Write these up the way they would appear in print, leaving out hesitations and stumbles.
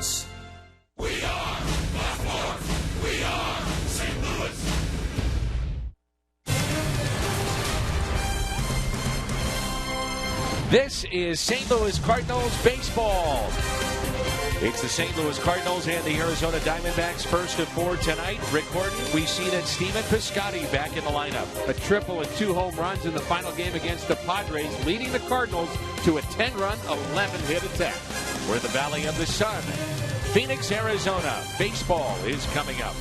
Sports. We are Baltimore. We are St. Louis. This is St. Louis Cardinals baseball. It's the St. Louis Cardinals and the Arizona Diamondbacks first of four tonight. Rick Horton, we see that Steven Piscotty back in the lineup. A triple and 2 home runs in the final game against the Padres, leading the Cardinals to a 10-run, 11-hit attack. We're in the Valley of the Sun. Phoenix, Arizona. Baseball is coming up.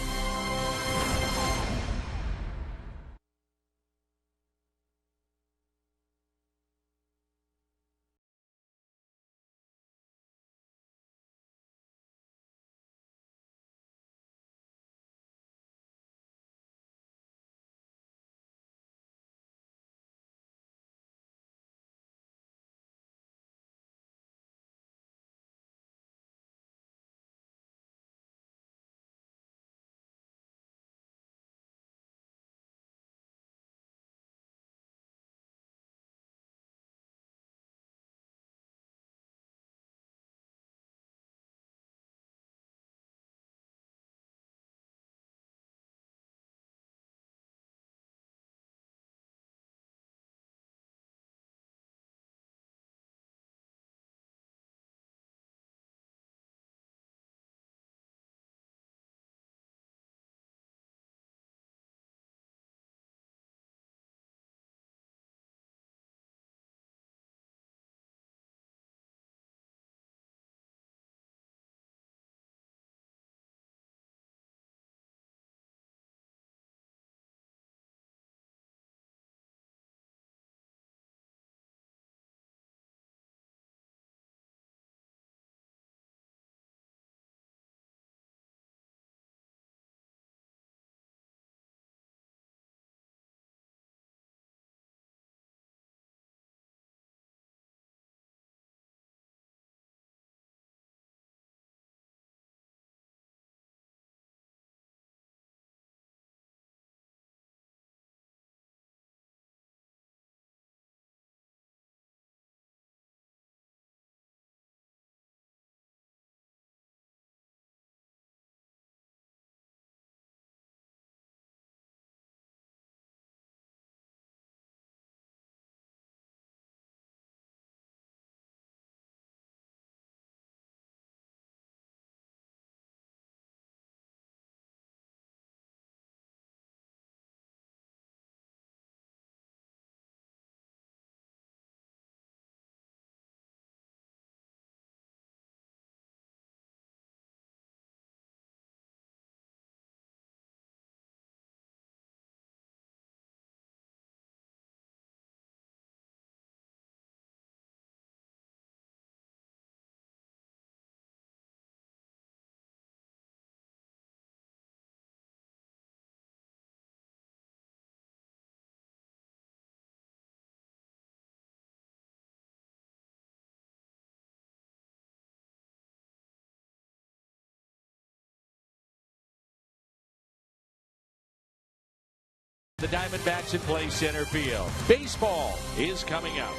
The Diamondbacks in play center field. Baseball is coming up.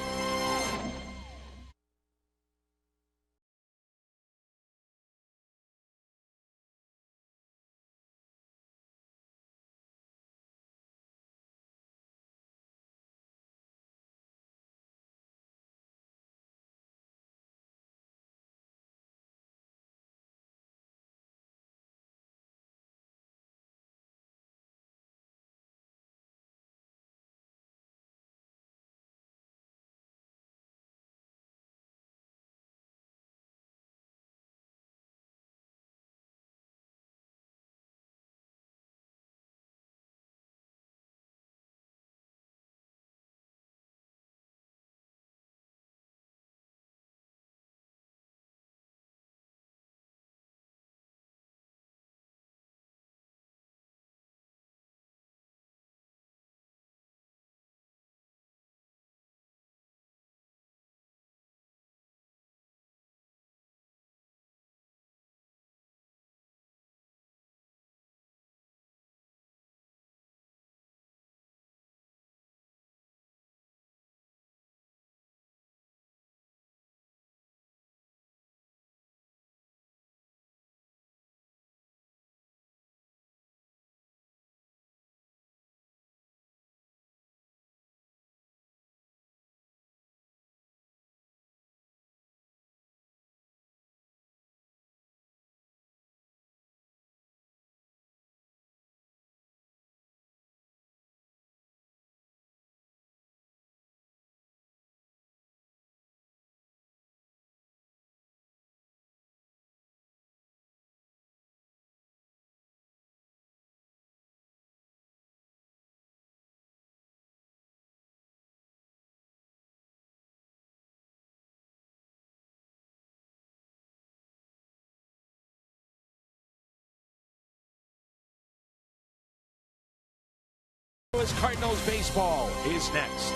Louis Cardinals baseball is next.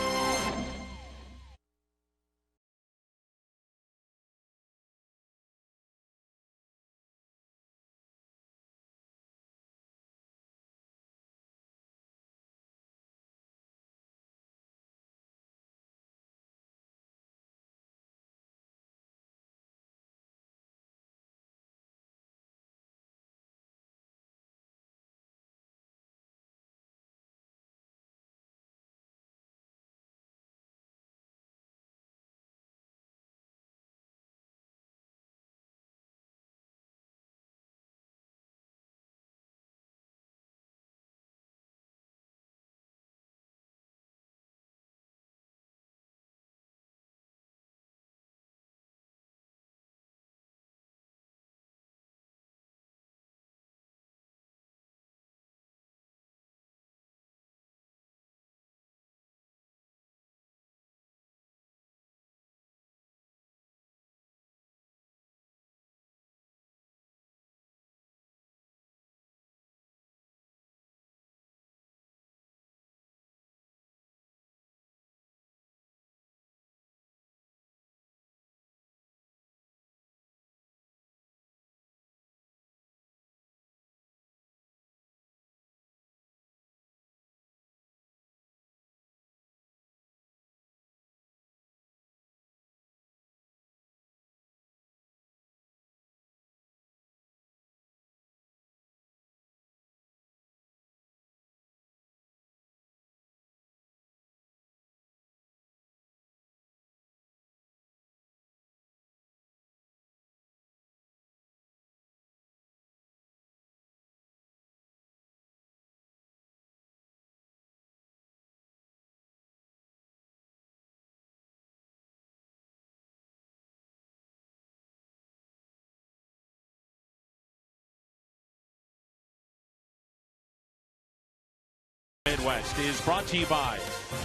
Midwest is brought to you by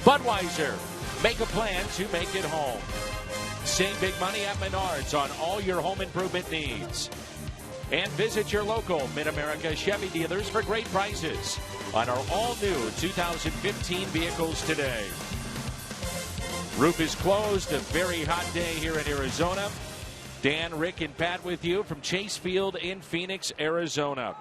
Budweiser. Make a plan to make it home. Save big money at Menards on all your home improvement needs. And visit your local Mid-America Chevy dealers for great prices on our all-new 2015 vehicles today. Roof is closed. A very hot day here in Arizona. Dan, Rick, and Pat with you from Chase Field in Phoenix, Arizona.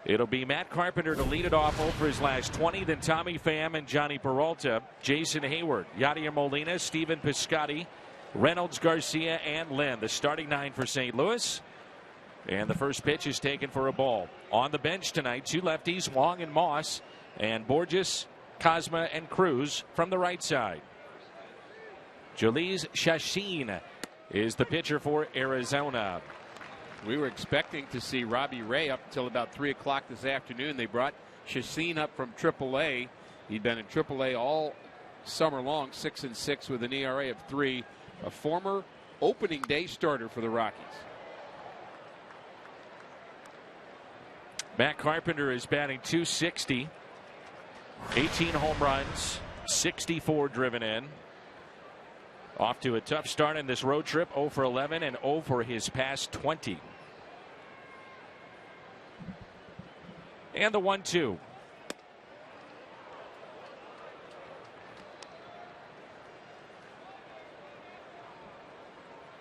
It'll be Matt Carpenter to lead it off for his last 20, then Tommy Pham and Johnny Peralta, Jason Hayward, Yadier Molina, Stephen Piscotty, Reynolds, Garcia, and Lynn. The starting nine for St. Louis. And the first pitch is taken for a ball. On the bench tonight, two lefties, Wong and Moss, and Borges, Cosma, and Cruz from the right side. Jhoulys Chacin is the pitcher for Arizona. We were expecting to see Robbie Ray up until about 3 o'clock this afternoon. They brought Chacin up from AAA. He'd been in AAA all summer long, 6-6 with an ERA of 3. A former opening day starter for the Rockies. Matt Carpenter is batting .260. 18 home runs, 64 driven in. Off to a tough start in this road trip, 0 for 11 and 0 for his past 20. And the 1-2.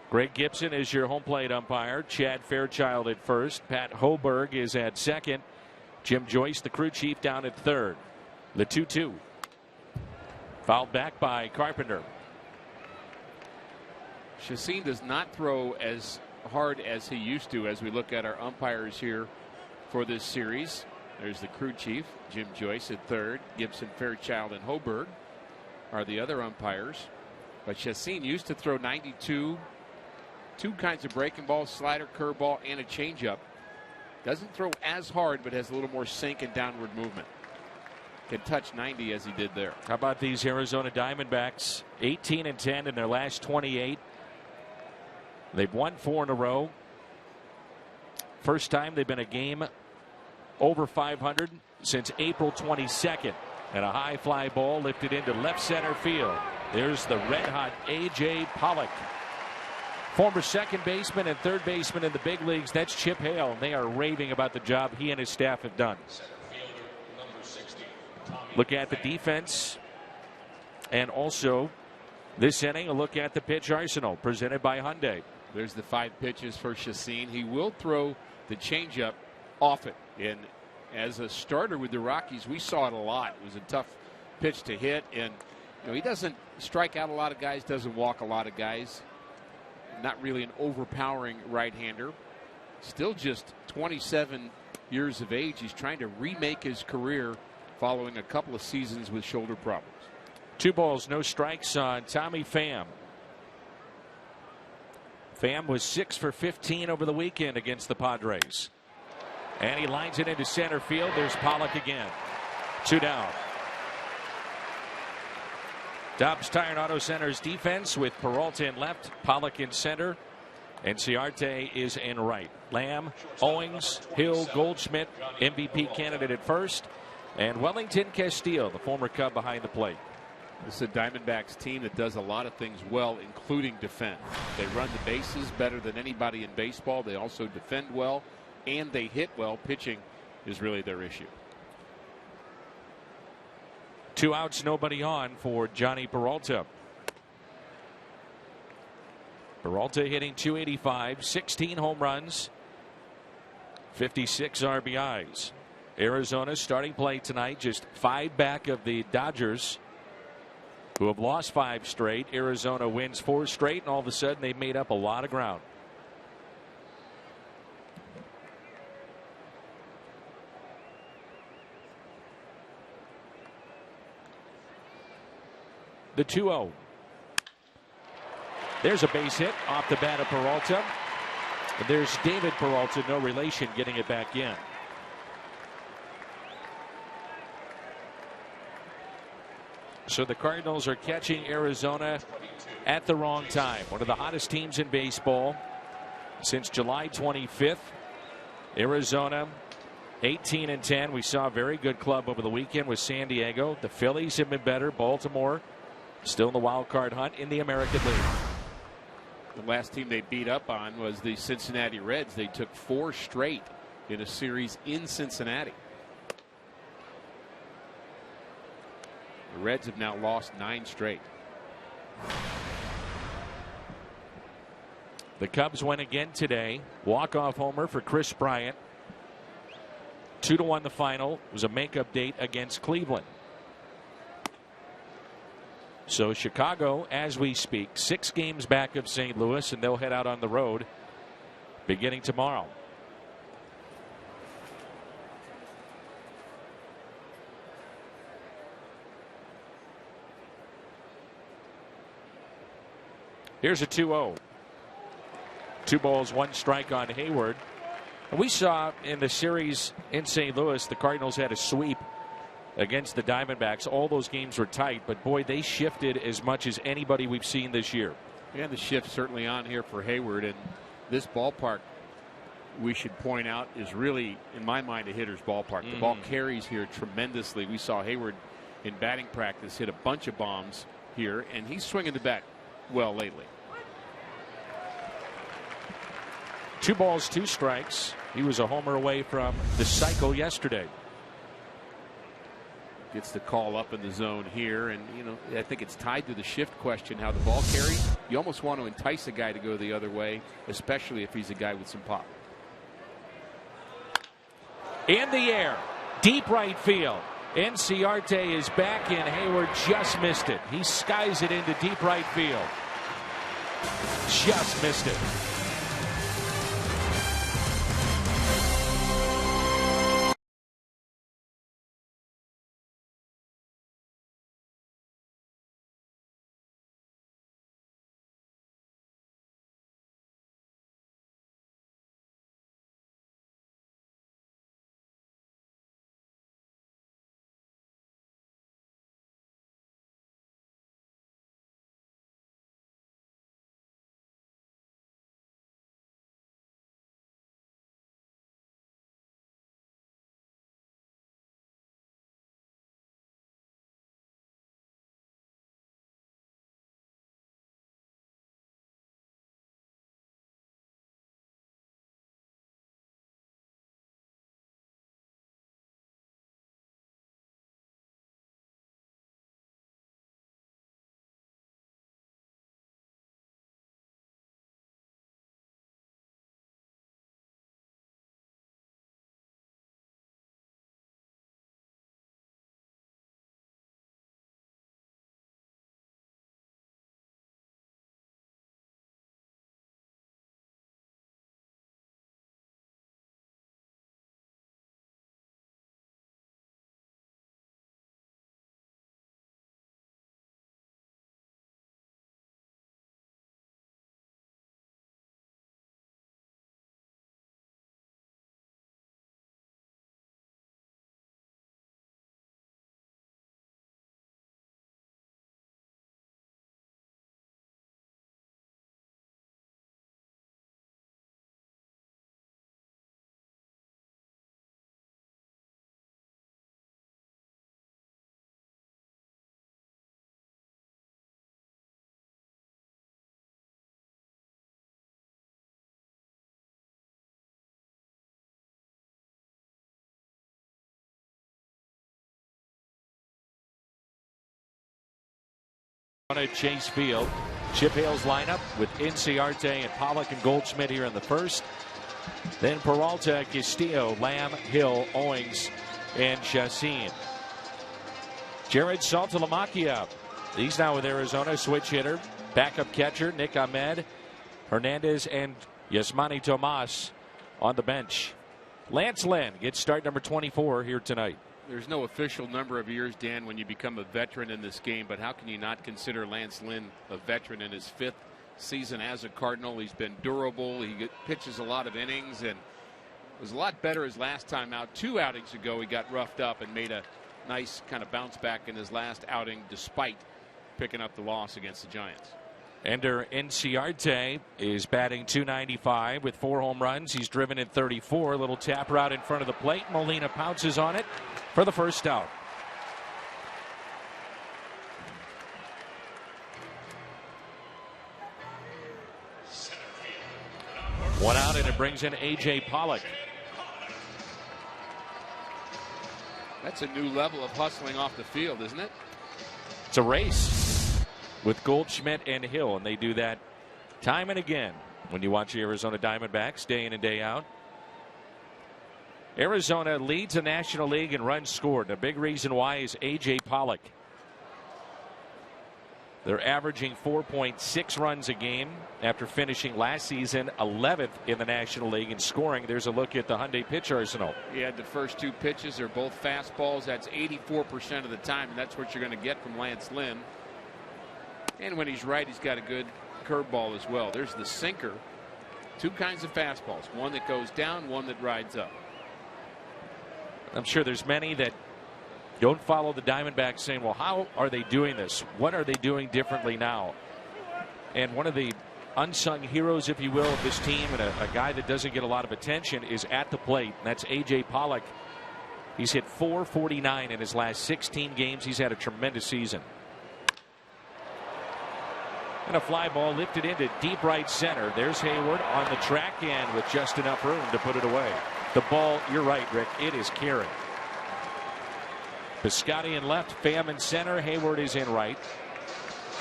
Greg Gibson is your home plate umpire. Chad Fairchild at first. Pat Hoberg is at second. Jim Joyce, the crew chief, down at third. The 2-2. Fouled back by Carpenter. Chacin does not throw as hard as he used to as we look at our umpires here for this series. There's the crew chief, Jim Joyce at third. Gibson, Fairchild, and Hoberg are the other umpires. But Chacin used to throw 92, two kinds of breaking balls, slider, curveball, and a changeup. Doesn't throw as hard, but has a little more sink and downward movement. Can touch 90 as he did there. How about these Arizona Diamondbacks? 18-10 in their last 28. They've won 4 in a row. First time they've been a game over 500 since April 22nd. And a high fly ball lifted into left center field. There's the red-hot A.J. Pollock. Former second baseman and third baseman in the big leagues. That's Chip Hale. They are raving about the job he and his staff have done. Center fielder, number 60, Tommy Look at the defense. And also, this inning, a look at the pitch arsenal presented by Hyundai. There's the 5 pitches for Chacin. He will throw the changeup often. And as a starter with the Rockies, we saw it a lot. It was a tough pitch to hit. And he doesn't strike out a lot of guys, doesn't walk a lot of guys. Not really an overpowering right-hander. Still just 27 years of age. He's trying to remake his career following a couple of seasons with shoulder problems. 2 balls, no strikes on Tommy Pham. Pham was 6 for 15 over the weekend against the Padres. And he lines it into center field. There's Pollock again. 2 down. Dobbs Tire and Auto Center's defense with Peralta in left, Pollock in center, and Ciarte is in right. Lamb, Owings, Hill, Goldschmidt, MVP candidate at first, and Wellington Castillo, the former Cub, behind the plate. This is a Diamondbacks team that does a lot of things well, including defend. They run the bases better than anybody in baseball. They also defend well, and they hit well. Pitching is really their issue. 2 outs, nobody on for Johnny Peralta. Peralta hitting .285, 16 home runs, 56 RBIs. Arizona starting play tonight, just 5 back of the Dodgers, who have lost 5 straight. Arizona wins 4 straight, and all of a sudden they've made up a lot of ground. The 2-0. There's a base hit off the bat of Peralta. And there's David Peralta, no relation, getting it back in. So the Cardinals are catching Arizona at the wrong time. One of the hottest teams in baseball since July 25th. Arizona 18-10. We saw a very good club over the weekend with San Diego. The Phillies have been better. Baltimore still in the wild card hunt in the American League. The last team they beat up on was the Cincinnati Reds. They took 4 straight in a series in Cincinnati. The Reds have now lost 9 straight. The Cubs win again today. Walk-off homer for Chris Bryant. 2-1 the final. It was a makeup date against Cleveland. So Chicago, as we speak, 6 games back of St. Louis, and they'll head out on the road beginning tomorrow. Here's a 2-0. 2 balls, 1 strike on Hayward. And we saw in the series in St. Louis, the Cardinals had a sweep against the Diamondbacks. All those games were tight, but boy, they shifted as much as anybody we've seen this year. And the shift certainly on here for Hayward. And this ballpark, we should point out, is really, in my mind, a hitter's ballpark. The ball carries here tremendously. We saw Hayward in batting practice hit a bunch of bombs here, and he's swinging the bat well lately. 2 balls, 2 strikes. He was a homer away from the cycle yesterday. Gets the call up in the zone here, and I think it's tied to the shift question, how the ball carries. You almost want to entice a guy to go the other way, especially if he's a guy with some pop. In the air, deep right field. Ciarte is back, and Hayward just missed it. He skies it into deep right field. Just missed it. At Chase Field, Chip Hale's lineup with Inciarte and Pollock and Goldschmidt here in the first. Then Peralta, Castillo, Lamb, Hill, Owings, and Chacin. Jared Saltalamacchia, he's now with Arizona, switch hitter. Backup catcher Nick Ahmed, Hernandez, and Yasmani Tomas on the bench. Lance Lynn gets start number 24 here tonight. There's no official number of years, Dan, when you become a veteran in this game, but how can you not consider Lance Lynn a veteran in his 5th season as a Cardinal? He's been durable. He pitches a lot of innings and was a lot better his last time out. 2 outings ago, he got roughed up and made a nice kind of bounce back in his last outing despite picking up the loss against the Giants. Ender Inciarte is batting .295 with 4 home runs. He's driven in 34. A little tap route in front of the plate. Molina pounces on it for the first out. One out, and it brings in A.J. Pollock. That's a new level of hustling off the field, isn't it? It's a race with Goldschmidt and Hill, and they do that time and again when you watch the Arizona Diamondbacks day in and day out. Arizona leads the National League in runs scored. A big reason why is A.J. Pollock. They're averaging 4.6 runs a game after finishing last season 11th in the National League in scoring. There's a look at the Hyundai pitch arsenal. He had the first 2 pitches. They're both fastballs. That's 84% of the time, and that's what you're going to get from Lance Lynn. And when he's right, he's got a good curveball as well. There's the sinker. 2 kinds of fastballs. One that goes down, one that rides up. I'm sure there's many that don't follow the Diamondbacks saying, well, how are they doing this? What are they doing differently now? And one of the unsung heroes, if you will, of this team, and a guy that doesn't get a lot of attention, is at the plate, and that's A.J. Pollock. He's hit .449 in his last 16 games. He's had a tremendous season. And a fly ball lifted into deep right center. There's Hayward on the track and with just enough room to put it away. The ball, you're right, Rick, it is carrying. Piscotty in left, Pham in center, Hayward is in right.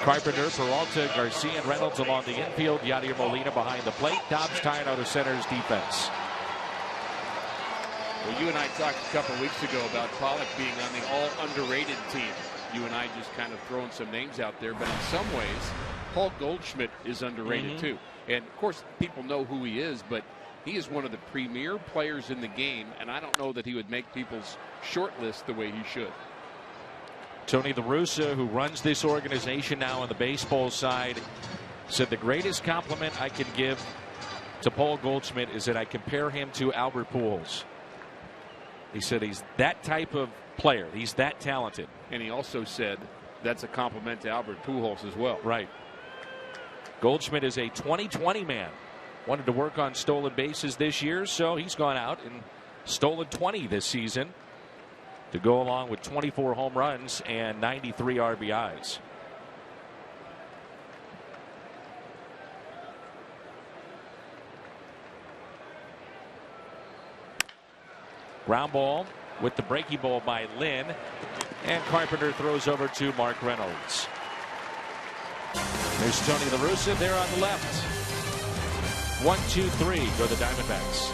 Carpenter, Peralta, Garcia, and Reynolds along the infield. Yadier Molina behind the plate. Dobbs tired out of center's defense. Well, you and I talked a couple weeks ago about Pollock being on the all underrated team. You and I just kind of throwing some names out there, but in some ways, Paul Goldschmidt is underrated too. And of course, people know who he is, but he is one of the premier players in the game, and I don't know that he would make people's short list the way he should. Tony La Russa, who runs this organization now on the baseball side, said the greatest compliment I can give to Paul Goldschmidt is that I compare him to Albert Pujols. He said he's that type of player. He's that talented. And he also said that's a compliment to Albert Pujols as well. Right. Goldschmidt is a 20-20 man. Wanted to work on stolen bases this year, so he's gone out and stolen 20 this season to go along with 24 home runs and 93 RBIs. Ground ball with the breaking ball by Lynn, and Carpenter throws over to Mark Reynolds. There's Tony La Russa there on the left. 1, 2, 3 go the Diamondbacks.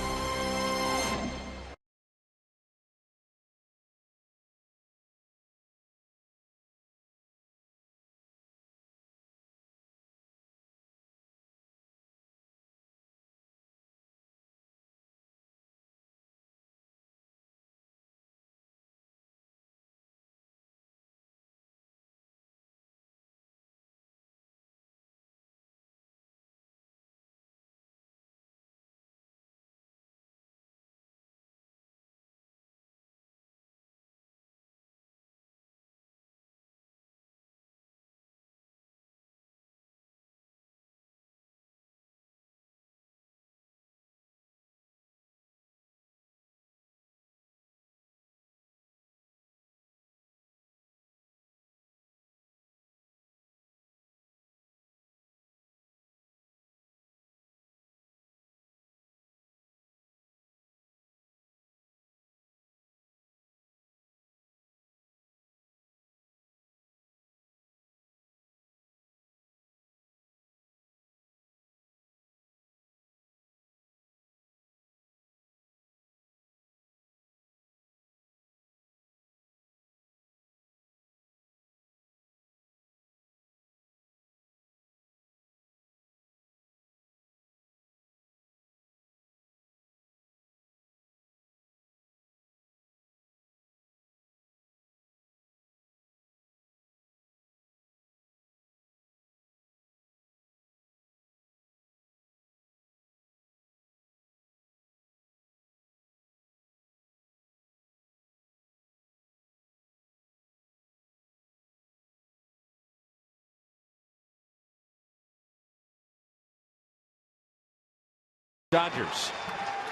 Dodgers.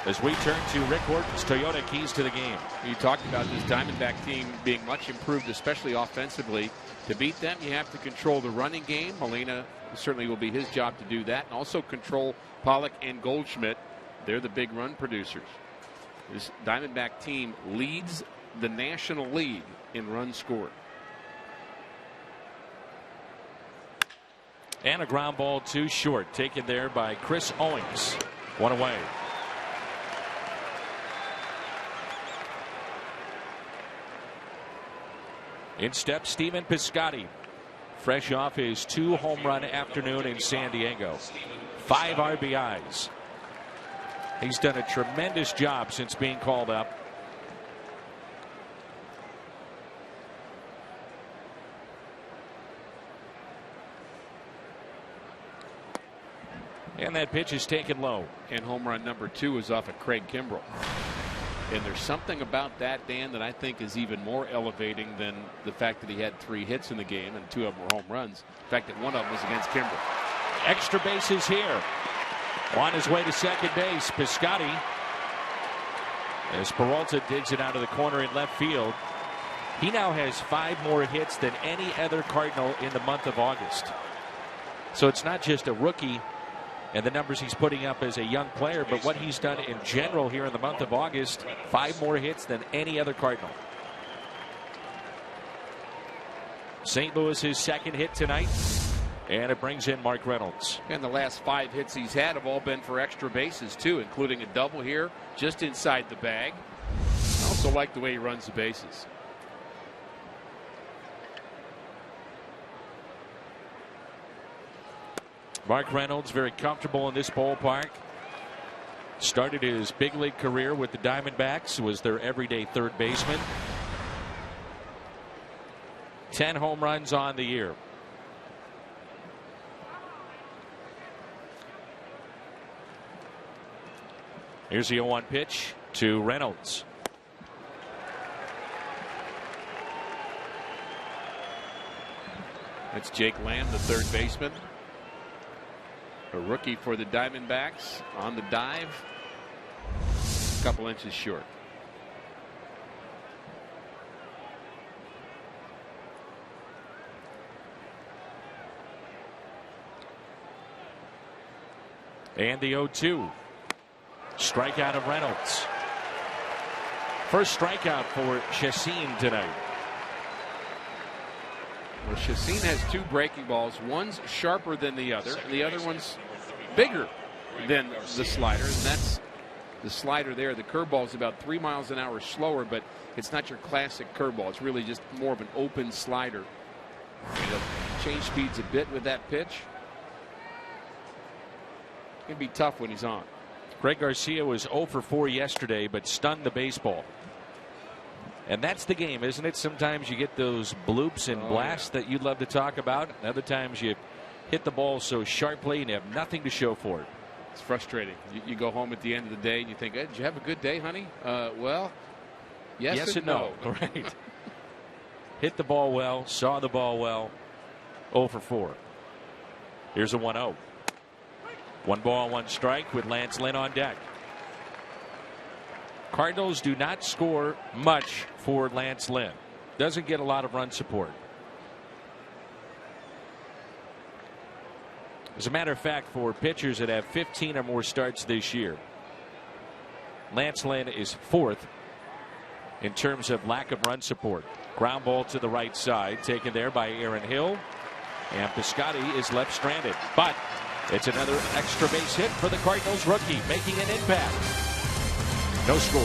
As we turn to Rick Horton's Toyota keys to the game. You talked about this Diamondback team being much improved, especially offensively. To beat them, you have to control the running game. Molina certainly will be his job to do that, and also control Pollock and Goldschmidt. They're the big run producers. This Diamondback team leads the National League in runs scored. And a ground ball too short, taken there by Chris Owings. One away. In steps Stephen Piscotty, fresh off his 2-home run afternoon in San Diego. 5 RBIs. He's done a tremendous job since being called up. And that pitch is taken low. And home run number 2 is off of Craig Kimbrell. And there's something about that, Dan, that I think is even more elevating than the fact that he had 3 hits in the game and 2 of them were home runs. The fact that one of them was against Kimbrell. Extra bases here. On his way to second base, Piscotty. As Peralta digs it out of the corner in left field. He now has 5 more hits than any other Cardinal in the month of August. So it's not just a rookie and the numbers he's putting up as a young player, but what he's done in general here in the month of August. 5 more hits than any other Cardinal. St. Louis's second hit tonight, and it brings in Mark Reynolds. And the last 5 hits he's had have all been for extra bases too, including a double here just inside the bag. I also like the way he runs the bases. Mark Reynolds very comfortable in this ballpark. Started his big league career with the Diamondbacks, was their everyday third baseman. 10 home runs on the year. Here's the 0-1 pitch to Reynolds. That's Jake Lamb, the third baseman. A rookie for the Diamondbacks on the dive. A couple inches short. And the 0-2. Strikeout of Reynolds. First strikeout for Chacin tonight. Well, Chacin has 2 breaking balls. One's sharper than the other, and the other one's bigger than the slider. And that's the slider there. The curveball is about 3 miles an hour slower, but it's not your classic curveball. It's really just more of an open slider. It'll change speeds a bit with that pitch. It's going to be tough when he's on. Greg Garcia was 0 for 4 yesterday, but stunned the baseball. And that's the game, isn't it? Sometimes you get those bloops and blasts that you'd love to talk about. And other times you hit the ball so sharply and you have nothing to show for it. It's frustrating. You go home at the end of the day and you think, hey, did you have a good day, honey? Well, yes and no. Right. Hit the ball well, saw the ball well. 0 for 4. Here's a 1-0. 1 ball, 1 strike with Lance Lynn on deck. Cardinals do not score much for Lance Lynn. Doesn't get a lot of run support. As a matter of fact, for pitchers that have 15 or more starts this year, Lance Lynn is 4th in terms of lack of run support. Ground ball to the right side, taken there by Aaron Hill. And Piscotty is left stranded. But it's another extra base hit for the Cardinals rookie, making an impact. No score.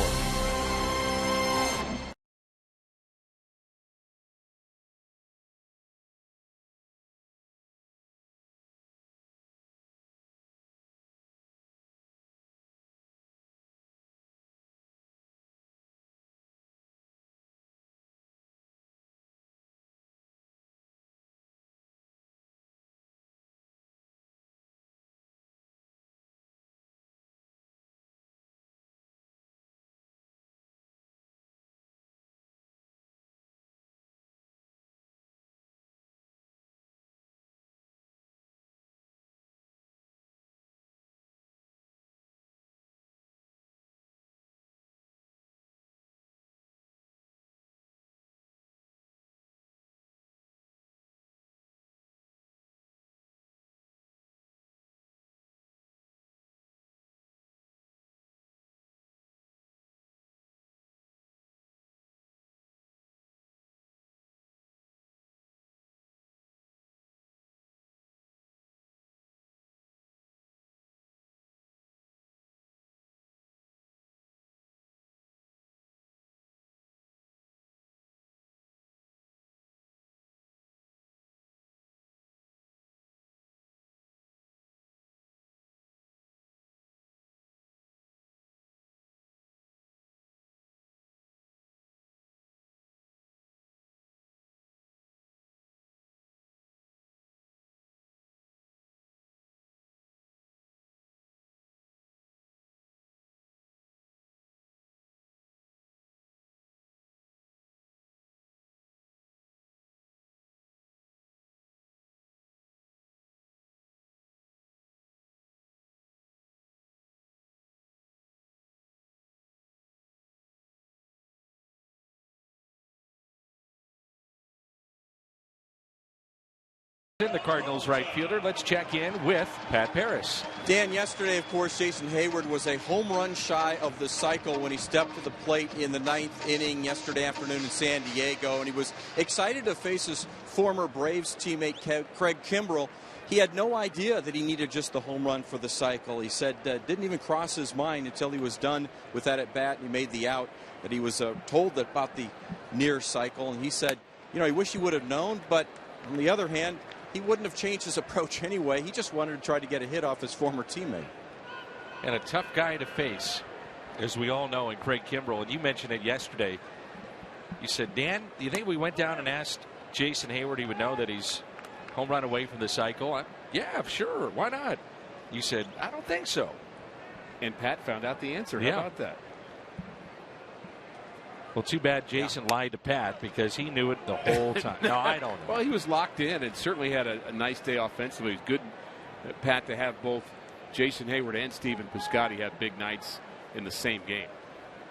the Cardinals right fielder. Let's check in with Pat Paris. Dan, yesterday, of course, Jason Hayward was a home run shy of the cycle when he stepped to the plate in the 9th inning yesterday afternoon in San Diego, and he was excited to face his former Braves teammate Craig Kimbrell. He had no idea that he needed just the home run for the cycle. He said didn't even cross his mind until he was done with that at bat and he made the out that he was told about the near cycle, and he said, you know, he wished he would have known, but on the other hand, he wouldn't have changed his approach anyway. He just wanted to try to get a hit off his former teammate. And a tough guy to face, as we all know, in Craig Kimbrell. And you mentioned it yesterday. You said, Dan, do you think we went down and asked Jason Hayward, he would know that he's home run away from the cycle? Yeah, sure. Why not? You said, I don't think so. And Pat found out the answer. How about that? Well, too bad Jason lied to Pat because he knew it the whole time. No, I don't know. Well, he was locked in and certainly had a nice day offensively. It was good, Pat, to have both Jason Hayward and Stephen Piscotty have big nights in the same game.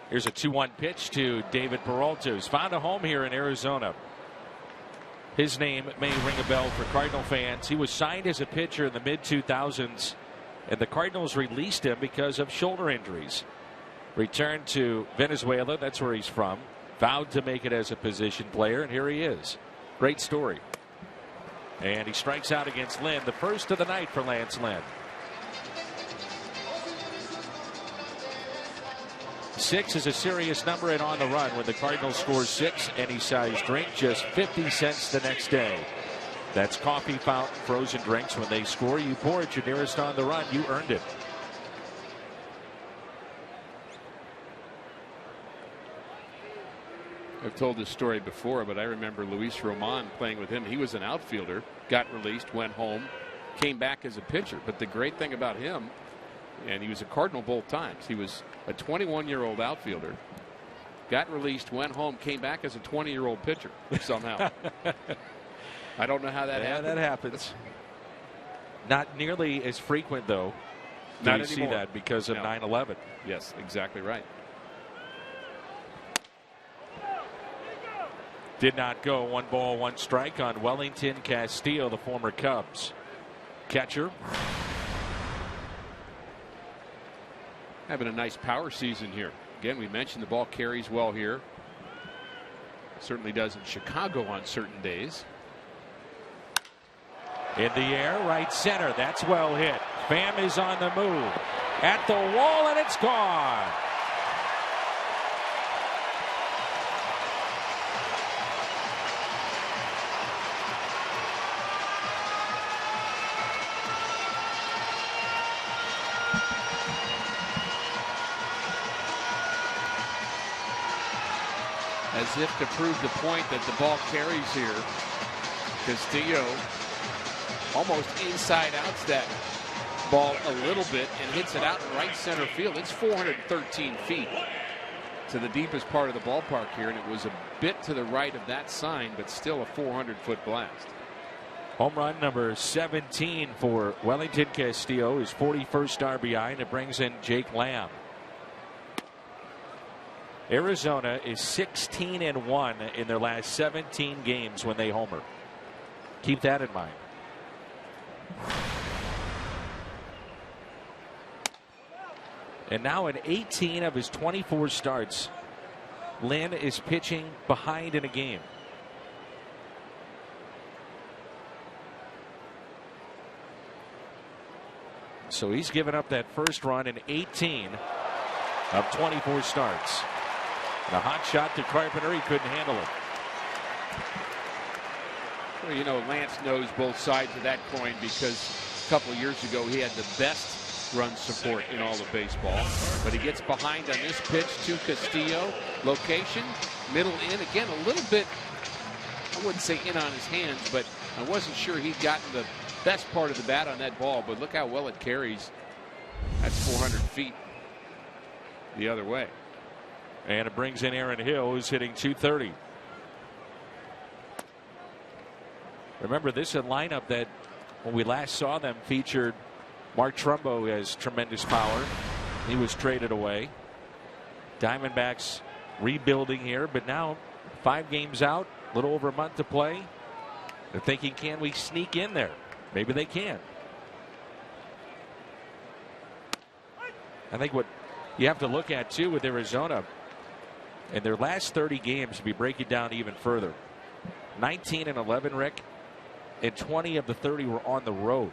Here's a 2-1 pitch to David Peralta, who's found a home here in Arizona. His name may ring a bell for Cardinal fans. He was signed as a pitcher in the mid-2000s, and the Cardinals released him because of shoulder injuries. Returned to Venezuela, that's where he's from. Vowed to make it as a position player, and here he is. Great story. And he strikes out against Lynn, the first of the night for Lance Lynn. 6 is a serious number and on the run. When the Cardinals score 6, any size drink, just 50 cents the next day. That's coffee, fountain, frozen drinks. When they score, you pour it your nearest on the run. You earned it. I've told this story before, but I remember Luis Roman playing with him. He was an outfielder, got released, went home, came back as a pitcher. But the great thing about him, and he was a Cardinal both times, he was a 21-year-old outfielder, got released, went home, came back as a 20-year-old pitcher somehow. I don't know how that happened. That happens. Not nearly as frequent, though. Not you see anymore. that because of 9/11. Yes, exactly right. Did not go. 1 ball, 1 strike on Wellington Castillo, the former Cubs catcher. Having a nice power season here. Again, we mentioned the ball carries well here. Certainly does in Chicago on certain days. In the air, right center. That's well hit. Pham is on the move. At the wall, and it's gone. As if to prove the point that the ball carries here, Castillo almost inside outs that ball a little bit and hits it out in right center field. It's 413 feet to the deepest part of the ballpark here, and it was a bit to the right of that sign, but still a 400-foot blast. Home run number 17 for Wellington Castillo, his 41st RBI, and it brings in Jake Lamb. Arizona is 16-1 in their last 17 games when they homer. Keep that in mind. And now in 18 of his 24 starts, Lynn is pitching behind in a game. So he's given up that first run in 18 of 24 starts. And a hot shot to Carpenter. He couldn't handle it. Well, you know, Lance knows both sides of that coin because a couple of years ago he had the best run support in all of baseball. But he gets behind on this pitch to Castillo. Location, middle in. Again, a little bit, I wouldn't say in on his hands, but I wasn't sure he'd gotten the best part of the bat on that ball. But look how well it carries. That's 400 feet the other way. And it brings in Aaron Hill, who's hitting .230. Remember, this is a lineup that when we last saw them featured Mark Trumbo has tremendous power. He was traded away. Diamondbacks rebuilding here, but now 5 games out, a little over a month to play. They're thinking, can we sneak in there? Maybe they can. I think what you have to look at, too, with Arizona, in their last 30 games, if you break it down even further, 19-11, Rick, and 20 of the 30 were on the road.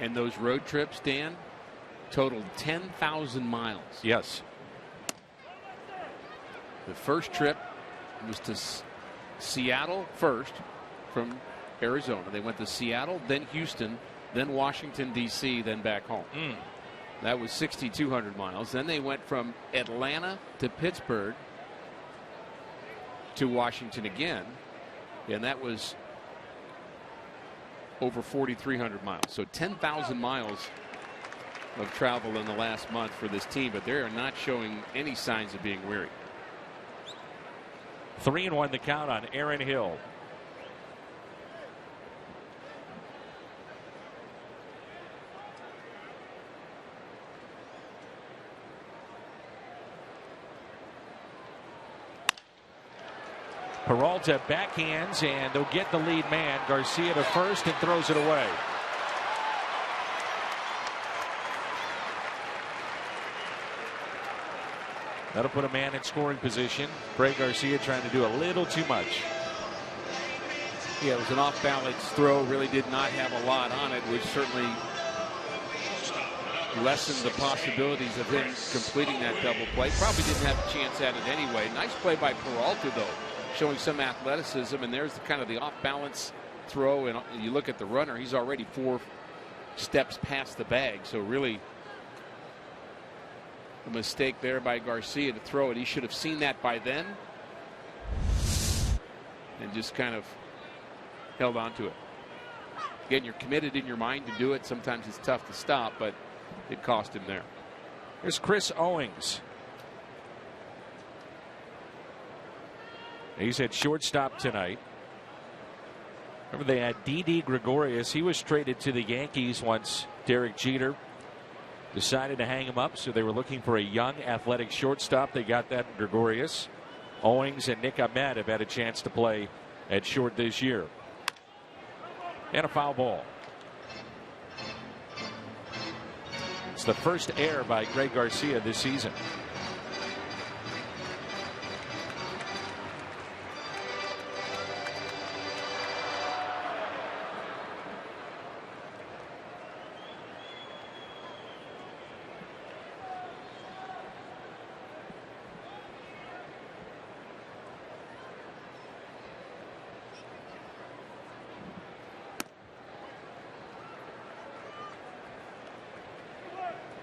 And those road trips, Dan, totaled 10,000 miles. Yes. The first trip was to Seattle first from Arizona. They went to Seattle, then Houston, then Washington, D.C., then back home. That was 6,200 miles. Then they went from Atlanta to Pittsburgh to Washington again, and that was over 4,300 miles. So 10,000 miles of travel in the last month for this team, but they are not showing any signs of being weary. 3-1 the count on Aaron Hill. Peralta backhands, and they'll get the lead man. Garcia to first and throws it away. That'll put a man in scoring position. Greg Garcia trying to do a little too much. Yeah, it was an off-balance throw. Really did not have a lot on it, which certainly lessened the possibilities of him completing that double play. Probably didn't have a chance at it anyway. Nice play by Peralta, though, showing some athleticism. And there's kind of the off-balance throw. And you look at the runner, he's already 4 steps past the bag. So really a mistake there by Garcia to throw it. He should have seen that by then and just kind of held on to it. Again, you're committed in your mind to do it. Sometimes it's tough to stop, but it cost him there. Here's Chris Owings. He's at shortstop tonight. Remember, they had Didi Gregorius. He was traded to the Yankees once Derek Jeter decided to hang him up, so they were looking for a young, athletic shortstop. They got that in Gregorius. Owings and Nick Ahmed have had a chance to play at short this year. And a foul ball. It's the first error by Greg Garcia this season.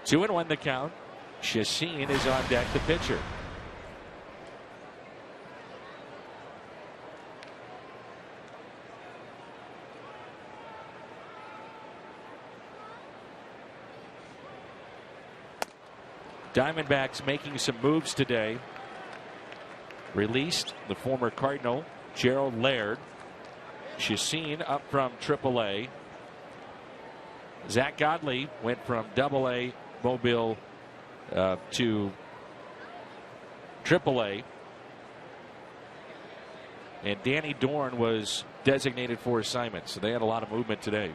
Two and one the count. Chacin is on deck, the pitcher. Diamondbacks making some moves today. Released the former Cardinal Gerald Laird. Chacin up from AAA. Zach Godley went from AA Mobile to AAA. And Danny Dorn was designated for assignment, so they had a lot of movement today.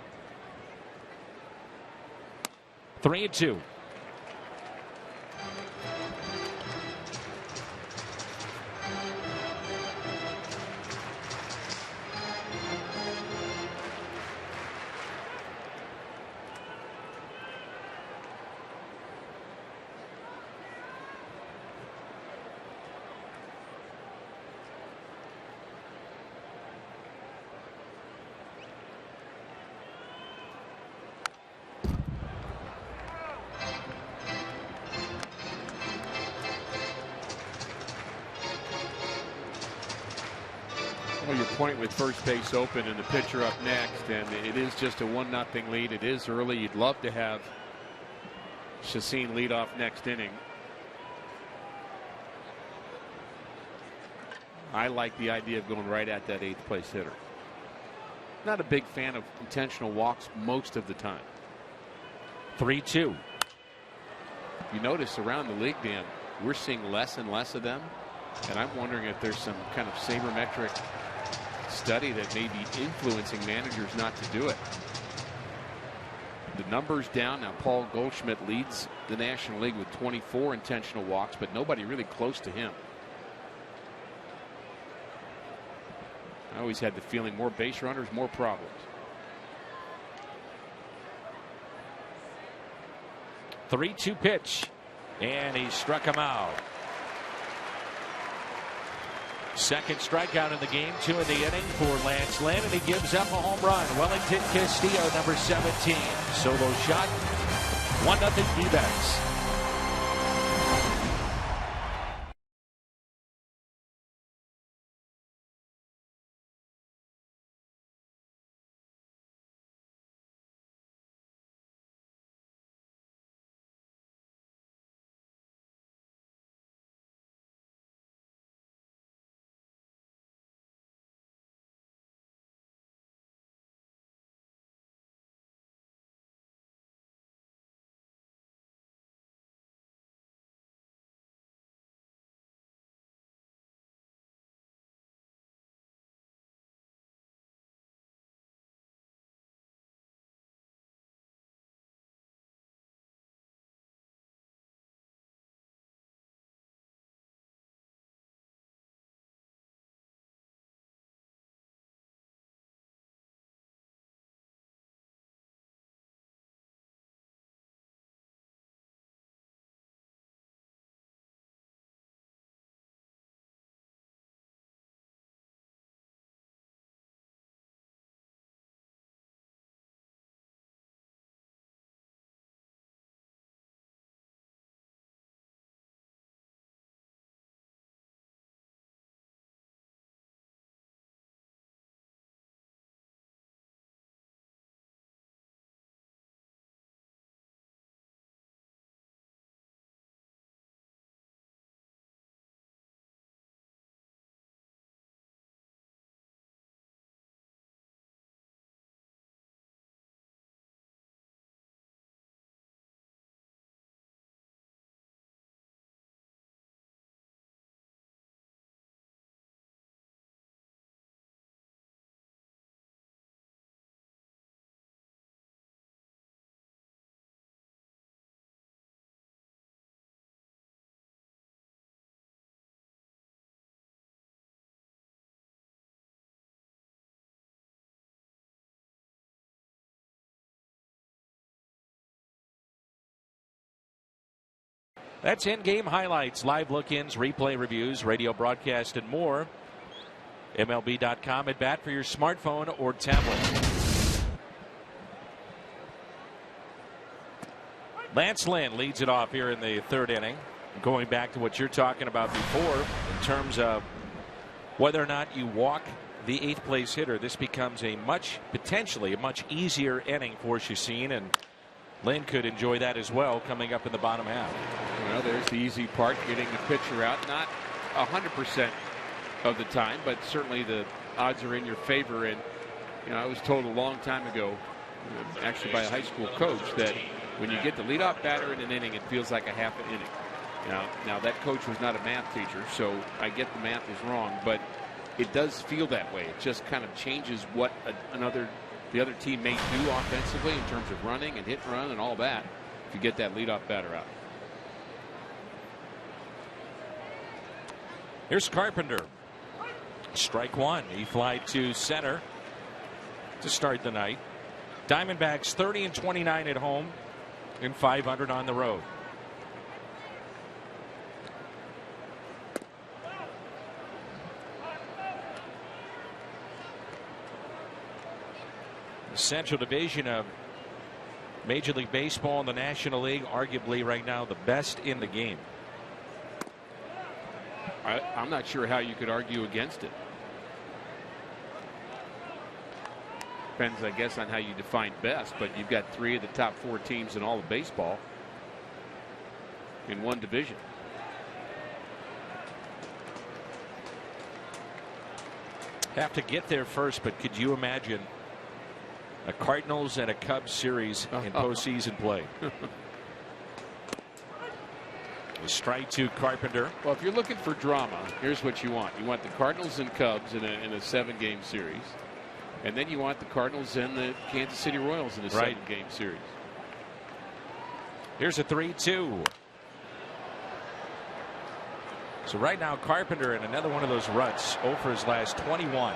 3-2. Well, your point with first base open and the pitcher up next, and it is just a 1-0 lead. It is early. You'd love to have Chacin lead off next inning. I like the idea of going right at that 8th place hitter. Not a big fan of intentional walks most of the time. 3-2. You notice around the league, Dan, we're seeing less and less of them. And I'm wondering if there's some kind of sabermetric study that may be influencing managers not to do it. The numbers down now. Paul Goldschmidt leads the National League with 24 intentional walks, but nobody really close to him. I always had the feeling more base runners, more problems. 3-2 pitch, and he struck him out. Second strikeout in the game, 2 in the inning for Lance Lynn, and he gives up a home run. Wellington Castillo, number 17, solo shot, 1-0 D-backs. That's in-game highlights, live look-ins, replay reviews, radio broadcast, and more. MLB.com at bat for your smartphone or tablet. Lance Lynn leads it off here in the third inning. Going back to what you're talking about before in terms of whether or not you walk the 8th place hitter, this becomes potentially a much easier inning for Chacin, and Lynn could enjoy that as well coming up in the bottom half. Well, there's the easy part, getting the pitcher out. Not 100% of the time, but certainly the odds are in your favor. And I was told a long time ago, actually by a high school coach, that when you get the leadoff batter in an inning, it feels like a half an inning. Now that coach was not a math teacher, so I get the math is wrong, but it does feel that way. It just kind of changes what the other team may do offensively in terms of running and hit and run and all that if you get that leadoff batter out. Here's Carpenter. Strike one. He fly to center to start the night. Diamondbacks 30-29 at home and 500 on the road. The Central Division of Major League Baseball and the National League, arguably right now the best in the game. I'm not sure how you could argue against it. Depends, I guess, on how you define best, but you've got 3 of the top 4 teams in all of baseball in one division. Have to get there first, but could you imagine a Cardinals and a Cubs series in postseason play? Strike to Carpenter. Well, if you're looking for drama, here's what you want. You want the Cardinals and Cubs in a 7-game series. And then you want the Cardinals and the Kansas City Royals in a 7-game series. Here's a 3-2. So right now, Carpenter in another one of those ruts, 0 for his last 21.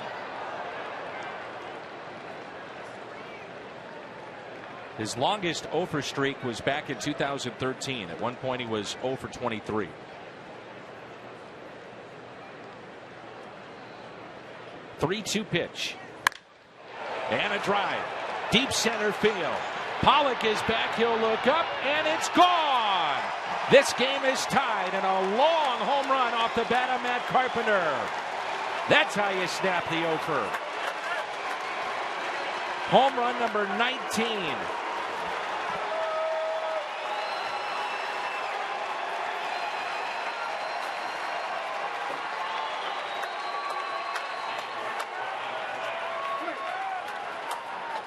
His longest 0 for streak was back in 2013. At one point, he was 0 for 23. Three-two pitch. And a drive. Deep center field. Pollock is back. He'll look up, and it's gone. This game is tied, and a long home run off the bat of Matt Carpenter. That's how you snap the over. Home run number 19.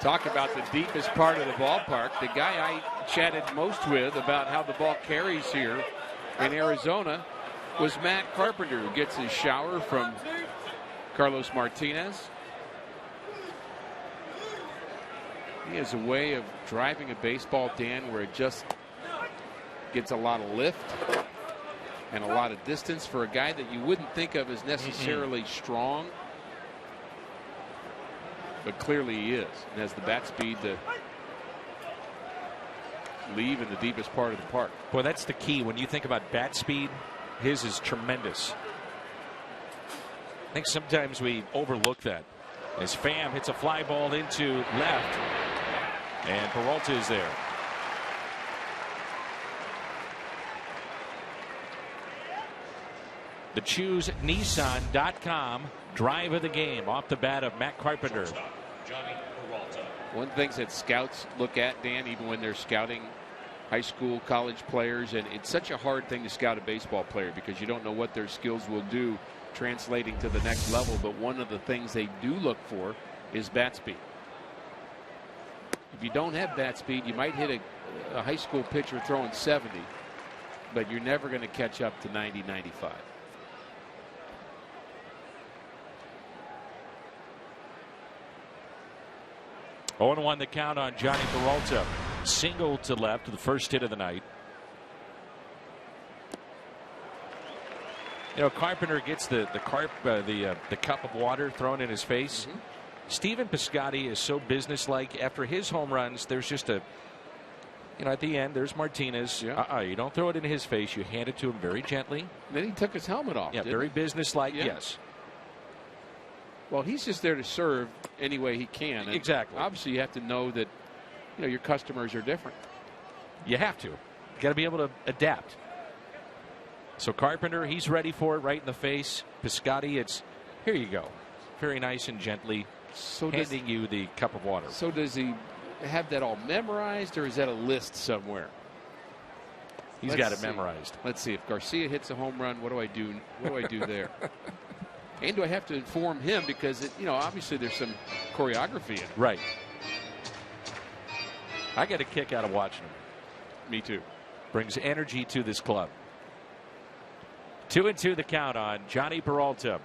Talk about the deepest part of the ballpark. The guy I chatted most with about how the ball carries here in Arizona was Matt Carpenter, who gets his shower from Carlos Martinez. He has a way of driving a baseball, Dan, where it just gets a lot of lift and a lot of distance for a guy that you wouldn't think of as necessarily strong. But clearly he is, and has the bat speed to leave in the deepest part of the park. Boy, that's the key. When you think about bat speed, his is tremendous. I think sometimes we overlook that. As Pham hits a fly ball into left, and Peralta is there. The ChooseNissan.com drive of the game off the bat of Matt Carpenter. One of the things that scouts look at, Dan, even when they're scouting high school, college players, and it's such a hard thing to scout a baseball player because you don't know what their skills will do translating to the next level. But one of the things they do look for is bat speed. If you don't have bat speed, you might hit a high school pitcher throwing 70, but you're never going to catch up to 90, 95. Oh, 0-1 the count on Johnny Peralta. Single to left, the first hit of the night. You know, Carpenter gets the cup of water thrown in his face. Stephen Piscotty is so businesslike. After his home runs, there's just a, at the end, there's Martinez. You don't throw it in his face. You hand it to him very gently. Then he took his helmet off. Yeah, very businesslike. Yes. Well, he's just there to serve any way he can. And exactly. Obviously, you have to know that your customers are different. You have to. You got to be able to adapt. So Carpenter, he's ready for it right in the face. Piscotty, it's here you go. Very nice and gently handing you the cup of water. So does he have that all memorized, or is that a list somewhere? He's got it memorized. Let's see. If Garcia hits a home run, what do I do? What do I do there? And do I have to inform him because obviously there's some choreography in it. Right. I get a kick out of watching him. Me too. Brings energy to this club. 2-2 the count on Johnny Peralta.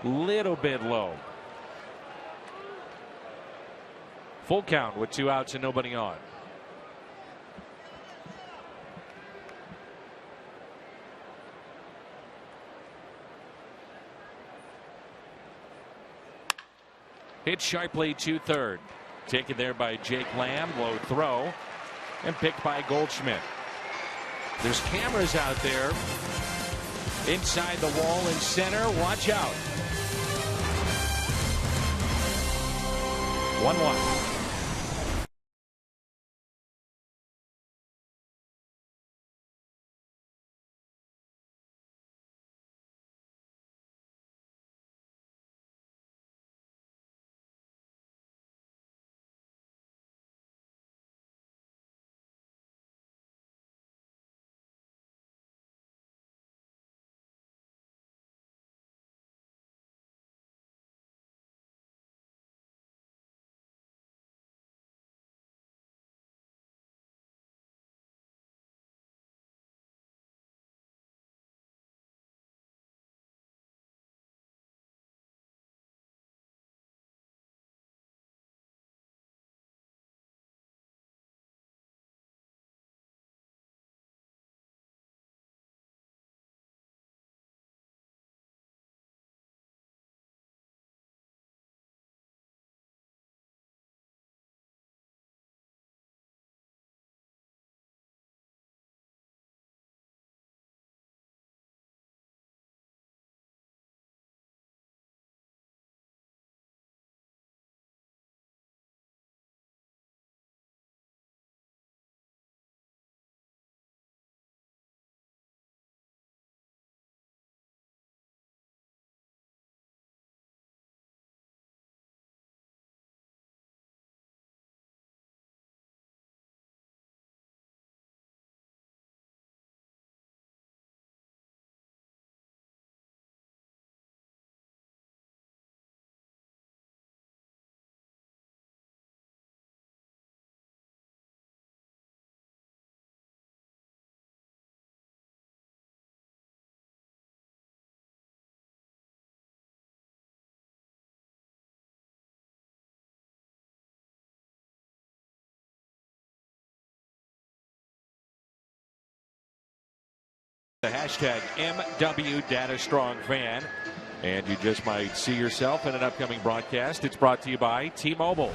Little bit low. Full count with 2 outs and nobody on. Hit sharply to third. Taken there by Jake Lamb. Low throw. And picked by Goldschmidt. There's cameras out there inside the wall in center. Watch out. 1-1. The hashtag MWDataStrongFan. And you just might see yourself in an upcoming broadcast. It's brought to you by T-Mobile.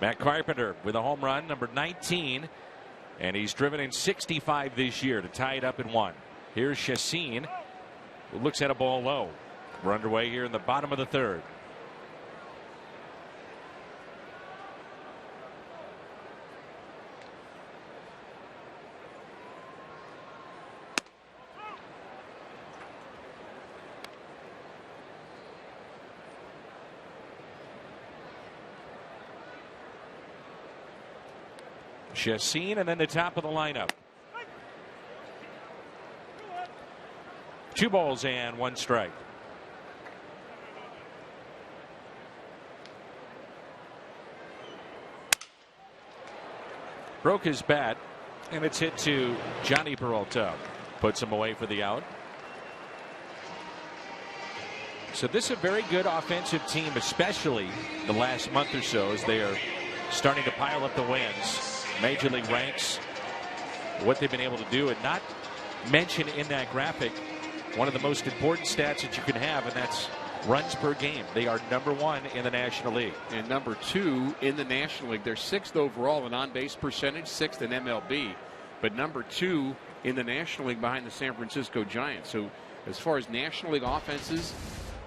Matt Carpenter with a home run, number 19. And he's driven in 65 this year to tie it up at 1. Here's Chacin, who looks at a ball low. We're underway here in the bottom of the 3rd. Chacin, and then the top of the lineup. 2 balls and 1 strike. Broke his bat, and it's hit to Johnny Peralta. Puts him away for the out. So this is a very good offensive team, especially the last month or so, as they are starting to pile up the wins. Major League ranks what they've been able to do, and not mention in that graphic one of the most important stats that you can have, and that's runs per game. They are number 1 in the National League. And number 2 in the National League. They're 6th overall in on-base percentage, 6th in MLB, but number 2 in the National League behind the San Francisco Giants. So as far as National League offenses,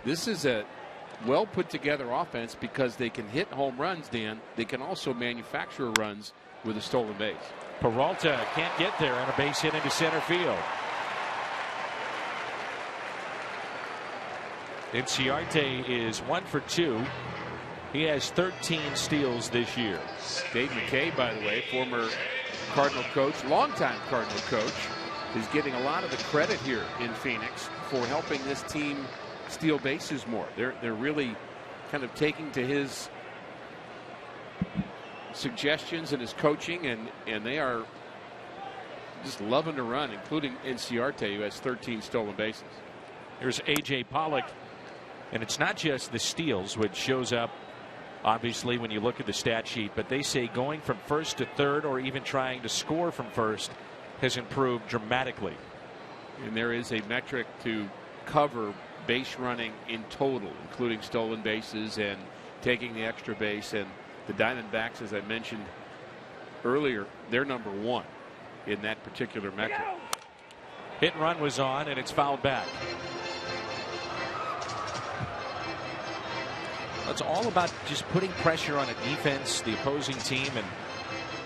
this is a well put together offense because they can hit home runs, Dan. They can also manufacture runs with a stolen base. Peralta can't get there on a base hit into center field. Inciarte is 1 for 2. He has 13 steals this year. Dave McKay, by the way, former Cardinal coach, longtime Cardinal coach, is getting a lot of the credit here in Phoenix for helping this team steal bases more. They're really kind of taking to his suggestions and his coaching, and they are just loving to run, including Inciarte, who has 13 stolen bases. Here's A.J. Pollock, and it's not just the steals, which shows up obviously when you look at the stat sheet, but they say going from 1st to 3rd or even trying to score from 1st has improved dramatically. And there is a metric to cover base running in total, including stolen bases and taking the extra base. And the Diamondbacks, as I mentioned earlier, they're number 1 in that particular metric. Hit and run was on, and it's fouled back. It's all about just putting pressure on a defense, the opposing team, and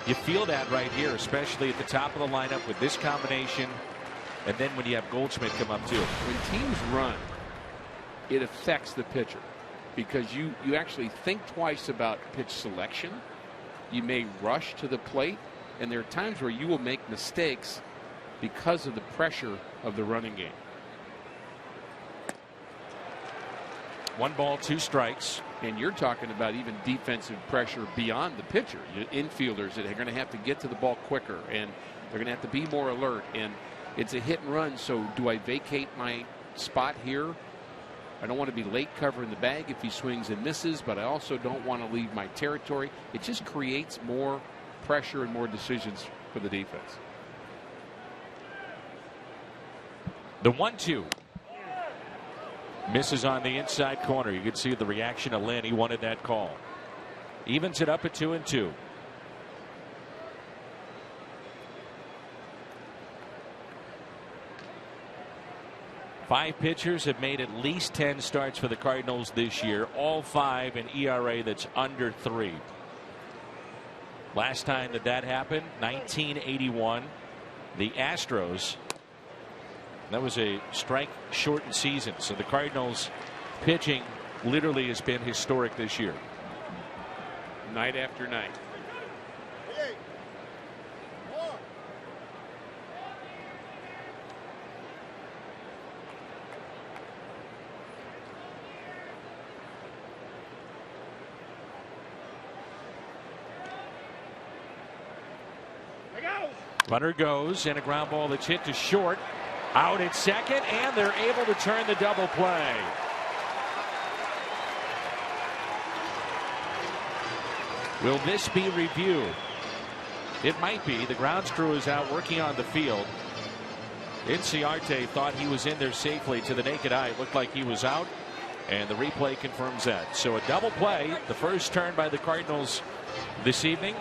you feel that right here, especially at the top of the lineup with this combination, and then when you have Goldschmidt come up too. When teams run, it affects the pitcher because you actually think twice about pitch selection. You may rush to the plate, and there are times where you will make mistakes because of the pressure of the running game. 1 ball, 2 strikes. And you're talking about even defensive pressure beyond the pitcher. Infielders that are going to have to get to the ball quicker, and they're going to have to be more alert. And it's a hit and run, so do I vacate my spot here? I don't want to be late covering the bag if he swings and misses, but I also don't want to leave my territory. It just creates more pressure and more decisions for the defense. The 1-2. Misses on the inside corner. You could see the reaction of Lynn. He wanted that call. Evens it up at 2-2. Five pitchers have made at least 10 starts for the Cardinals this year. All 5 an ERA that's under 3. Last time that happened, 1981. The Astros. That was a strike-shortened season. So the Cardinals pitching literally has been historic this year. Night after night. Runner goes, and a ground ball that's hit to short. Out at second, and they're able to turn the double play. Will this be reviewed? It might be. The grounds crew is out working on the field. Inciarte thought he was in there safely. To the naked eye, it looked like he was out, and the replay confirms that. So a double play, the first turn by the Cardinals this evening,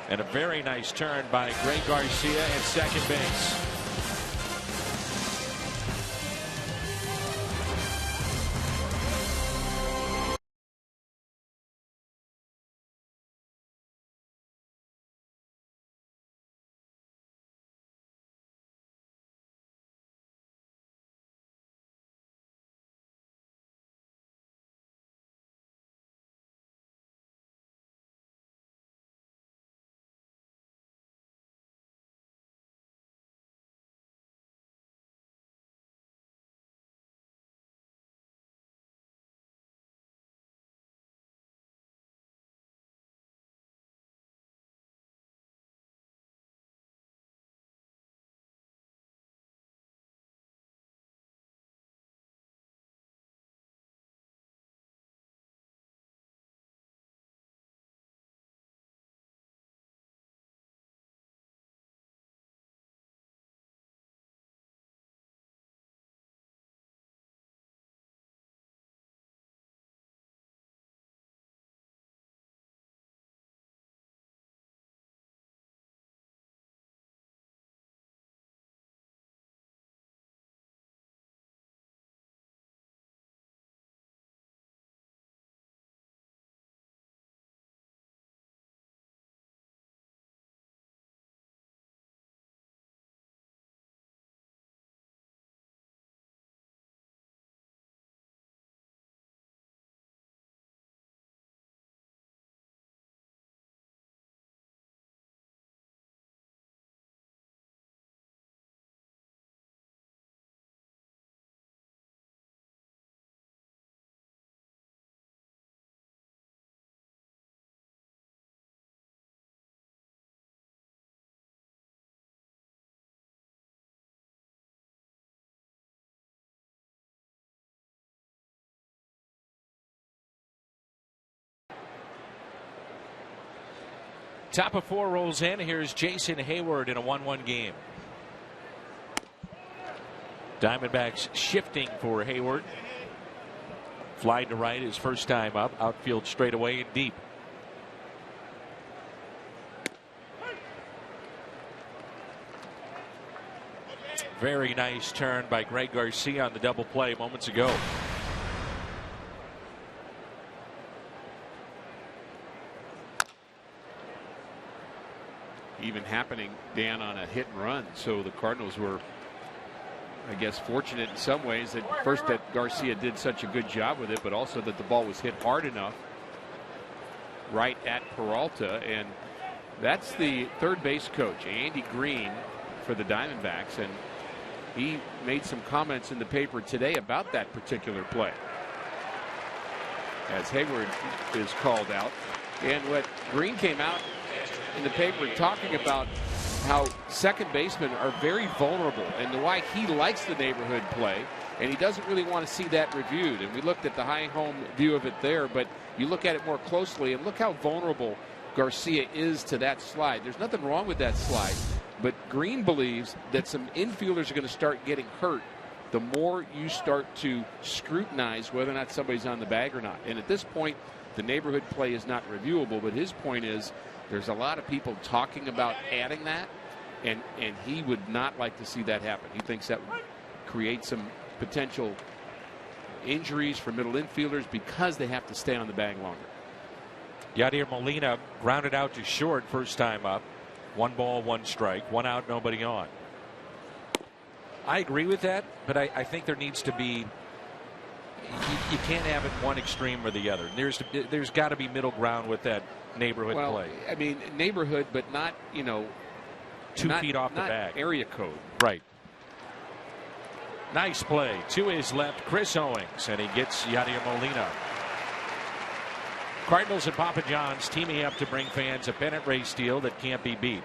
and a very nice turn by Greg Garcia at second base. Top of 4 rolls in. Here's Jason Hayward in a 1-1 game. Diamondbacks shifting for Hayward. Fly to right his first time up. Outfield straight away and deep. Very nice turn by Greg Garcia on the double play moments ago. Even happening, Dan, on a hit and run. So the Cardinals were, I guess, fortunate in some ways that first that Garcia did such a good job with it, but also that the ball was hit hard enough right at Peralta. And that's the third base coach, Andy Green, for the Diamondbacks. And he made some comments in the paper today about that particular play as Hayward is called out. And what Green came out in the paper talking about how second basemen are very vulnerable and why he likes the neighborhood play, and he doesn't really want to see that reviewed. And we looked at the high home view of it there, but you look at it more closely and look how vulnerable Garcia is to that slide. There's nothing wrong with that slide, but Green believes that some infielders are going to start getting hurt the more you start to scrutinize whether or not somebody's on the bag or not. And at this point, the neighborhood play is not reviewable, but his point is there's a lot of people talking about adding that, and he would not like to see that happen. He thinks that would create some potential injuries for middle infielders because they have to stay on the bag longer. Yadier Molina grounded out to short first time up. 1 ball, 1 strike, 1 out, nobody on. I agree with that, but I think there needs to be, you can't have it one extreme or the other. There's got to be middle ground with that neighborhood play. I mean, neighborhood, but not, 2 feet off the bag. Area code. Right. Nice play to his left, Chris Owings, and he gets Yadier Molina. Cardinals and Papa John's teaming up to bring fans a pennant race deal that can't be beat.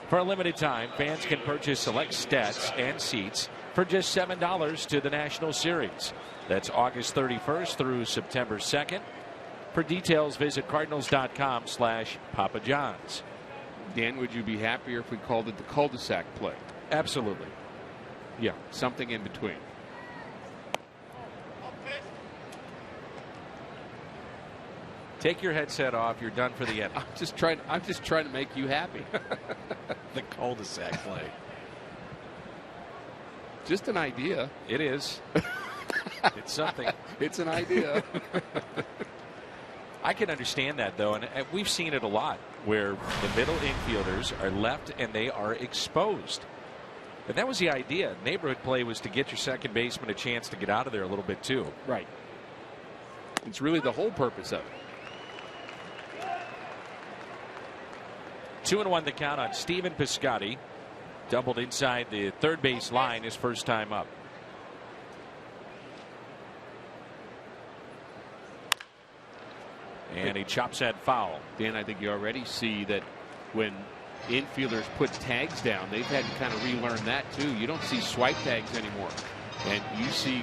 For a limited time, fans can purchase select stats and seats for just $7 to the National Series. That's August 31st through September 2nd. For details, visit cardinals.com/Papa John's. Dan, would you be happier if we called it the cul-de-sac play? Absolutely. Yeah. Something in between. Take your headset off. You're done for the end. I'm just trying to make you happy. The cul-de-sac play. Just an idea. It is. It's something. It's an idea. I can understand that, though, and we've seen it a lot where the middle infielders are left and they are exposed. And that was the idea. Neighborhood play was to get your second baseman a chance to get out of there a little bit, too. Right. It's really the whole purpose of it. 2-1 the count on Stephen Piscotty. Doubled inside the third base line his first time up. And he chops that foul. Dan, I think you already see that when infielders put tags down, they've had to kind of relearn that too. You don't see swipe tags anymore. And you see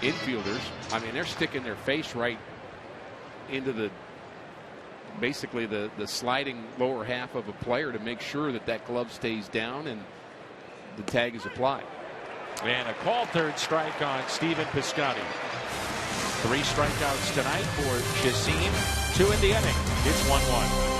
infielders, I mean, they're sticking their face right into the basically the sliding lower half of a player to make sure that that glove stays down and the tag is applied. And a called third strike on Stephen Piscotty. 3 strikeouts tonight for Chacin. 2 in the inning. It's 1-1.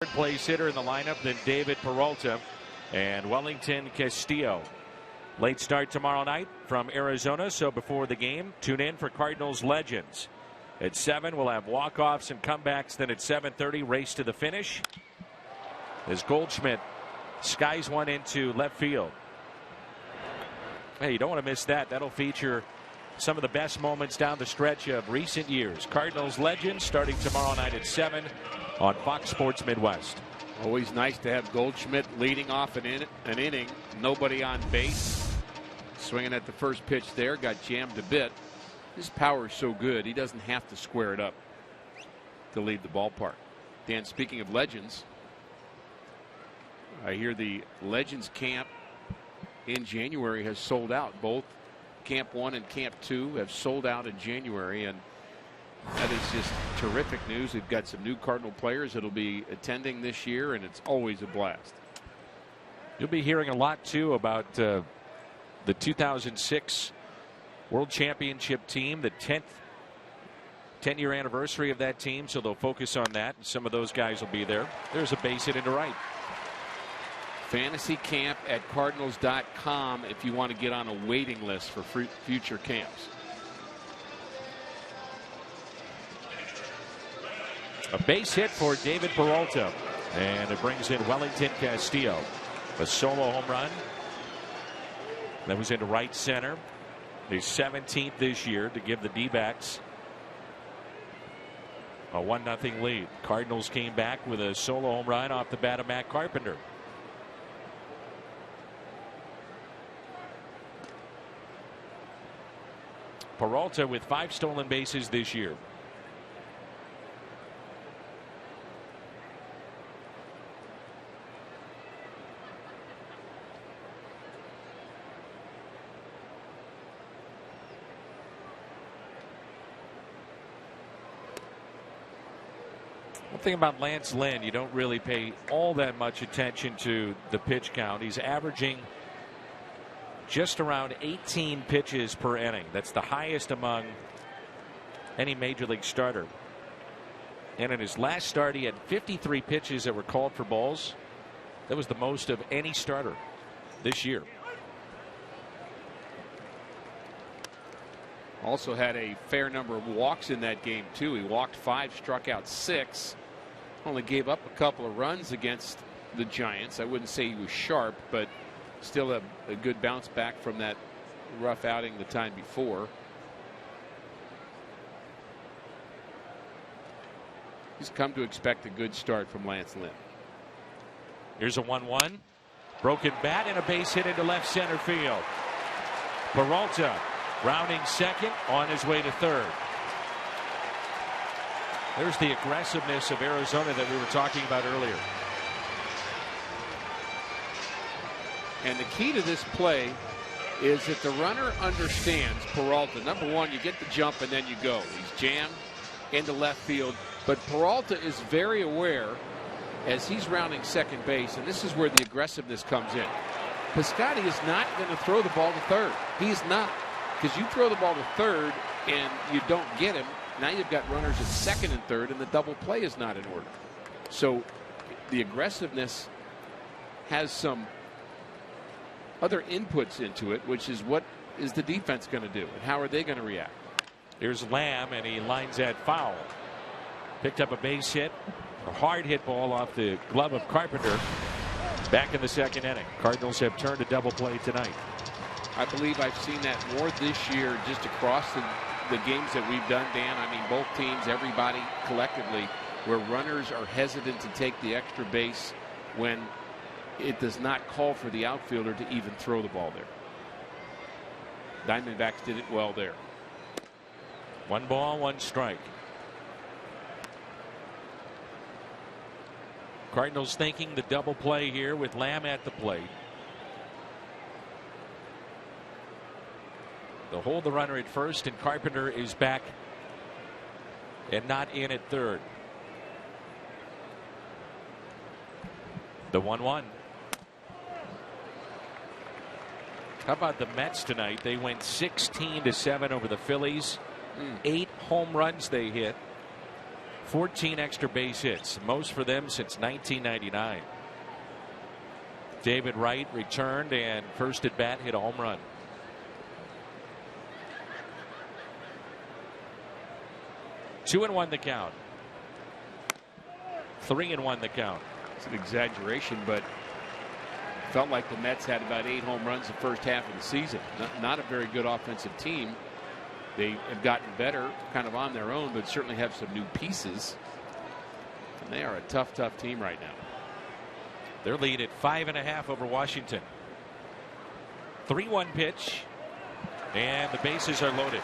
Third place hitter in the lineup than David Peralta and Wellington Castillo. Late start tomorrow night from Arizona, so before the game, tune in for Cardinals Legends. At 7, we'll have walk-offs and comebacks. Then at 7:30, race to the finish as Goldschmidt skies one into left field. Hey, you don't want to miss that. That'll feature some of the best moments down the stretch of recent years. Cardinals Legends starting tomorrow night at 7 on Fox Sports Midwest. Always nice to have Goldschmidt leading off an inning. Nobody on base. Swinging at the first pitch there. Got jammed a bit. His power is so good, he doesn't have to square it up to leave the ballpark. Dan, speaking of legends, I hear the Legends camp in January has sold out. Both Camp 1 and Camp 2 have sold out in January, and that is just terrific news. We've got some new Cardinal players that will be attending this year, and it's always a blast. You'll be hearing a lot, too, about the 2006 World Championship team, the 10-year anniversary of that team, so they'll focus on that. Some of those guys will be there. There's a base hit into right. Fantasy camp at Cardinals.com if you want to get on a waiting list for future camps. A base hit for David Peralta, and it brings in Wellington Castillo. A solo home run that was into right center. His 17th this year to give the D-backs a 1-0 lead. Cardinals came back with a solo home run off the bat of Matt Carpenter. Peralta with 5 stolen bases this year. One thing about Lance Lynn, you don't really pay all that much attention to the pitch count. He's averaging just around 18 pitches per inning. That's the highest among any major league starter. And in his last start, he had 53 pitches that were called for balls. That was the most of any starter this year. Also had a fair number of walks in that game, too. He walked 5, struck out 6. Only gave up a couple of runs against the Giants. I wouldn't say he was sharp, but still a good bounce back from that rough outing the time before. He's come to expect a good start from Lance Lynn. Here's a 1-1. Broken bat and a base hit into left center field. Peralta rounding second, on his way to third. There's the aggressiveness of Arizona that we were talking about earlier. And the key to this play is that the runner understands Peralta. Number one, you get the jump and then you go. He's jammed into left field. But Peralta is very aware as he's rounding second base, and this is where the aggressiveness comes in. Piscotty is not going to throw the ball to third. He's not. Because you throw the ball to third and you don't get him, now you've got runners at second and third, and the double play is not in order. So the aggressiveness has some other inputs into it, which is what is the defense going to do, and how are they going to react? Here's Lamb, and he lines that foul. Picked up a base hit, a hard hit ball off the glove of Carpenter. Back in the second inning. Cardinals have turned a double play tonight. I believe I've seen that more this year just across the games that we've done, Dan. I mean, both teams, everybody collectively, where runners are hesitant to take the extra base when it does not call for the outfielder to even throw the ball there. Diamondbacks did it well there. 1 ball, 1 strike. Cardinals thinking the double play here with Lamb at the plate. They'll hold the runner at first, and Carpenter is back and not in at third. The 1-1. How about the Mets tonight? They went 16-7 over the Phillies. 8 home runs they hit. 14 extra base hits, most for them since 1999. David Wright returned and first at bat hit a home run. 2-1 the count. 3-1 the count. It's an exaggeration, but felt like the Mets had about 8 home runs the first half of the season. Not a very good offensive team. They have gotten better kind of on their own, but certainly have some new pieces. And they are a tough team right now. Their lead at 5.5 over Washington. 3-1 pitch, and the bases are loaded.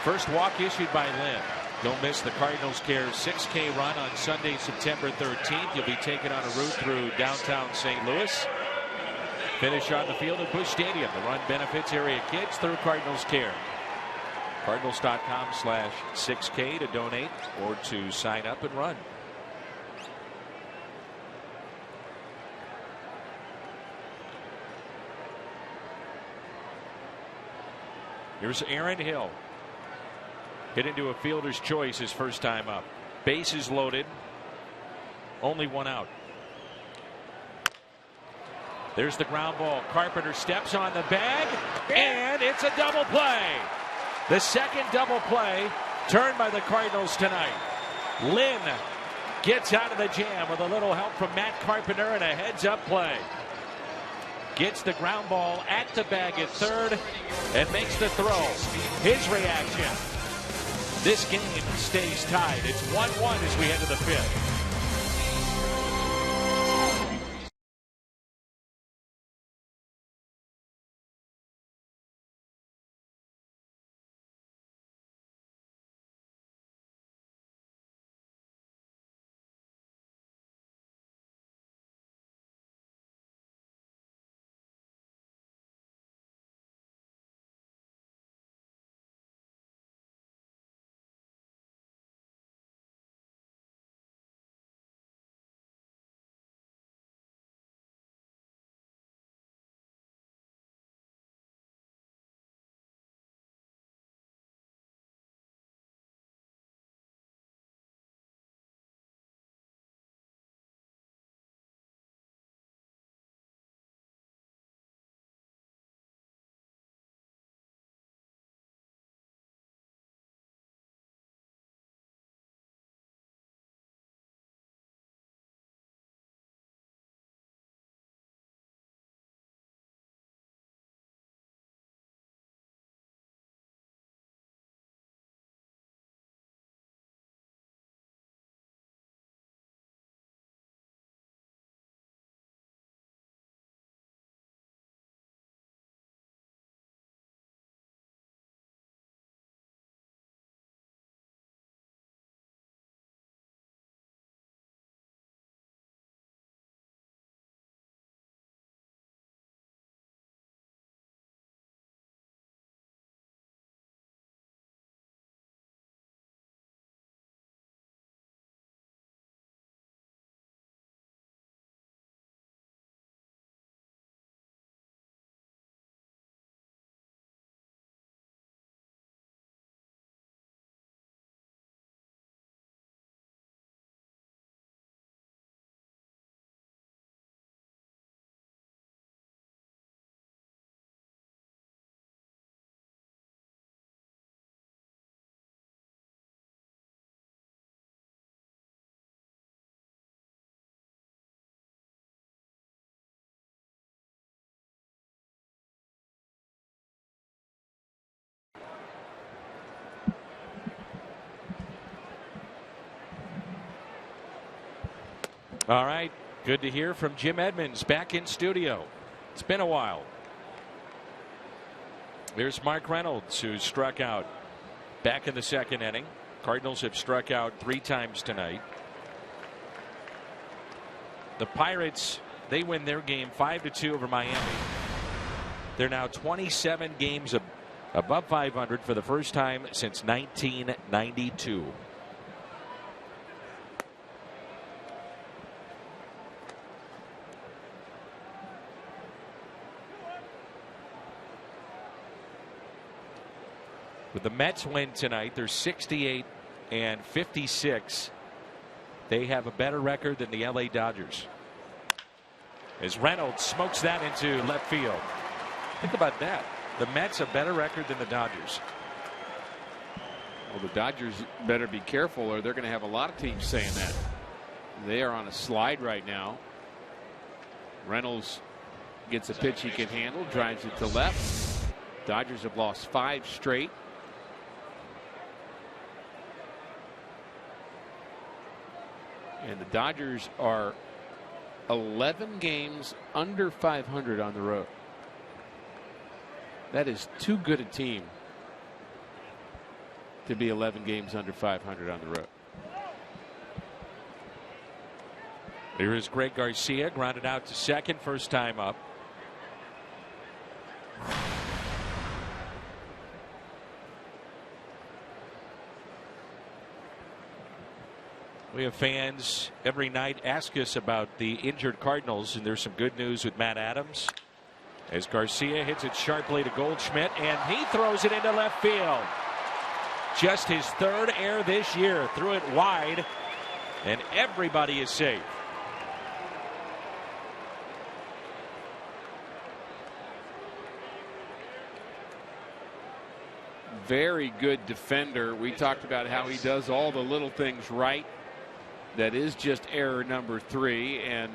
First walk issued by Lynn. Don't miss the Cardinals Care 6K run on Sunday, September 13th. You'll be taken on a route through downtown St. Louis. Finish on the field at Busch Stadium. The run benefits area kids through Cardinals Care. Cardinals.com/6K to donate or to sign up and run. Here's Aaron Hill. Hit into a fielder's choice his first time up. Bases loaded. Only one out. There's the ground ball. Carpenter steps on the bag, and it's a double play. The second double play turned by the Cardinals tonight. Lynn gets out of the jam with a little help from Matt Carpenter and a heads-up play. Gets the ground ball at the bag at third and makes the throw. His reaction. This game stays tied. It's 1-1 as we head to the fifth. All right, good to hear from Jim Edmonds back in studio. It's been a while. There's Mark Reynolds, who struck out back in the second inning. Cardinals have struck out 3 times tonight. The Pirates, they win their game 5-2 over Miami. They're now 27 games above 500 for the first time since 1992. With the Mets win tonight, they're 68-56. They have a better record than the LA Dodgers. As Reynolds smokes that into left field. Think about that. The Mets have a better record than the Dodgers. Well, the Dodgers better be careful, or they're going to have a lot of teams saying that. They are on a slide right now. Reynolds gets a pitch he can handle, drives it to left. Dodgers have lost 5 straight. And the Dodgers are 11 games under 500 on the road. That is too good a team to be 11 games under 500 on the road. Here is Greg Garcia, grounded out to second, first time up. We have fans every night ask us about the injured Cardinals, and there's some good news with Matt Adams. As Garcia hits it sharply to Goldschmidt, and he throws it into left field. Just his 3rd error this year. Threw it wide And everybody is safe. Very good defender. We talked about how he does all the little things right. That is just error number 3. And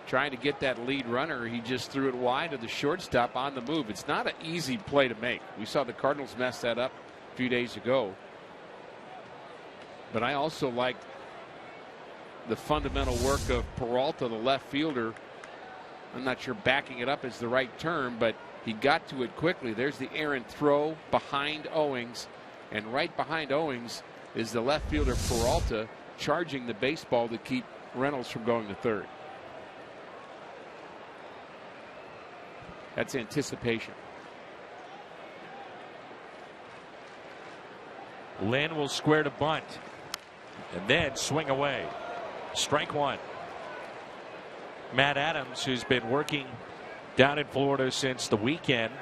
trying to get that lead runner, he just threw it wide to the shortstop on the move. It's not an easy play to make. We saw the Cardinals mess that up a few days ago. But I also like the fundamental work of Peralta, the left fielder. I'm not sure backing it up is the right term, but he got to it quickly. There's the errant throw behind Owings, and right behind Owings is the left fielder Peralta charging the baseball to keep Reynolds from going to third. That's anticipation. Lynn will square to bunt and then swing away. Strike 1. Matt Adams, who's been working down in Florida since the weekend.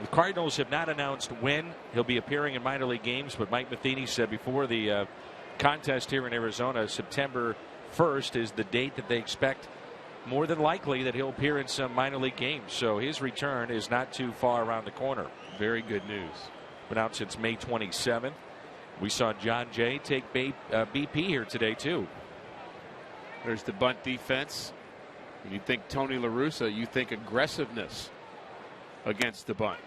The Cardinals have not announced when he'll be appearing in minor league games, but Mike Matheny said before the contest here in Arizona, September 1st is the date that they expect, more than likely, that he'll appear in some minor league games. So his return is not too far around the corner. Very good news. Been out since May 27th. We saw John Jay take BP here today, too. There's the bunt defense. When you think Tony La Russa, you think aggressiveness against the bunt.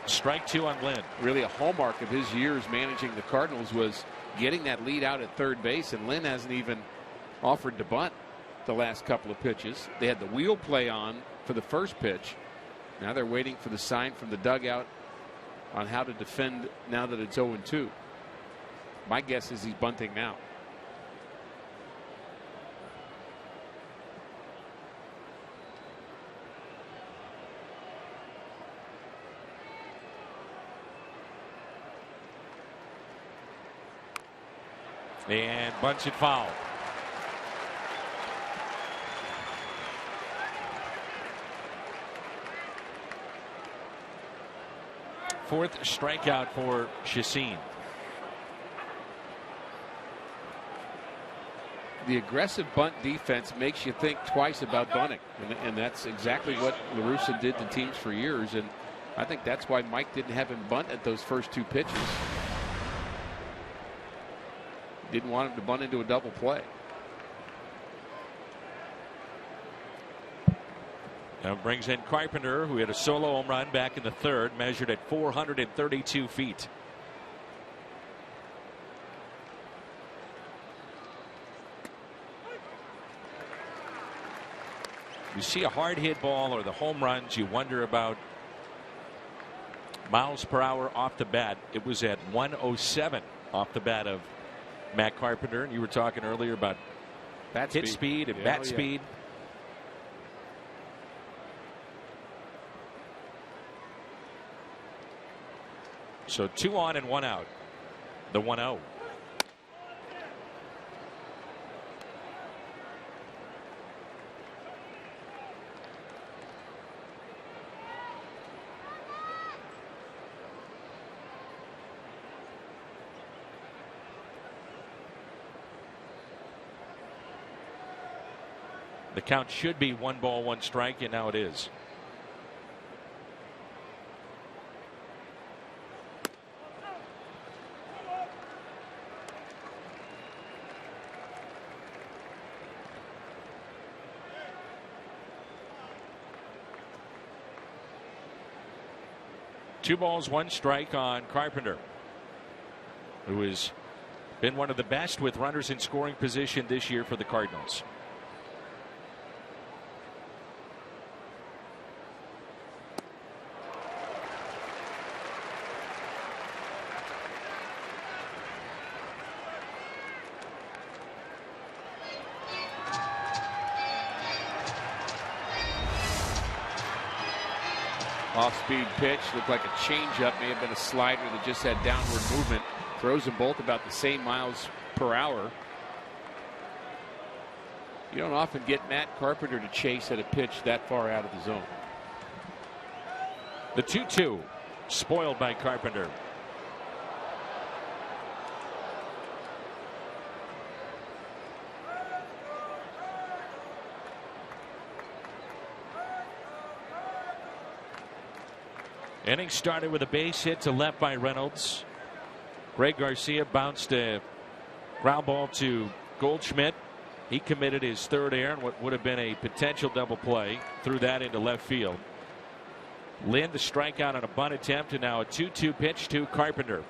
Strike 2 on Lynn. Really a hallmark of his years managing the Cardinals was getting that lead out at third base, and Lynn hasn't even offered to bunt the last couple of pitches. They had the wheel play on for the first pitch. Now they're waiting for the sign from the dugout on how to defend now that it's 0-2. My guess is he's bunting now. And bunts it foul. Fourth strikeout for Chacin. The aggressive bunt defense makes you think twice about bunting, and that's exactly what La Russa did to teams for years, and I think that's why Mike didn't have him bunt at those first 2 pitches. Didn't want him to bunt into a double play. Now brings in Carpenter, who had a solo home run back in the 3rd, measured at 432 feet. You see a hard hit ball or the home runs, you wonder about miles per hour off the bat. It was at 107 off the bat of Matt Carpenter, and you were talking earlier about hit speed and bat speed. So 2 on and 1 out. The 1-0. The count should be 1 ball, 1 strike, and now it is. Two balls, 1 strike on Carpenter, who has been one of the best with runners in scoring position this year for the Cardinals. Off-speed pitch, looked like a changeup, may have been a slider that just had downward movement. Throws them both about the same miles per hour. You don't often get Matt Carpenter to chase at a pitch that far out of the zone. The 2-2 spoiled by Carpenter. Inning started with a base hit to left by Reynolds. Greg Garcia bounced a ground ball to Goldschmidt. He committed his third error and what would have been a potential double play. Threw that into left field. Lynn the strikeout on a bunt attempt, and now a 2-2 pitch to Carpenter.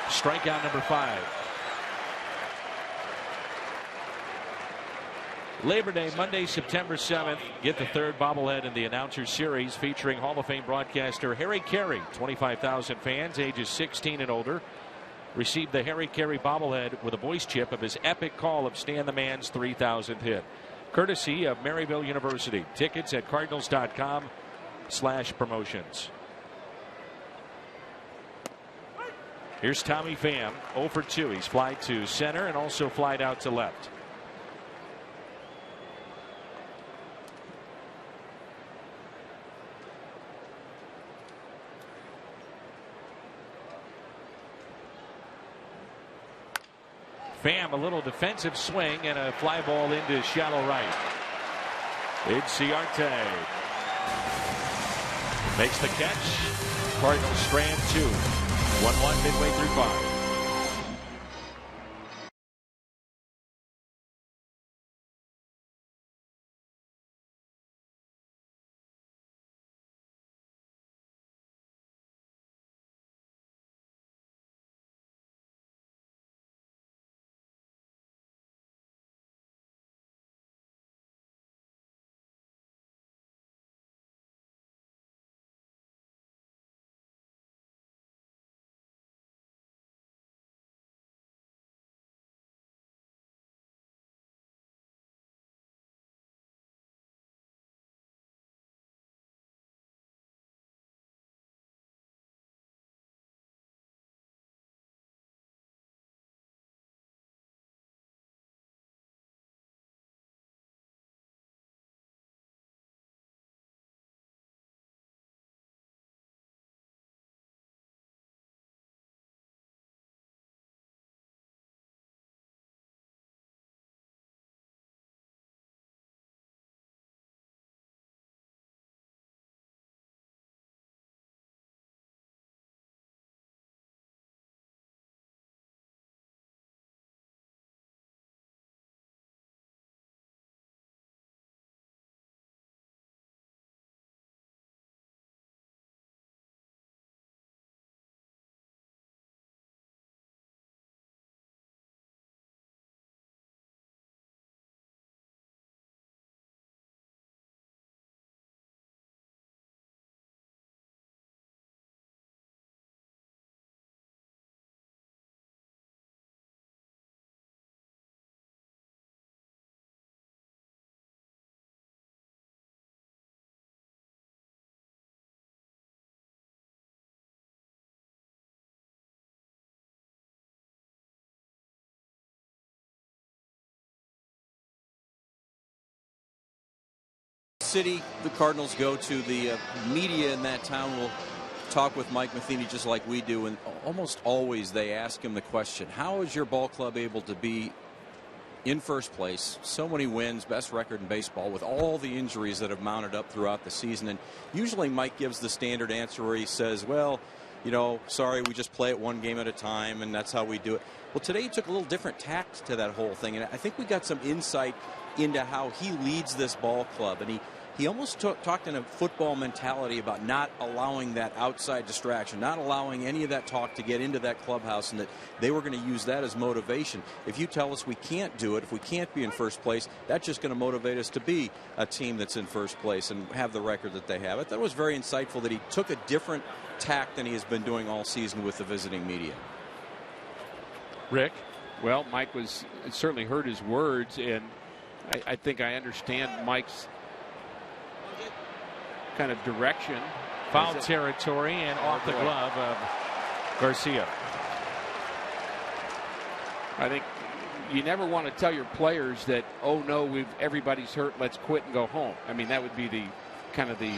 Strikeout number 5. Labor Day, Monday, September 7th. Get the third bobblehead in the Announcer Series featuring Hall of Fame broadcaster Harry Carey. 25,000 fans ages 16 and older received the Harry Carey bobblehead with a voice chip of his epic call of Stan the Man's 3,000th hit. Courtesy of Maryville University. Tickets at cardinals.com/promotions. Here's Tommy Pham, 0 for 2. He's flied to center and also flied out to left. Pham, a little defensive swing and a fly ball into shallow right. Inciarte makes the catch. Cardinals strand 2. 1-1 midway through 5. City the Cardinals go to, the media in that town will talk with Mike Matheny just like we do, and almost always they ask him the question, how is your ball club able to be in first place, so many wins, best record in baseball, with all the injuries that have mounted up throughout the season? And usually Mike gives the standard answer where he says, well, you know, sorry, we just play it one game at a time, and that's how we do it. Well, today he took a little different tact to that whole thing, and I think we got some insight into how he leads this ball club. And he almost talked in a football mentality about not allowing that outside distraction, not allowing any of that talk to get into that clubhouse, and that they were going to use that as motivation. If you tell us we can't do it, if we can't be in first place, that's just going to motivate us to be a team that's in first place and have the record that they have. I thought it was very insightful that he took a different tack than he has been doing all season with the visiting media. Rick? Well, Mike certainly heard his words, and I think I understand Mike's kind of direction. Foul territory and off the glove of Garcia. I think you never want to tell your players that, oh no, everybody's hurt, let's quit and go home. I mean, that would be the kind of the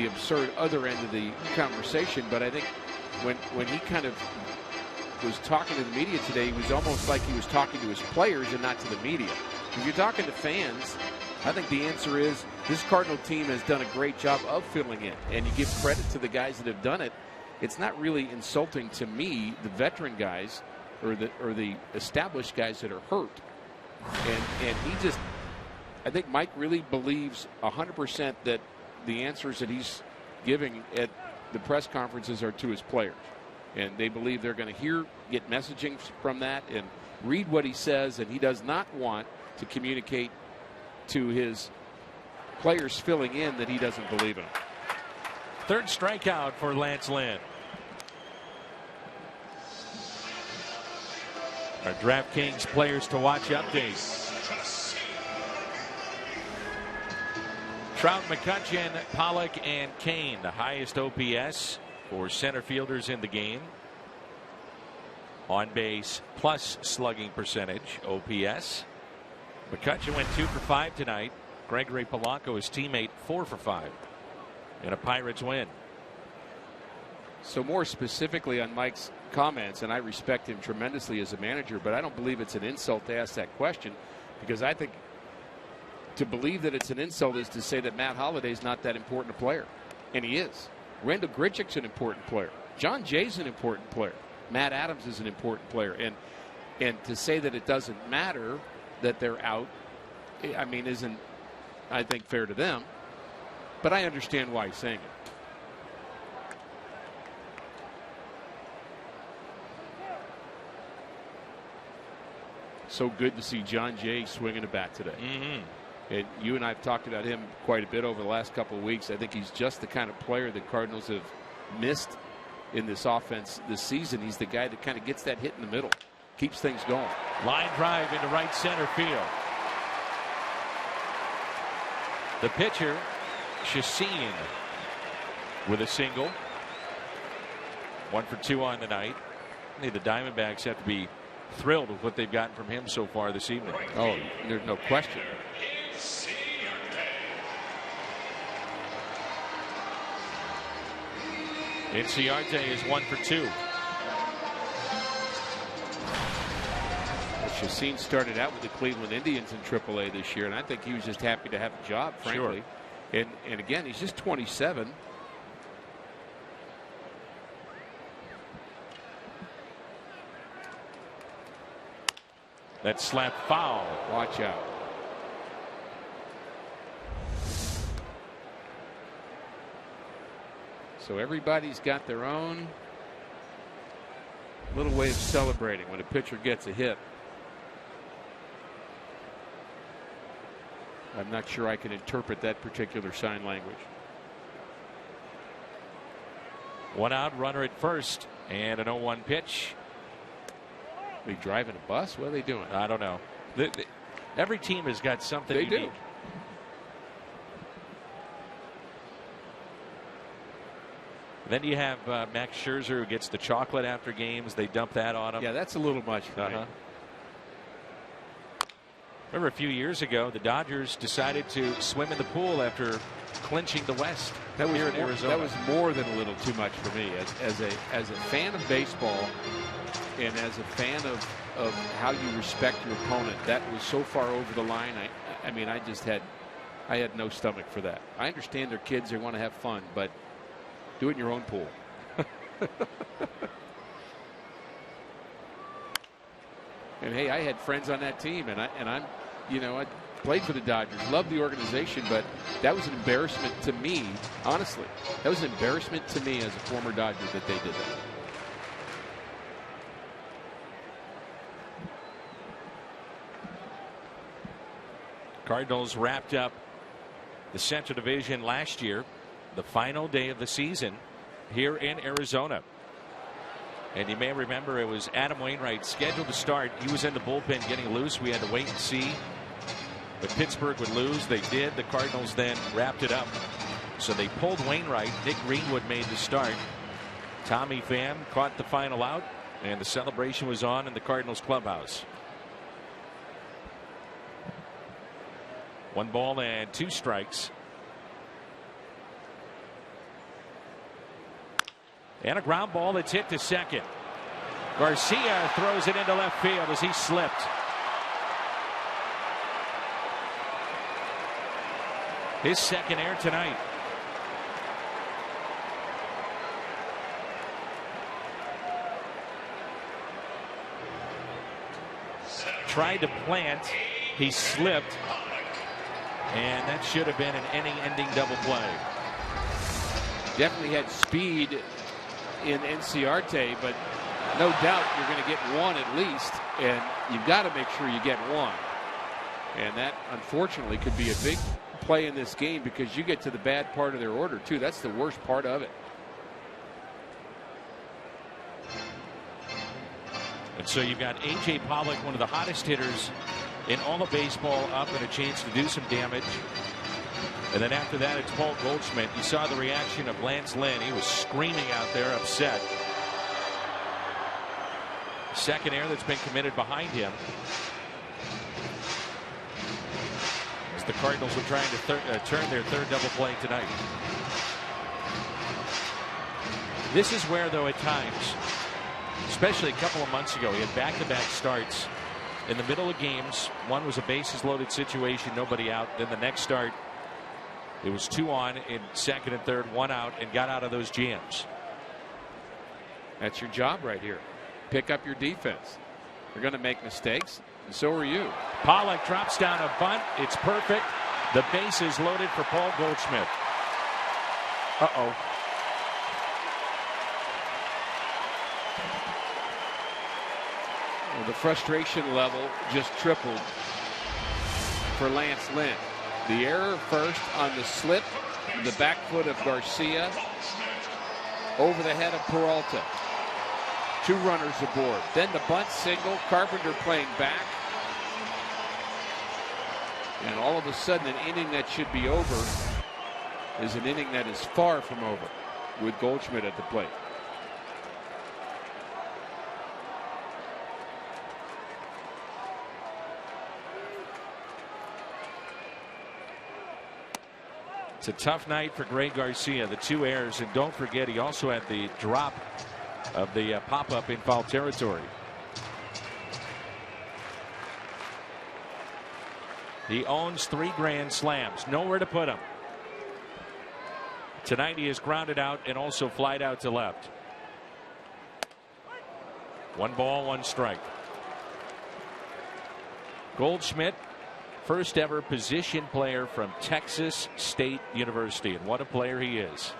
absurd other end of the conversation. But I think when he kind of was talking to the media today, he was almost like he was talking to his players and not to the media. If you're talking to fans, I think the answer is this Cardinal team has done a great job of filling in, and you give credit to the guys that have done it. It's not really insulting to me, the veteran guys or the established guys that are hurt. And he just, I think Mike really believes 100% that the answers that he's giving at the press conferences are to his players. And they believe they're going to get messaging from that and read what he says, and he does not want to communicate to his players filling in that he doesn't believe in them. Third strikeout for Lance Lynn. Our DraftKings players to watch update. Trout, McCutchen, Pollock, and Kane, the highest OPS for center fielders in the game. On base plus slugging percentage, OPS. McCutchen went 2 for 5 tonight. Gregory Polanco, his teammate, 4 for 5 in a Pirates win. So more specifically on Mike's comments, and I respect him tremendously as a manager, but I don't believe it's an insult to ask that question, because I think to believe that it's an insult is to say that Matt Holliday's not that important a player, and he is. Randall Grichuk's an important player. John Jay's an important player. Matt Adams is an important player, and to say that it doesn't matter that they're out, I mean, isn't, I think, fair to them. But I understand why he's saying it. So good to see John Jay swinging a bat today. And you and I have talked about him quite a bit over the last couple of weeks. I think he's just the kind of player that Cardinals have missed in this offense this season. He's the guy that kind of gets that hit in the middle, keeps things going. Line drive into right center field. The pitcher, Chacin, with a single. 1 for 2 on the night. The Diamondbacks have to be thrilled with what they've gotten from him so far this evening. Oh, there's no question. Inciarte is 1 for 2. Chacin started out with the Cleveland Indians in AAA this year, and I think he was just happy to have a job, frankly. Sure. And again, he's just 27. That slap foul. Watch out. So everybody's got their own little way of celebrating when a pitcher gets a hit. I'm not sure I can interpret that particular sign language. 1 out, runner at first, and an 0-1 pitch. Are they driving a bus? What are they doing? I don't know. Every team has got something they unique. do. Then you have Max Scherzer, who gets the chocolate after games. They dump that on him. Yeah, that's a little much for me. Remember a few years ago, the Dodgers decided to swim in the pool after clinching the West here in Arizona. That was more than a little too much for me. As a fan of baseball and as a fan of how you respect your opponent, that was so far over the line. I mean, I had no stomach for that. I understand they're kids, they want to have fun, but do it in your own pool. And hey, I had friends on that team, and I played for the Dodgers, loved the organization, but that was an embarrassment to me, honestly. That was an embarrassment to me as a former Dodger that they did that. Cardinals wrapped up the Central Division last year, the final day of the season here in Arizona. And you may remember it was Adam Wainwright scheduled to start. He was in the bullpen getting loose. We had to wait and see. But Pittsburgh would lose. They did. The Cardinals then wrapped it up. So they pulled Wainwright. Nick Greenwood made the start. Tommy Pham caught the final out. And the celebration was on in the Cardinals clubhouse. 1 ball and 2 strikes. And a ground ball that's hit to second. Garcia throws it into left field as he slipped. his second error tonight. Tried to plant, he slipped, and that should have been an inning-ending double play. Definitely had speed in Enciarte, but no doubt you're going to get one at least, and you've got to make sure you get one. And that, unfortunately, could be a big play in this game because you get to the bad part of their order, too. That's the worst part of it. And so you've got A.J. Pollock, one of the hottest hitters in all of baseball, up and a chance to do some damage. And then after that, it's Paul Goldschmidt. You saw the reaction of Lance Lynn. He was screaming out there, upset. Second error that's been committed behind him. As the Cardinals were trying to turn their third double play tonight. This is where, though, at times, especially a couple of months ago, he had back-to-back starts in the middle of games. One was a bases-loaded situation, nobody out. Then the next start, it was 2 on in second and third, 1 out, and got out of those jams. That's your job right here. Pick up your defense. They're going to make mistakes, and so are you. Pollock drops down a bunt. It's perfect. The base is loaded for Paul Goldschmidt. Uh-oh. Well, the frustration level just tripled for Lance Lynn. The error first on the slip, the back foot of Garcia, over the head of Peralta. 2 runners aboard. Then the bunt single, Carpenter playing back. And all of a sudden, an inning that should be over is an inning that is far from over with Goldschmidt at the plate. It's a tough night for Greg Garcia. The 2 errors, and don't forget he also had the drop of the pop-up in foul territory. He owns 3 grand slams. Nowhere to put him. Tonight he is grounded out and also flied out to left. 1 ball, 1 strike. Goldschmidt, first ever position player from Texas State University, and what a player he is.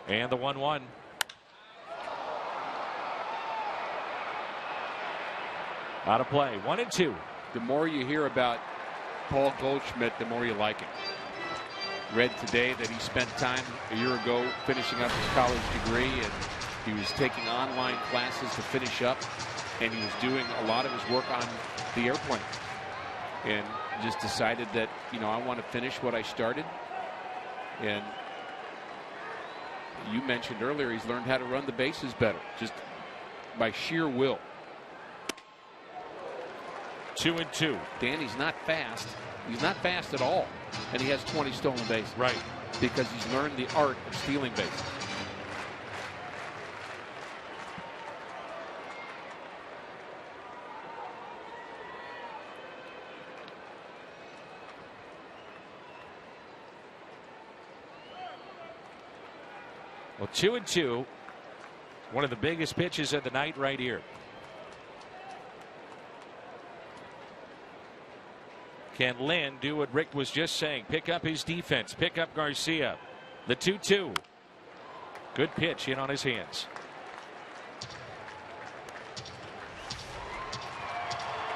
And the 1-1. Out of play. 1-2. The more you hear about Paul Goldschmidt, the more you like him. Read today that he spent time a year ago finishing up his college degree, and he was taking online classes to finish up, and he was doing a lot of his work on the airplane, and just decided that, you know, I want to finish what I started. And you mentioned earlier he's learned how to run the bases better, just by sheer will. 2-2. Danny's not fast. He's not fast at all. And he has 20 stolen bases. Right. Because he's learned the art of stealing bases. Well, 2-2. One of the biggest pitches of the night right here. Can Lynn do what Rick was just saying? Pick up his defense. Pick up Garcia. The 2-2. Good pitch in on his hands.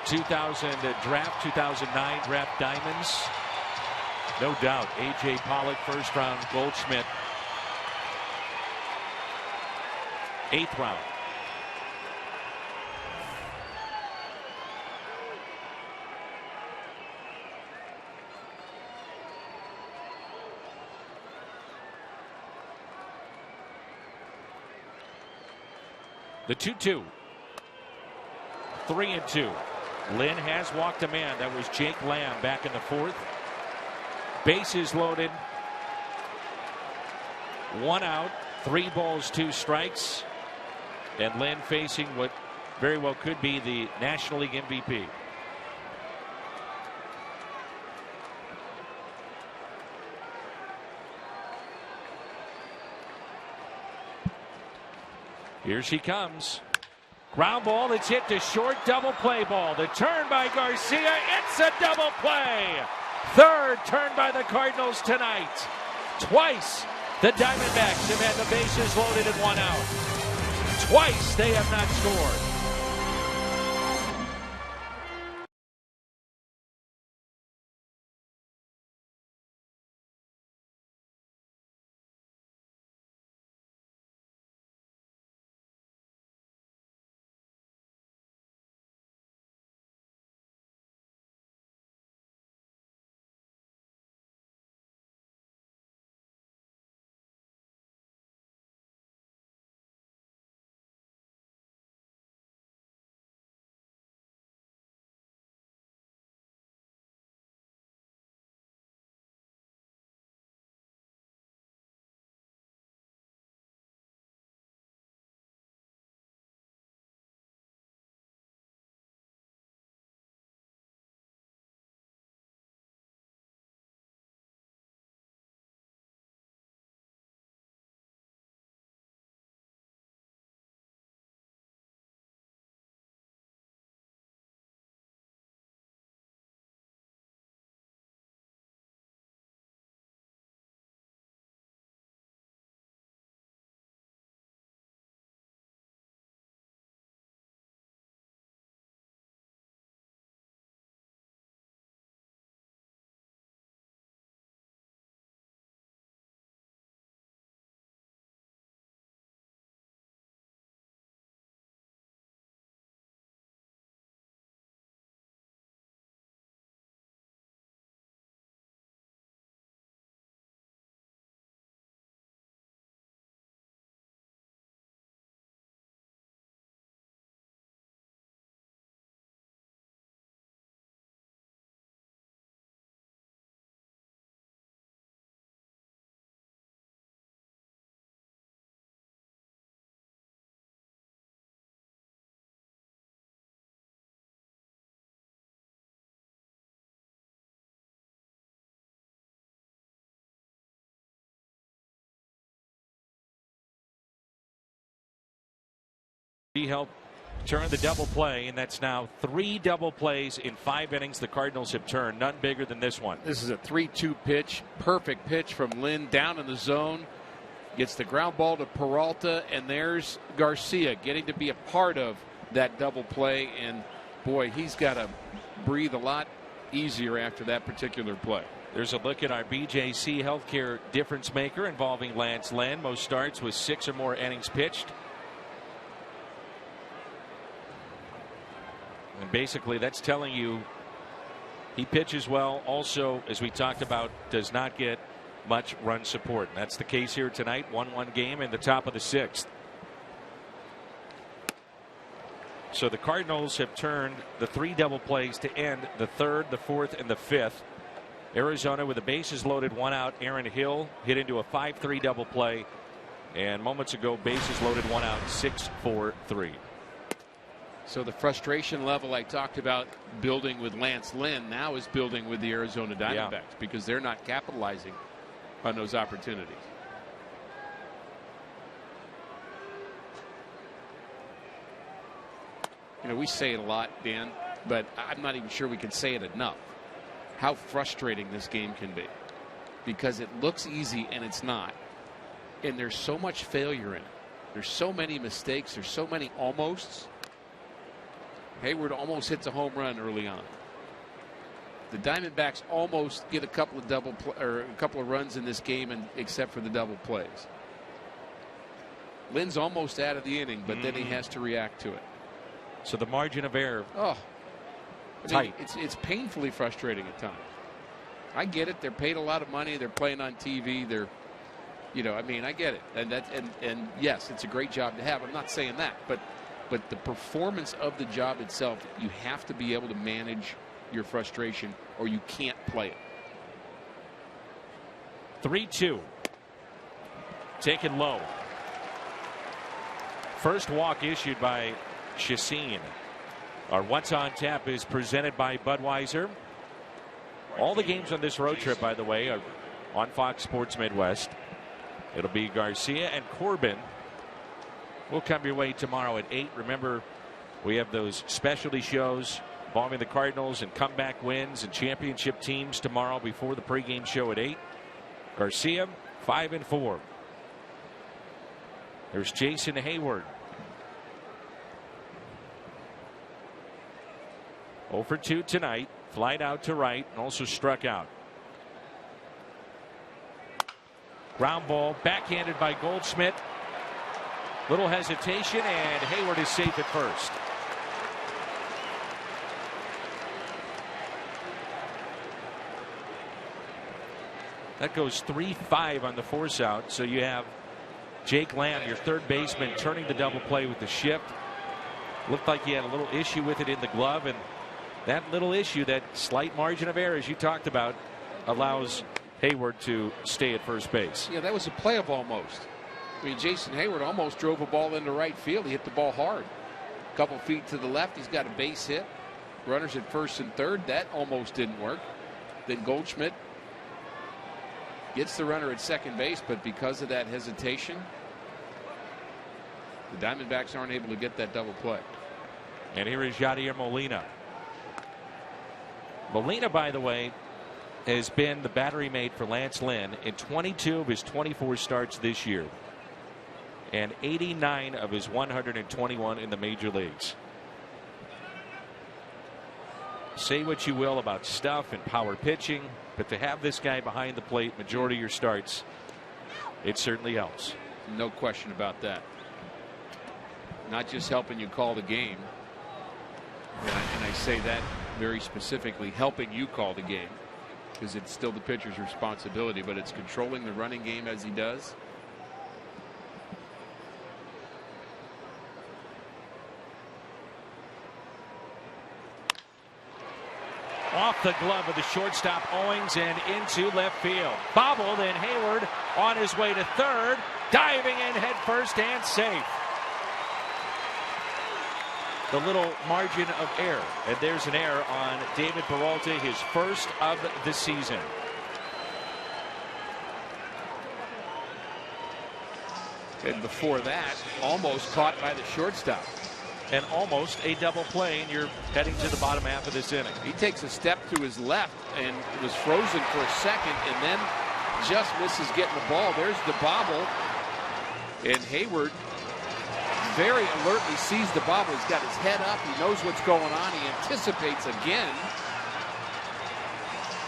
2000 draft, 2009 draft Diamonds. No doubt. A.J. Pollock, first round. Goldschmidt, 8th round. The 2-2. 3-2. Lynn has walked a man. That was Jake Lamb back in the 4th. Bases loaded. 1 out. 3 balls, 2 strikes. And Lynn facing what very well could be the National League MVP. Here she comes. Ground ball. It's hit to short. Double play ball. The turn by Garcia. It's a double play. Third turn by the Cardinals tonight. Twice the Diamondbacks have had the bases loaded and 1 out. Twice they have not scored. He helped turn the double play, and that's now 3 double plays in 5 innings the Cardinals have turned. None bigger than this one. This is a 3-2 pitch. Perfect pitch from Lynn down in the zone. Gets the ground ball to Peralta, and there's Garcia getting to be a part of that double play. And boy, he's got to breathe a lot easier after that particular play. There's a look at our BJC Healthcare difference maker involving Lance Lynn. Most starts with 6 or more innings pitched. And basically that's telling you he pitches well. Also, as we talked about, does not get much run support. And that's the case here tonight. 1-1 game in the top of the 6th. So the Cardinals have turned the 3 double plays to end the 3rd, the 4th, and the 5th. Arizona with the bases loaded, 1 out. Aaron Hill hit into a 5-3 double play. And moments ago, bases loaded, 1 out, 6-4-3. So the frustration level I talked about building with Lance Lynn now is building with the Arizona Diamondbacks because they're not capitalizing on those opportunities. You know, we say it a lot, Dan, but I'm not even sure we can say it enough. How frustrating this game can be because it looks easy and it's not. And there's so much failure in it. There's so many mistakes. There's so many almosts. Hayward almost hits a home run early on. The Diamondbacks almost get a couple of runs in this game, and except for the double plays. Lynn's almost out of the inning, but then he has to react to it. So the margin of error. Tight. It's painfully frustrating at times. I get it. They're paid a lot of money. They're playing on TV. They're, I get it. And yes, it's a great job to have. I'm not saying that, but the performance of the job itself, you have to be able to manage your frustration or you can't play it. 3-2. Taken low. First walk issued by Chacin. Our What's on Tap is presented by Budweiser. All the games on this road trip, by the way, are on Fox Sports Midwest. It'll be Garcia and Corbin. We'll come your way tomorrow at 8. Remember, we have those specialty shows involving the Cardinals and comeback wins and championship teams tomorrow before the pregame show at 8. Garcia, 5 and 4. There's Jason Hayward. 0 for 2 tonight. Flied out to right and also struck out. Ground ball backhanded by Goldschmidt. Little hesitation, and Hayward is safe at first. That goes 3-5 on the force out. So you have Jake Lamb, your third baseman, turning the double play with the shift. Looked like he had a little issue with it in the glove, and that little issue, that slight margin of error, as you talked about, allows Hayward to stay at first base. Yeah, that was a play of almost. I mean, Jason Hayward almost drove a ball into right field. He hit the ball hard. A couple feet to the left, he's got a base hit. Runners at first and third. That almost didn't work. Then Goldschmidt gets the runner at second base, but because of that hesitation, the Diamondbacks aren't able to get that double play. And here is Yadier Molina. Molina, by the way, has been the battery mate for Lance Lynn in 22 of his 24 starts this year, and 89 of his 121 in the major leagues. Say what you will about stuff and power pitching, but to have this guy behind the plate majority of your starts, it certainly helps. No question about that. Not just helping you call the game, and I say that very specifically, helping you call the game, because it's still the pitcher's responsibility, but it's controlling the running game as he does. Off the glove of the shortstop Owings and into left field. Bobbled, and Hayward on his way to third, diving in head first and safe. The little margin of error, and there's an error on David Peralta, his first of the season. And before that, almost caught by the shortstop. And almost a double play, and you're heading to the bottom half of this inning. He takes a step to his left and was frozen for a second, and then just misses getting the ball. There's the bobble, and Hayward very alertly sees the bobble. He's got his head up. He knows what's going on. He anticipates again.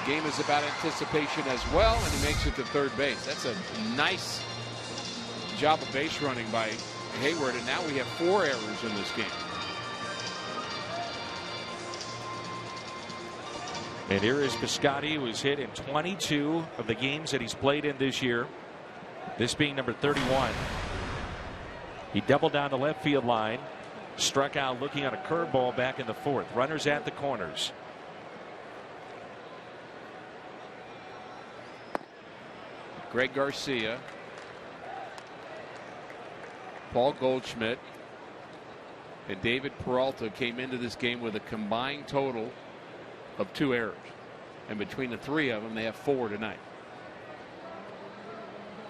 Game is about anticipation as well, and he makes it to third base. That's a nice job of base running by Hayward, and now we have 4 errors in this game. And here is Piscotty, who was hit in 22 of the games that he's played in this year, this being number 31. He doubled down the left field line, struck out looking on a curveball back in the 4th. Runners at the corners. Greg Garcia, Paul Goldschmidt, and David Peralta came into this game with a combined total of 2 errors. And between the 3 of them, they have 4 tonight.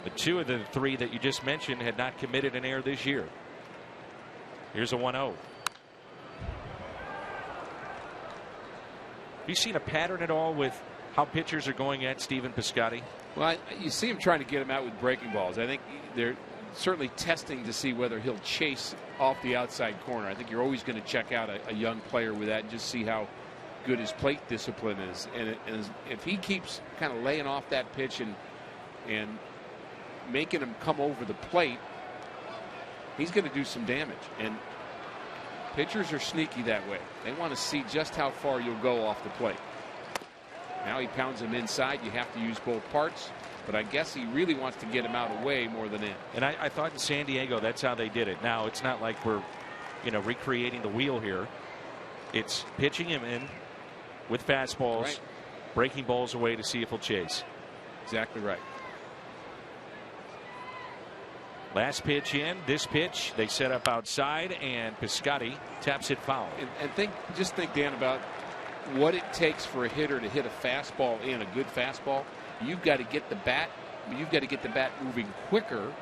The 2 of the 3 that you just mentioned had not committed an error this year. Here's a 1-0. Have you seen a pattern at all with how pitchers are going at Stephen Piscotty? Well, you see him trying to get him out with breaking balls. I think they're certainly testing to see whether he'll chase off the outside corner. I think you're always going to check out a young player with that and just see how good his plate discipline is. And if he keeps kind of laying off that pitch and making him come over the plate, he's going to do some damage. And pitchers are sneaky that way. They want to see just how far you'll go off the plate. Now he pounds him inside. You have to use both parts. But I guess he really wants to get him out away more than in. And I thought in San Diego that's how they did it. Now it's not like we're, recreating the wheel here. It's pitching him in with fastballs, right, breaking balls away to see if he'll chase. Exactly right. Last pitch in. This pitch they set up outside, and Piscotty taps it foul. And just think, Dan, about what it takes for a hitter to hit a fastball in, a good fastball. You've got to get the bat moving quicker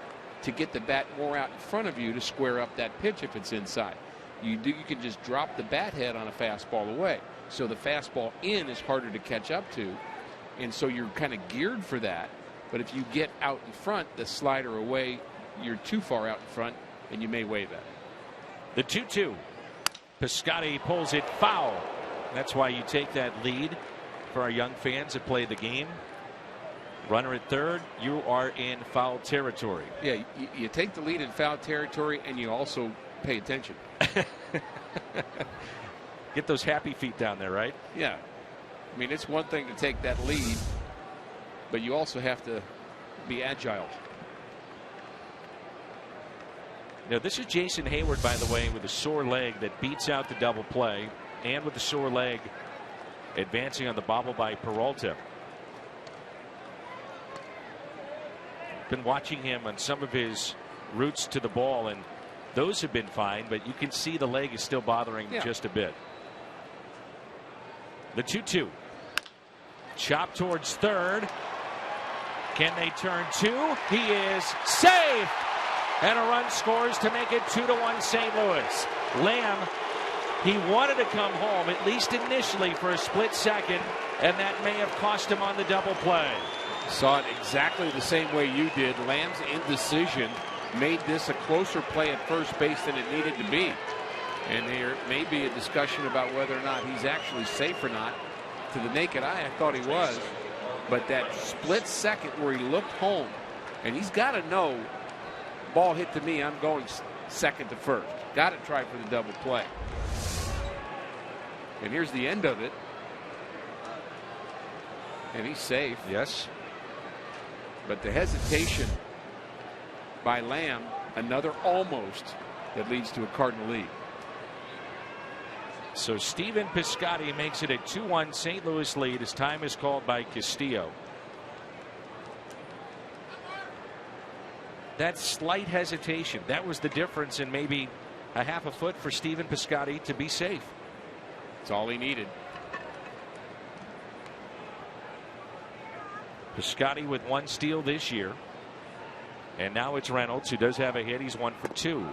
to get the bat more out in front of you to square up that pitch if it's inside. You can just drop the bat head on a fastball away. So the fastball in is harder to catch up to, and so you're kind of geared for that. But if you get out in front, the slider away, you're too far out in front, and you may wave at it. The 2-2. Piscotty pulls it foul. That's why you take that lead for our young fans that play the game. Runner at third, you are in foul territory. Yeah, you take the lead in foul territory, and you also pay attention. Get those happy feet down there, right? Yeah. I mean, it's one thing to take that lead, but you also have to be agile. Now, this is Jason Hayward, by the way, with a sore leg that beats out the double play, and with the sore leg advancing on the bobble by Peralta. Been watching him on some of his routes to the ball, and those have been fine, but you can see the leg is still bothering just a bit. The 2-2. Chop towards third. Can they turn two? He is safe. And a run scores to make it 2-1 St. Louis. Lamb, he wanted to come home, at least initially, for a split second, and that may have cost him on the double play. Saw it exactly the same way you did. Lamb's indecision made this a closer play at first base than it needed to be. And there may be a discussion about whether or not he's actually safe or not. To the naked eye, I thought he was. But that split second where he looked home, and he's got to know, ball hit to me, I'm going second to first. Got to try for the double play. And here's the end of it. And he's safe. Yes. But the hesitation by Lamb, another almost, that leads to a Cardinal lead. So Stephen Piscotty makes it a 2-1 St. Louis lead as time is called by Castillo. That slight hesitation, that was the difference in maybe a half a foot for Stephen Piscotty to be safe. That's all he needed. Piscotty with 1 steal this year. And now it's Reynolds, who does have a hit. He's 1 for 2.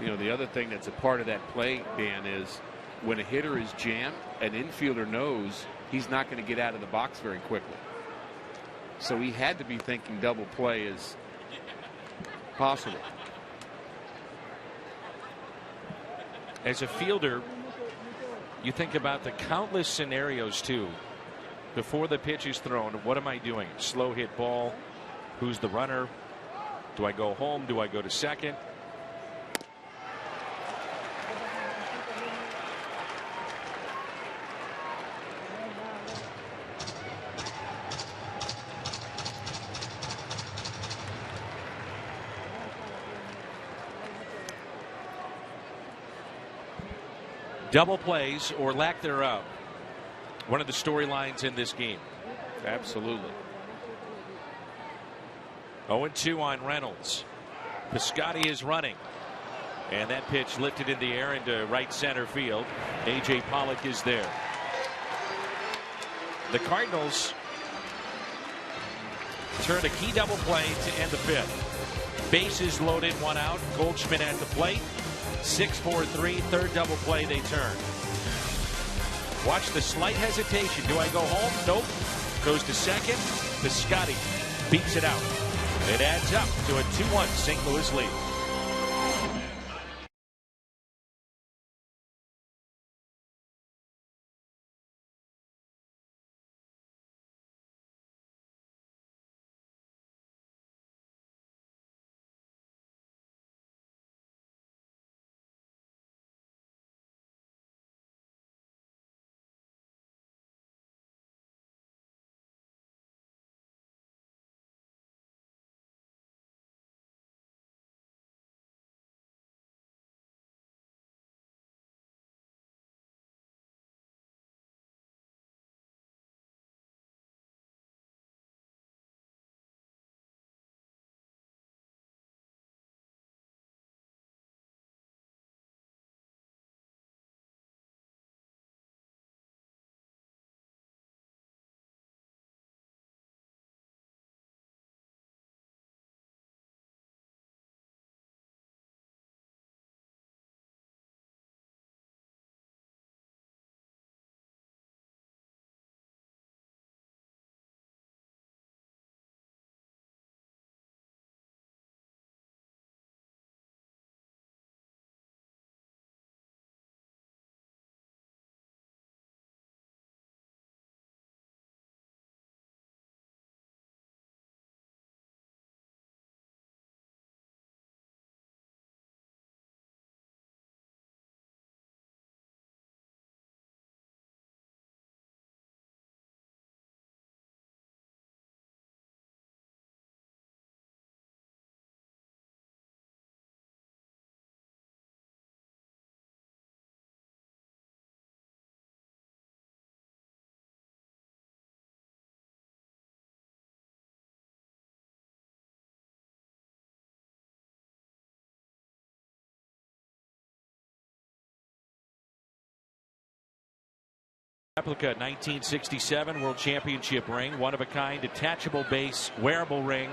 You know, the other thing that's a part of that play, Dan, is when a hitter is jammed, an infielder knows he's not going to get out of the box very quickly. So he had to be thinking double play is possible. As a fielder, you think about the countless scenarios, too, before the pitch is thrown. What am I doing? Slow hit ball. Who's the runner? Do I go home? Do I go to second? Double plays or lack thereof, one of the storylines in this game. Absolutely. 0-2 on Reynolds. Piscotty is running, and that pitch lifted in the air into right center field. A.J. Pollock is there. The Cardinals turn a key double play to end the 5th. Bases loaded, 1 out. Goldschmidt at the plate. 6-4-3, third double play they turn. Watch the slight hesitation. Do I go home? Nope. Goes to second. Piscotty beats it out. It adds up to a 2-1 St. Louis lead. Replica 1967 World Championship ring, one-of-a-kind detachable base wearable ring.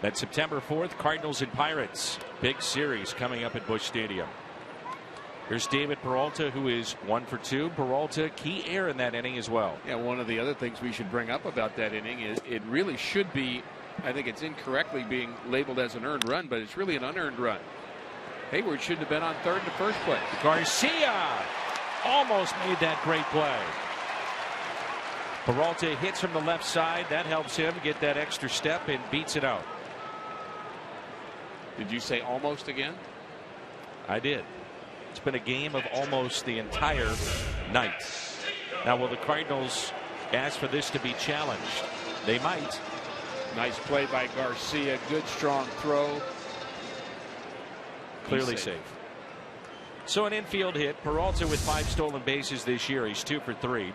That's September 4th, Cardinals and Pirates. Big series coming up at Busch Stadium. Here's David Peralta, who is 1 for 2. Peralta, key error in that inning as well. Yeah, one of the other things we should bring up about that inning is it really should be, I think it's incorrectly being labeled as an earned run, but it's really an unearned run. Hayward shouldn't have been on third in the first place. Garcia almost made that great play. Peralta hits from the left side. That helps him get that extra step and beats it out. Did you say almost again? I did. It's been a game of almost the entire night. Now, will the Cardinals ask for this to be challenged? They might. Nice play by Garcia. Good strong throw. Clearly safe. So an infield hit. Peralta with 5 stolen bases this year. He's 2 for 3.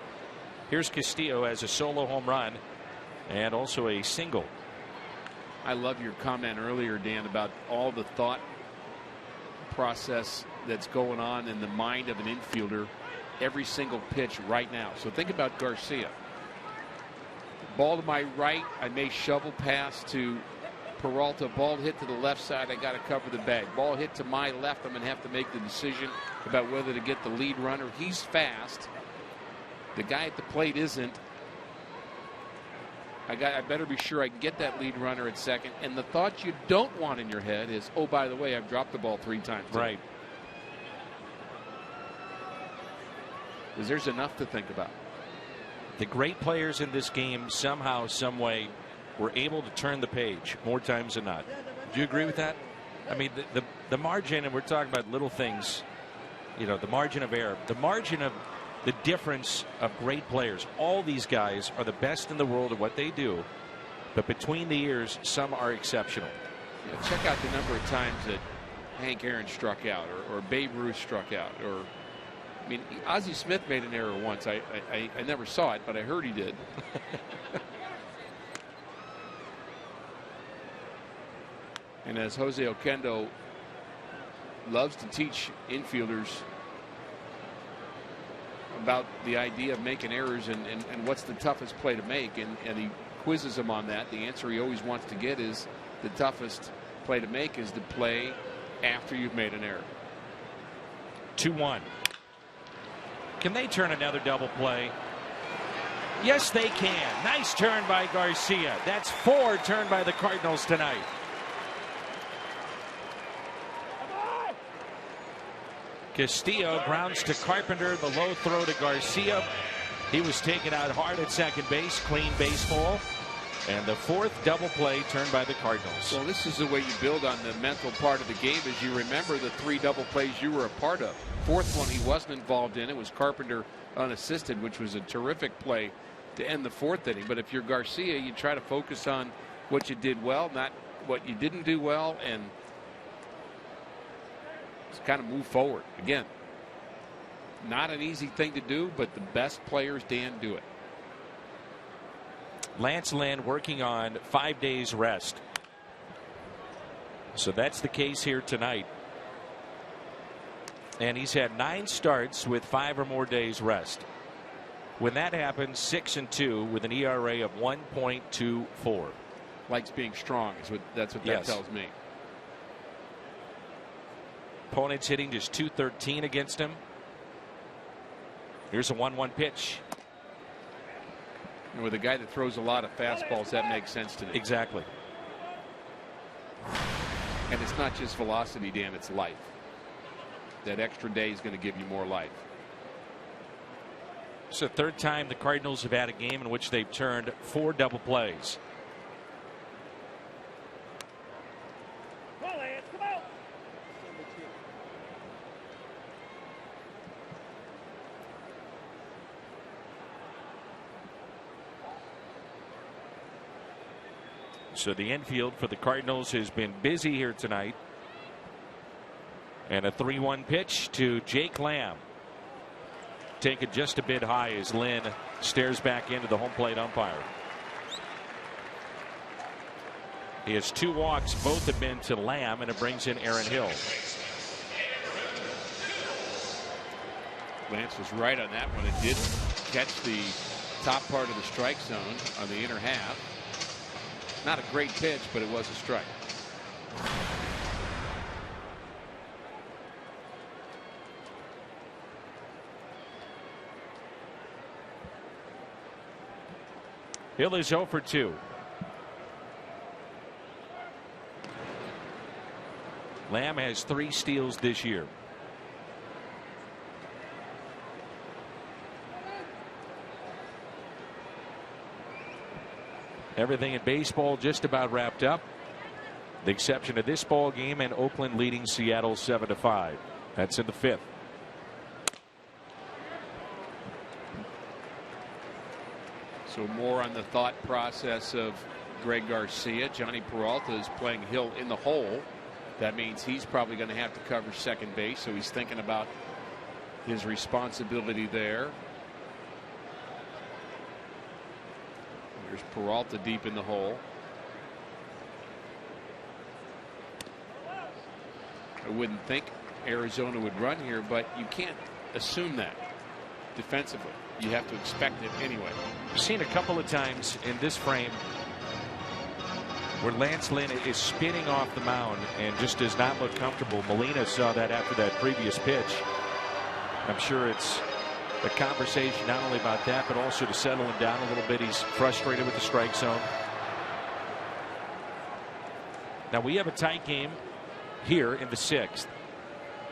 Here's Castillo as a solo home run and also a single. I love your comment earlier, Dan, about all the thought process that's going on in the mind of an infielder every single pitch right now. So think about Garcia. Ball to my right, I may shovel pass to Peralta. Ball hit to the left side, I got to cover the bag. Ball hit to my left, I'm going to have to make the decision about whether to get the lead runner. He's fast. The guy at the plate isn't. I better be sure I can get that lead runner at second. And the thought you don't want in your head is, oh, by the way, I've dropped the ball 3 times. Right. Because there's enough to think about. The great players in this game somehow, some way, were able to turn the page more times than not. Do you agree with that? I mean, the margin, and we're talking about little things, you know, the margin of error, the margin of the difference of great players. All these guys are the best in the world at what they do, but between the years, some are exceptional. Yeah, check out the number of times that Hank Aaron struck out, or Babe Ruth struck out, or I mean, Ozzie Smith made an error once. I never saw it, but I heard he did. And as Jose Oquendo loves to teach infielders about the idea of making errors and what's the toughest play to make, and he quizzes them on that. The answer he always wants to get is the toughest play to make is the play after you've made an error. 2-1. Can they turn another double play? Yes, they can. Nice turn by Garcia. That's 4 turned by the Cardinals tonight. Castillo grounds to Carpenter. The low throw to Garcia. He was taken out hard at second base. Clean baseball. And the 4th double play turned by the Cardinals. Well, this is the way you build on the mental part of the game, as you remember the 3 double plays you were a part of. 4th one he wasn't involved in. It was Carpenter unassisted, which was a terrific play to end the 4th inning. But if you're Garcia, you try to focus on what you did well, not what you didn't do well, and just kind of move forward. Again, not an easy thing to do, but the best players, Dan, do it. Lance Lynn working on 5 days rest. So that's the case here tonight. And he's had 9 starts with 5 or more days rest. When that happens, 6-2 with an ERA of 1.24. Likes being strong. That's what that tells me. Opponents hitting just .213 against him. Here's a 1-1 pitch. And with a guy that throws a lot of fastballs, that makes sense to me. Exactly. And it's not just velocity, Dan, it's life. That extra day is going to give you more life. It's the 3rd time the Cardinals have had a game in which they've turned 4 double plays. So the infield for the Cardinals has been busy here tonight. And a 3-1 pitch to Jake Lamb. Taken just a bit high as Lynn stares back into the home plate umpire. He has 2 walks. Both have been to Lamb, and it brings in Aaron Hill. Lance was right on that one. It did catch the top part of the strike zone on the inner half. Not a great pitch, but it was a strike. Hill is 0 for 2. Lamb has 3 steals this year. Everything in baseball just about wrapped up. The exception of this ball game and Oakland leading Seattle 7-5. That's in the 5th. So more on the thought process of Greg Garcia. Johnny Peralta is playing Hill in the hole. That means he's probably going to have to cover second base. So he's thinking about his responsibility there. There's Peralta deep in the hole. I wouldn't think Arizona would run here, but you can't assume that defensively. You have to expect it anyway. I've seen a couple of times in this frame where Lance Lynn is spinning off the mound and just does not look comfortable. Molina saw that after that previous pitch. I'm sure it's the conversation not only about that, but also to settle him down a little bit. He's frustrated with the strike zone. Now we have a tight game here in the 6th.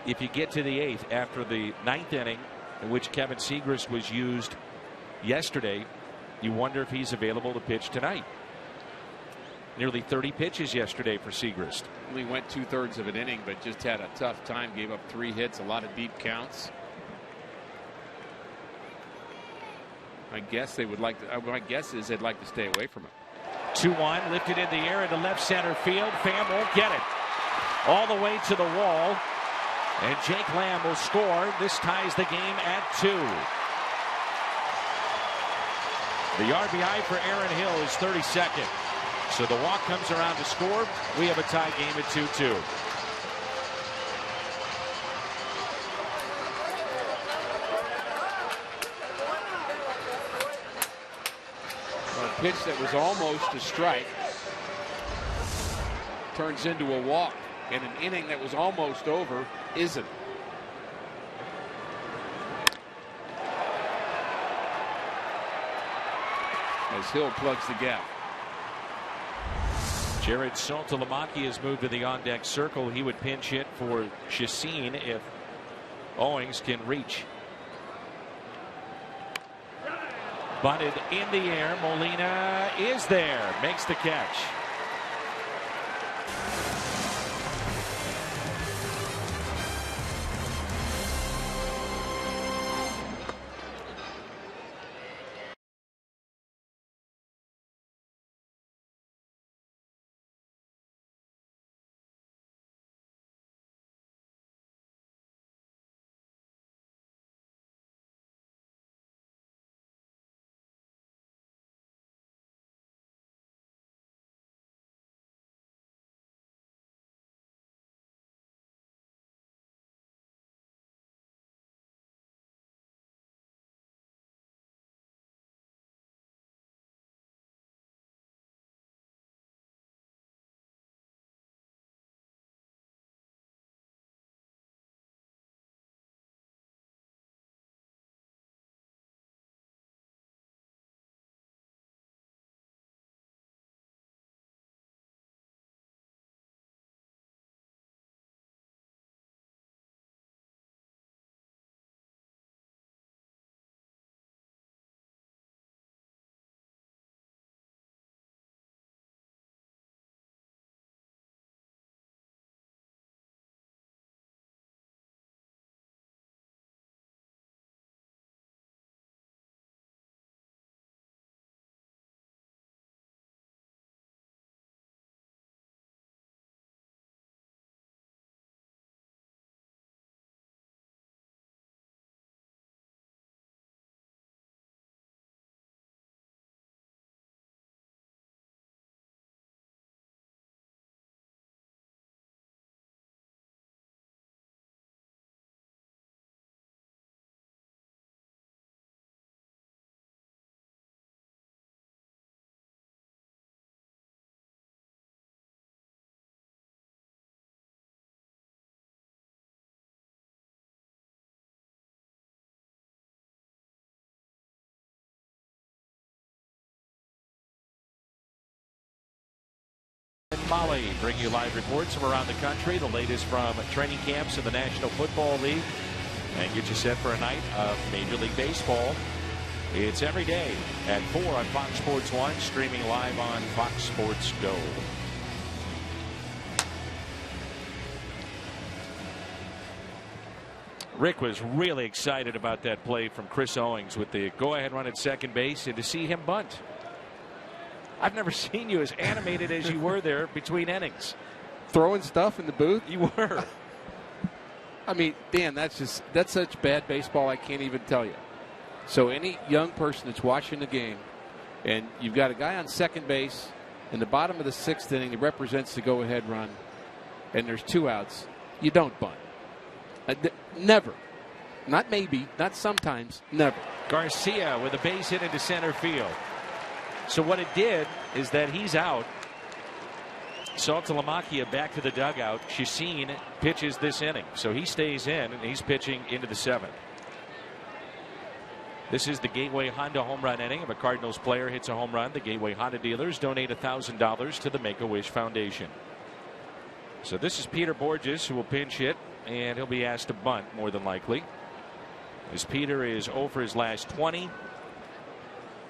If you get to the 8th after the 9th inning, in which Kevin Segrist was used yesterday, you wonder if he's available to pitch tonight. Nearly 30 pitches yesterday for Segrist. Only went 2/3 of an inning, but just had a tough time. Gave up 3 hits, a lot of deep counts. My guess they would like to. My guess is they'd like to stay away from him. 2-1 lifted in the air into left center field. Pham won't get it. All the way to the wall. And Jake Lamb will score. This ties the game at 2. The RBI for Aaron Hill is 32nd. So the walk comes around to score. We have a tie game at 2-2. A pitch that was almost a strike turns into a walk, and an inning that was almost over isn't. As Hill plugs the gap. Jared Saltalamacchia has moved to the on-deck circle. He would pinch hit for Chacin if Owings can reach. Bunted in the air. Molina is there. Makes the catch. Molly bring you live reports from around the country, the latest from training camps in the National Football League, and get you set for a night of Major League Baseball. It's every day at 4 on Fox Sports 1, streaming live on Fox Sports Go. Rick was really excited about that play from Chris Owings with the go-ahead run at second base, and to see him bunt. I've never seen you as animated as you were there between innings. Throwing stuff in the booth? You were. I mean, Dan, that's such bad baseball, I can't even tell you. So any young person that's watching the game, and you've got a guy on second base in the bottom of the 6th inning that represents the go-ahead run, and there's 2 outs, you don't bunt. Never. Not maybe, not sometimes, never. Garcia with a base hit into center field. So what it did is that he's out. Saltalamacchia back to the dugout. Chacin pitches this inning. So he stays in, and he's pitching into the 7th. This is the Gateway Honda home run inning. If a Cardinals player hits a home run, the Gateway Honda dealers donate $1,000 to the Make-A-Wish Foundation. So this is Peter Borges, who will pinch hit, and he'll be asked to bunt more than likely, as Peter is 0 for his last 20.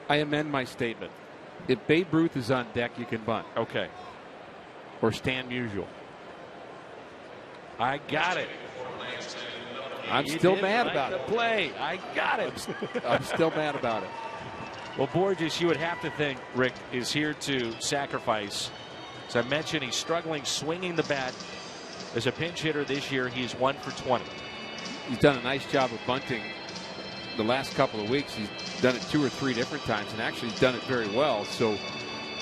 I amend my statement. If Babe Ruth is on deck, you can bunt. Okay. Or Stan Musial. I got it. I'm still mad about it. Play. I got it. I'm still mad about it. Well, Borges, you would have to think, Rick, is here to sacrifice. As I mentioned, he's struggling swinging the bat. As a pinch hitter this year, he's 1 for 20. He's done a nice job of bunting the last couple of weeks. He's done it 2 or 3 different times, and actually he's done it very well. So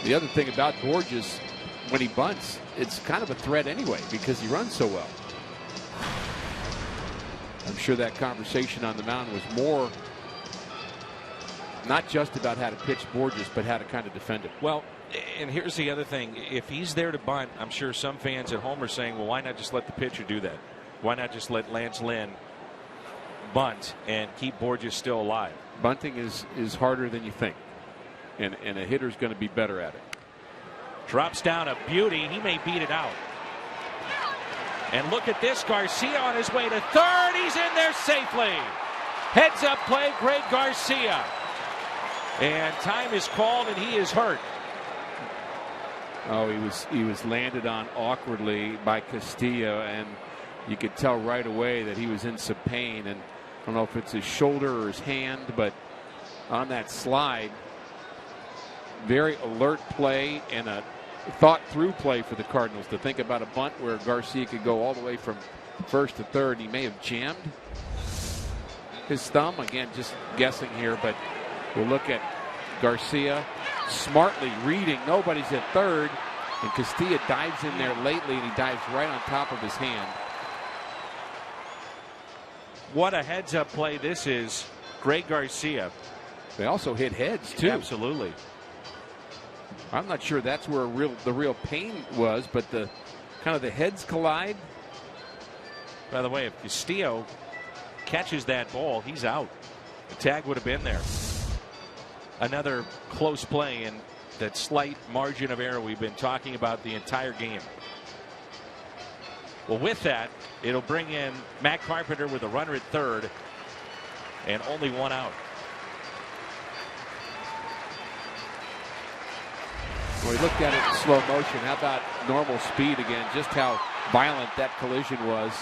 the other thing about Borges, when he bunts, it's kind of a threat anyway because he runs so well. I'm sure that conversation on the mound was more not just about how to pitch Borges, but how to kind of defend it. Well, and here's the other thing. If he's there to bunt, I'm sure some fans at home are saying, well, why not just let the pitcher do that? Why not just let Lance Lynn bunt and keep Borges still alive? Bunting is harder than you think, and a hitter's going to be better at it. Drops down a beauty. He may beat it out. And look at this. Garcia on his way to third. He's in there safely. Heads up play, Greg Garcia. And time is called, and he is hurt. Oh, he was landed on awkwardly by Castillo, and you could tell right away that he was in some pain. And I don't know if it's his shoulder or his hand, but on that slide, very alert play and a thought-through play for the Cardinals to think about a bunt where Garcia could go all the way from first to third. He may have jammed his thumb. Again, just guessing here, but we'll look at Garcia smartly reading. Nobody's at third, and Castilla dives in there lately, and he dives right on top of his hand. What a heads-up play this is. Greg Garcia. They also hit heads, too. Absolutely. I'm not sure that's where the real pain was, but the kind of the heads collide. By the way, if Castillo catches that ball, he's out. The tag would have been there. Another close play in that slight margin of error we've been talking about the entire game. Well, with that, it'll bring in Matt Carpenter with a runner at third and only 1 out. Well, we looked at it in slow motion. How about normal speed again? Just how violent that collision was.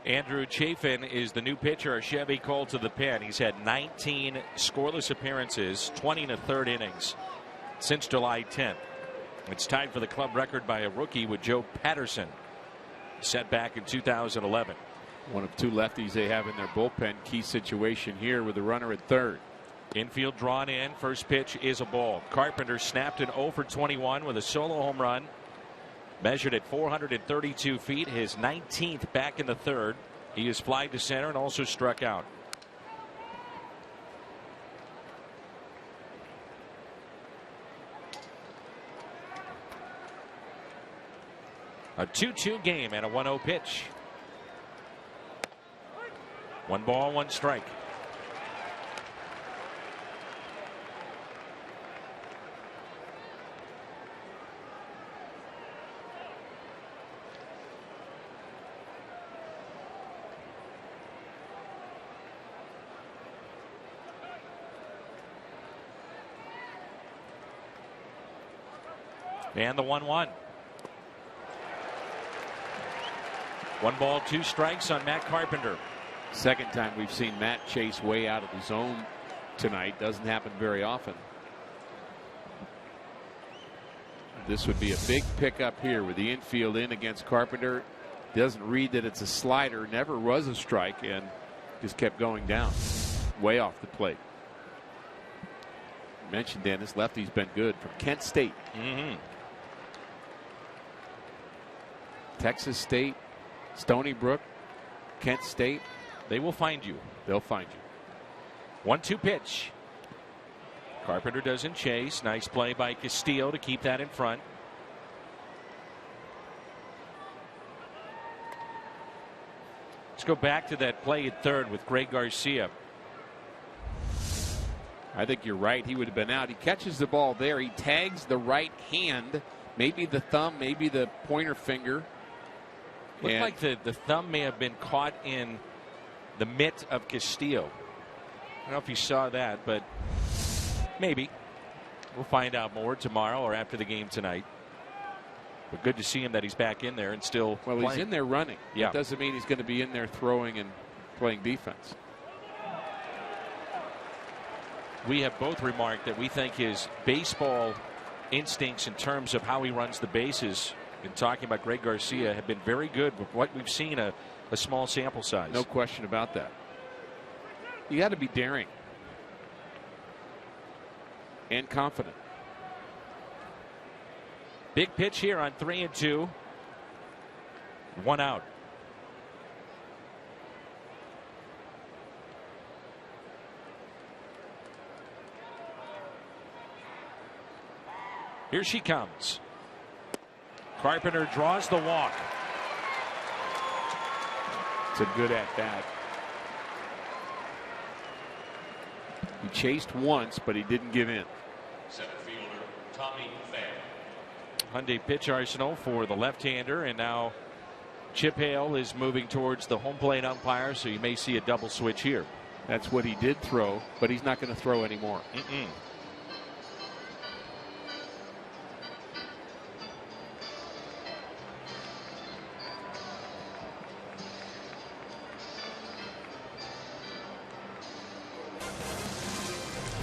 Andrew Chafin is the new pitcher. Chevy called to the pen. He's had 19 scoreless appearances, 20 in the third innings since July 10th. It's tied for the club record by a rookie with Joe Patterson, set back in 2011. One of two lefties they have in their bullpen. Key situation here with the runner at third. Infield drawn in. First pitch is a ball. Carpenter snapped an 0 for 21 with a solo home run. Measured at 432 feet, his 19th back in the third. He is flied to center and also struck out. A 2-2 game and a 1-0 pitch. 1 ball, 1 strike. And the 1-1. 1 ball, 2 strikes on Matt Carpenter. Second time we've seen Matt chase way out of the zone tonight. Doesn't happen very often. This would be a big pickup here with the infield in against Carpenter. Doesn't read that it's a slider. Never was a strike and just kept going down. Way off the plate. You mentioned Dennis, lefty's been good from Kent State. Texas State, Stony Brook, Kent State. They will find you. They'll find you. 1-2 pitch. Carpenter doesn't chase. Nice play by Castillo to keep that in front. Let's go back to that play at third with Greg Garcia. I think you're right. He would have been out. He catches the ball there. He tags the right hand, maybe the thumb, maybe the pointer finger. Looked like the thumb may have been caught in the mitt of Castillo. I don't know if you saw that, but maybe. We'll find out more tomorrow or after the game tonight. But good to see him that he's back in there and still playing. He's in there running. Yeah. That doesn't mean he's going to be in there throwing and playing defense. We have both remarked that we think his baseball instincts in terms of how he runs the bases, in talking about Greg Garcia, have been very good with what we've seen, a small sample size. No question about that. You got to be daring and confident. Big pitch here on 3-2. 1 out. Here she comes. Carpenter draws the walk. It's a good at bat. He chased once, but he didn't give in. Center fielder Tommy Pham. Hyundai pitch arsenal for the left-hander, and now Chip Hale is moving towards the home plate umpire, so you may see a double switch here. That's what he did throw, but he's not going to throw anymore.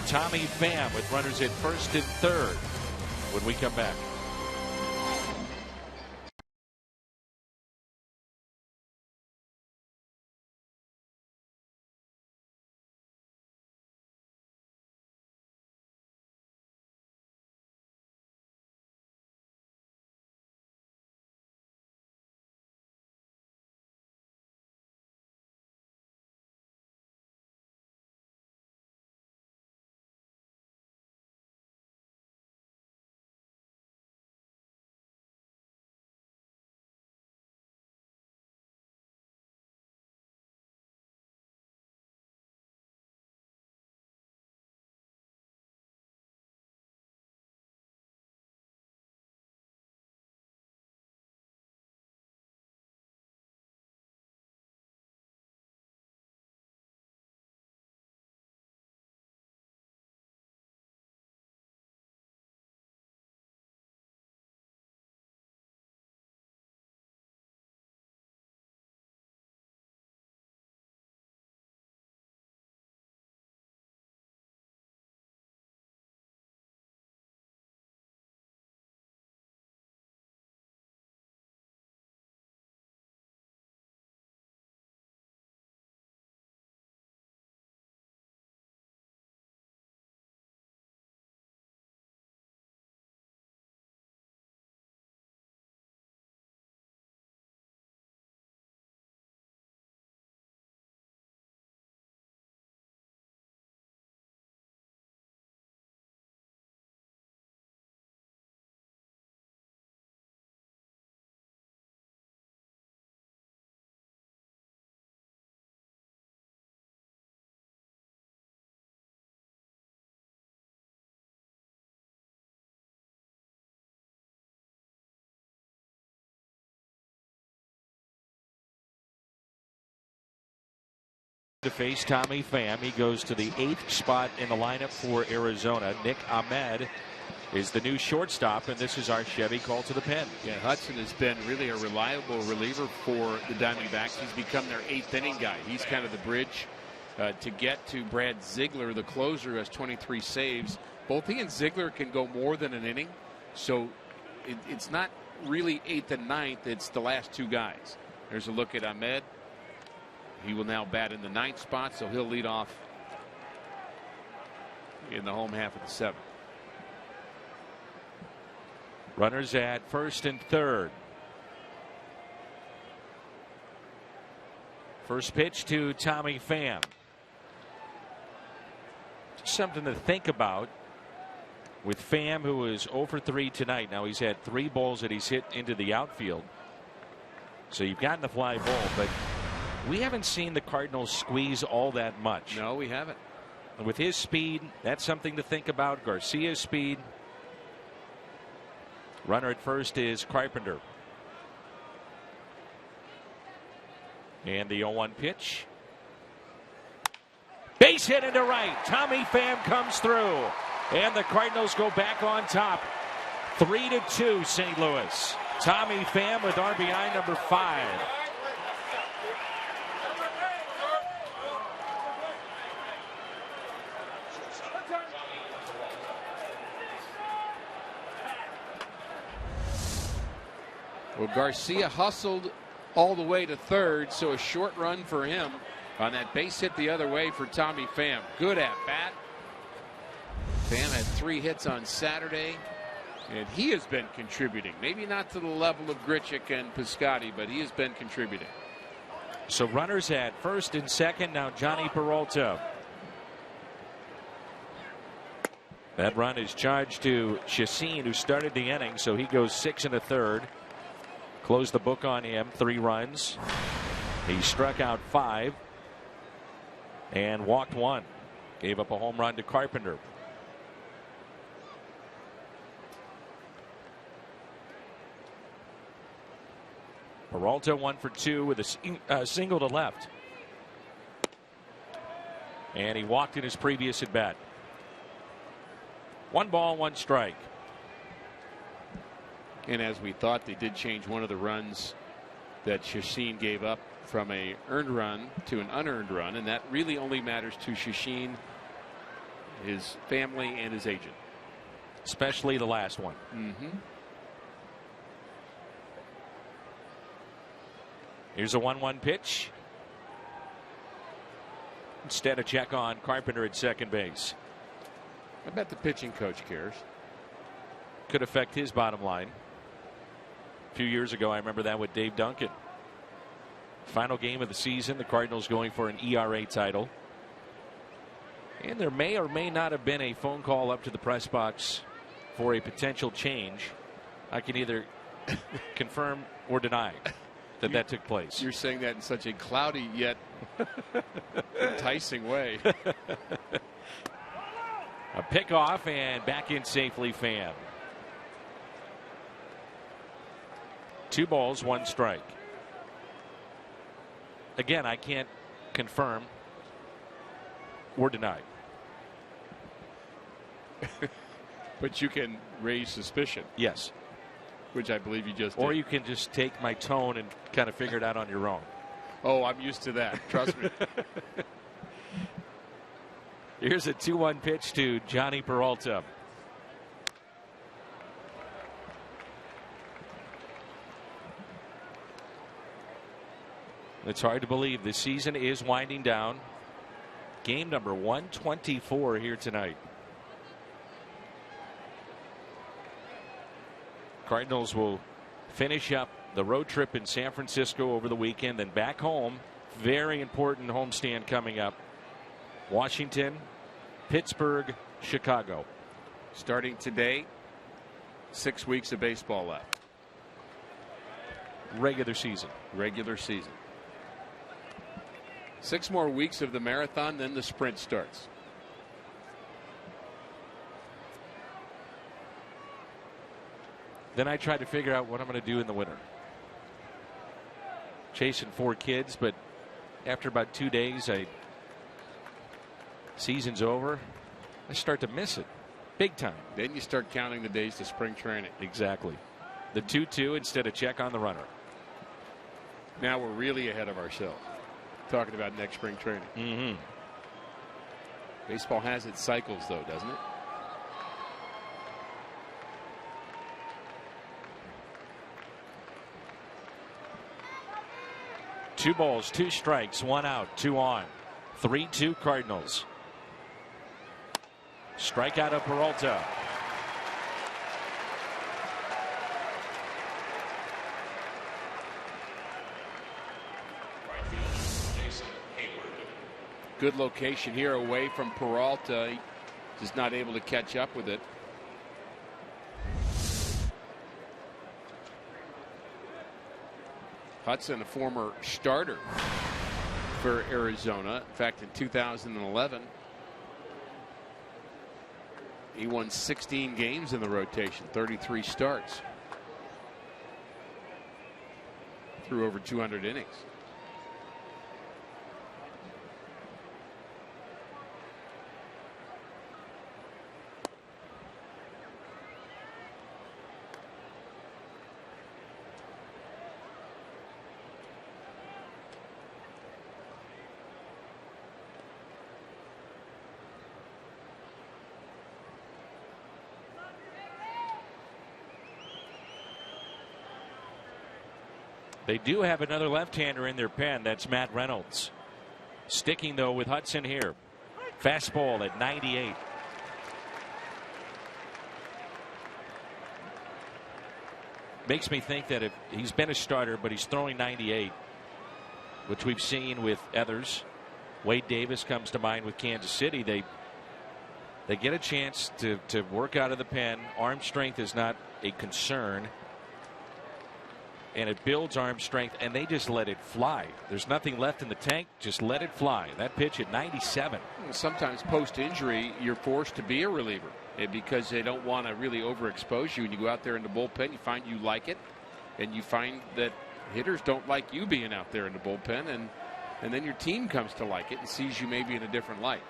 Tommy Pham with runners at first and third when we come back. To face Tommy Pham. He goes to the 8th spot in the lineup for Arizona. Nick Ahmed is the new shortstop, and this is our Chevy call to the pen. Yeah, Hudson has been really a reliable reliever for the Diamondbacks. He's become their 8th inning guy. He's kind of the bridge to get to Brad Ziegler, the closer, who has 23 saves. Both he and Ziegler can go more than an inning, so it's not really 8th and 9th. It's the last two guys. There's a look at Ahmed. He will now bat in the 9th spot, so he'll lead off in the home half of the 7th. Runners at first and third. First pitch to Tommy Pham. Something to think about with Pham, who is 0 for 3 tonight. Now he's had 3 balls that he's hit into the outfield. So you've gotten the fly ball, but we haven't seen the Cardinals squeeze all that much. No, we haven't. And with his speed, that's something to think about. Garcia's speed. Runner at first is Carpenter. And the 0-1 pitch. Base hit into right. Tommy Pham comes through. And the Cardinals go back on top. 3-2 St. Louis. Tommy Pham with RBI number 5. Well, Garcia hustled all the way to third, so a short run for him on that base hit the other way for Tommy Pham. Good at bat. Pham had 3 hits on Saturday, and he has been contributing. Maybe not to the level of Grichuk and Piscotty, but he has been contributing. So runners at first and second. Now Johnny Peralta. That run is charged to Chacin, who started the inning, so he goes 6 1/3. Closed the book on him. 3 runs. He struck out 5 and walked 1. Gave up a home run to Carpenter. Peralta 1 for 2 with a single to left. And he walked in his previous at bat. 1 ball, 1 strike. And as we thought, they did change one of the runs that Chacin gave up from a earned run to an unearned run, and that really only matters to Chacin, his family, and his agent. Especially the last one. Here's a 1-1 pitch. Instead, a check on Carpenter at second base. I bet the pitching coach cares. Could affect his bottom line. A few years ago, I remember that with Dave Duncan. Final game of the season, the Cardinals going for an ERA title. And there may or may not have been a phone call up to the press box for a potential change. I can either confirm or deny that took place. You're saying that in such a cloudy yet enticing way. A pickoff and back in safely, Pham. 2 balls, 1 strike. Again, I can't confirm or deny. But you can raise suspicion. Yes. Which I believe you just did. Or you can just take my tone and kind of figure it out on your own. Oh, I'm used to that. Trust me. Here's a 2-1 pitch to Johnny Peralta. It's hard to believe the season is winding down. Game number 124 here tonight. Cardinals will finish up the road trip in San Francisco over the weekend, then back home. Very important homestand coming up. Washington, Pittsburgh, Chicago. Starting today, 6 weeks of baseball left. Regular season. Regular season. 6 more weeks of the marathon, then the sprint starts. Then I try to figure out what I'm going to do in the winter. Chasing 4 kids, but after about 2 days, I season's over, I start to miss it big time. Then you start counting the days to spring training. Exactly. The 2-2 instead of check on the runner. Now we're really ahead of ourselves talking about next spring training. Mm-hmm. Baseball has its cycles, though, doesn't it? Two balls, 2 strikes, 1 out, 2 on. 3-2 Cardinals. Strikeout of Peralta. Good location here away from Peralta. He just not able to catch up with it. Hudson, a former starter for Arizona. In fact, in 2011, he won 16 games in the rotation, 33 starts, threw over 200 innings. They do have another left-hander in their pen. That's Matt Reynolds. Sticking, though, with Hudson here. Fastball at 98. Makes me think that if he's been a starter, but he's throwing 98, which we've seen with others. Wade Davis comes to mind with Kansas City. They get a chance to work out of the pen. Arm strength is not a concern. And it builds arm strength, and they just let it fly. There's nothing left in the tank. Just let it fly. That pitch at 97. Sometimes post-injury, you're forced to be a reliever because they don't want to really overexpose you. And you go out there in the bullpen, you find you like it, and you find that hitters don't like you being out there in the bullpen, and then your team comes to like it and sees you maybe in a different light.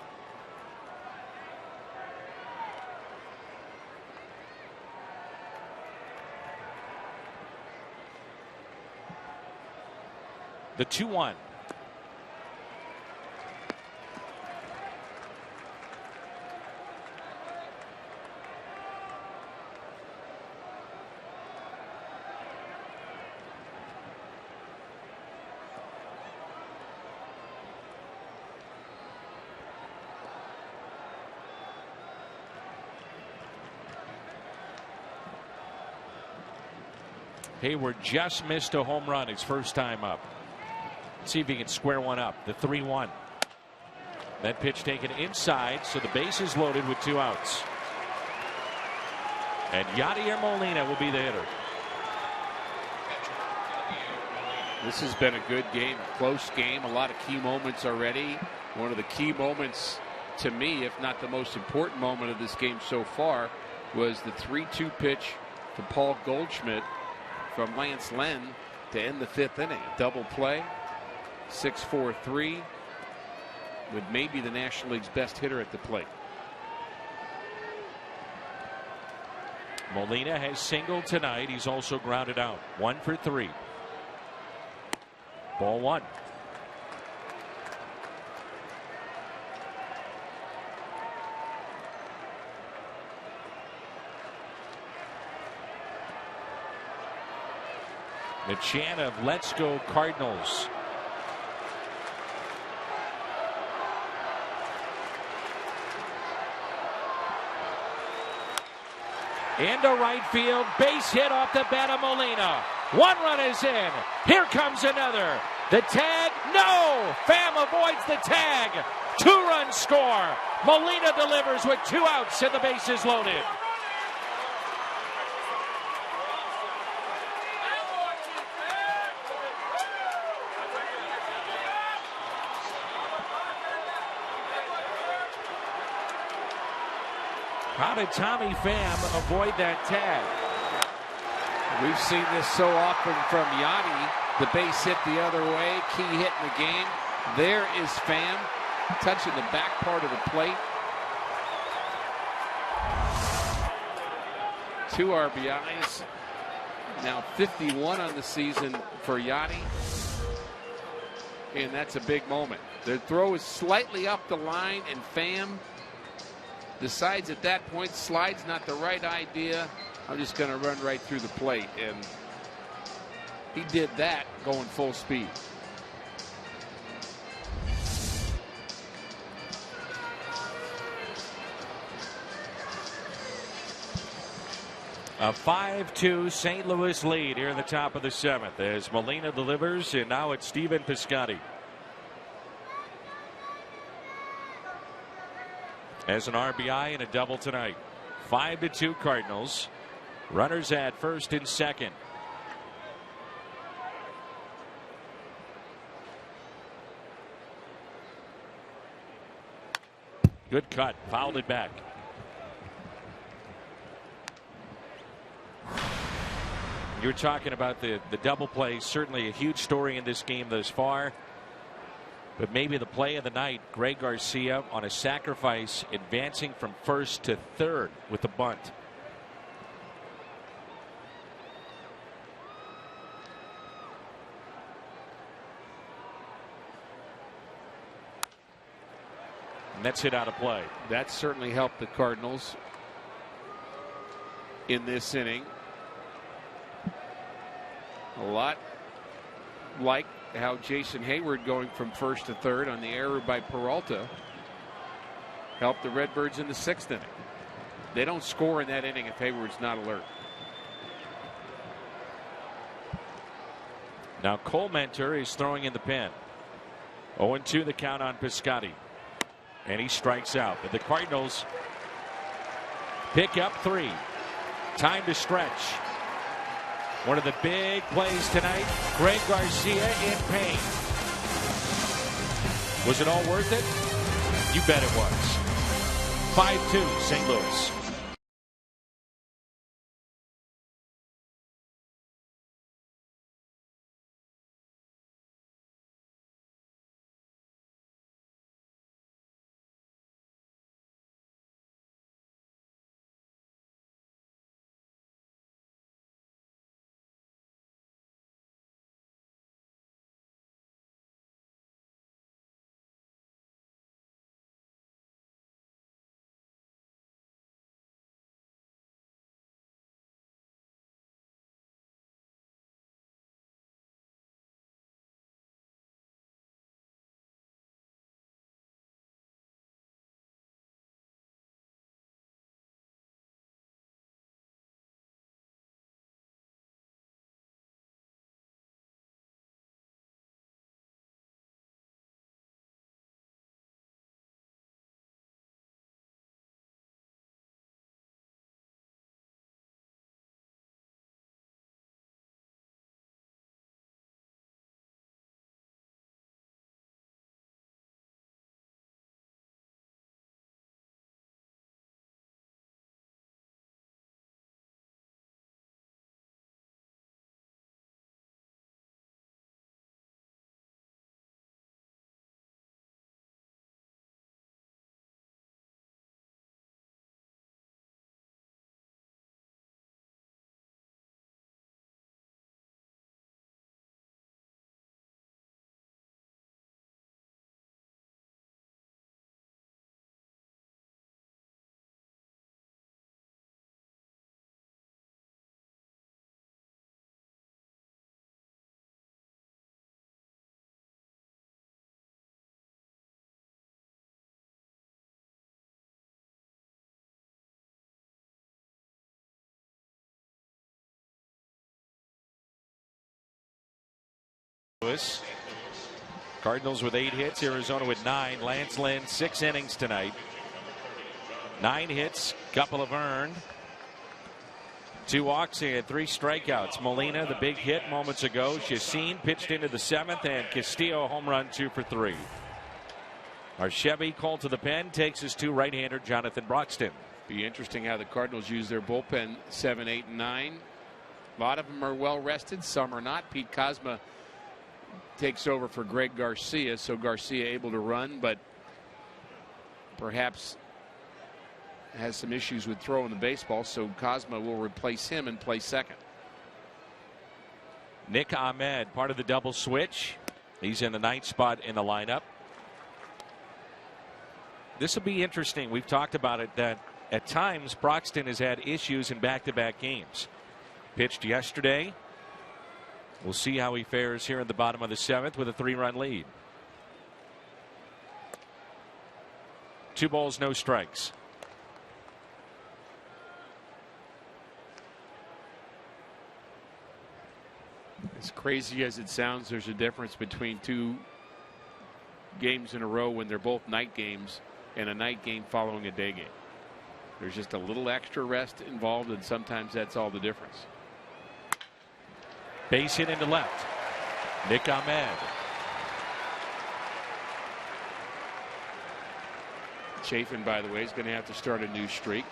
The 2-1. Hayward just missed a home run his first time up. See if he can square one up. The 3-1. That pitch taken inside, so the base is loaded with 2 outs. And Yadier Molina will be the hitter. This has been a good game, a close game, a lot of key moments already. One of the key moments to me, if not the most important moment of this game so far, was the 3-2 pitch to Paul Goldschmidt from Lance Lynn to end the 5th inning. A double play. 6-4-3 with maybe the National League's best hitter at the plate. Molina has singled tonight. He's also grounded out. 1 for 3. Ball 1. The chant of "Let's go Cardinals." Into right field, base hit off the bat of Molina. 1 run is in. Here comes another. The tag, no! Pham avoids the tag. 2-run score. Molina delivers with 2 outs and the base is loaded. How did Tommy Pham avoid that tag? We've seen this so often from Yachty. The base hit the other way. Key hit in the game. There is Pham. touching the back part of the plate. 2 RBIs. Now 51 on the season for Yachty. And that's a big moment. The throw is slightly up the line, and Pham decides at that point slide's not the right idea. I'm just going to run right through the plate. And he did that going full speed. A 5-2 St. Louis lead here in the top of the 7th as Molina delivers, and now it's Stephen Piscotty. As an RBI and a double tonight. 5-2 Cardinals. Runners at first and second. Good cut. Fouled it back. You're talking about the double play. Certainly a huge story in this game thus far. But maybe the play of the night, Greg Garcia on a sacrifice, advancing from first to third with the bunt. And that's hit out of play. That certainly helped the Cardinals in this inning. A lot like how Jason Hayward going from first to third on the error by Peralta helped the Redbirds in the 6th inning. They don't score in that inning if Hayward's not alert. Now Cole Mentor is throwing in the pen. 0-2 the count on Piscotty. And he strikes out. But the Cardinals pick up 3. Time to stretch. One of the big plays tonight, Greg Garcia in pain. Was it all worth it? You bet it was. 5-2 St. Louis. Cardinals with 8 hits, Arizona with 9. Lance Lynn 6 innings tonight. 9 hits, couple of earned. 2 walks and 3 strikeouts. Molina, the big hit moments ago. Chacin pitched into the 7th, and Castillo home run 2 for 3. Our Chevy called to the pen takes his 2 right-hander Jonathan Broxton. Be interesting how the Cardinals use their bullpen 7, 8, and 9. A lot of them are well rested, some are not. Pete Kozma takes over for Greg Garcia, so Garcia able to run, but perhaps has some issues with throwing the baseball, so Cosmo will replace him and play second. Nick Ahmed, part of the double switch. He's in the 9th spot in the lineup. This will be interesting. We've talked about it, that at times Broxton has had issues in back-to-back games. Pitched yesterday. We'll see how he fares here in the bottom of the 7th with a 3-run lead. 2 balls, no strikes. As crazy as it sounds, there's a difference between 2 games in a row when they're both night games and a night game following a day game. There's just a little extra rest involved, and sometimes that's all the difference. Base hit into left. Nick Ahmed. Chafin, by the way, is going to have to start a new streak.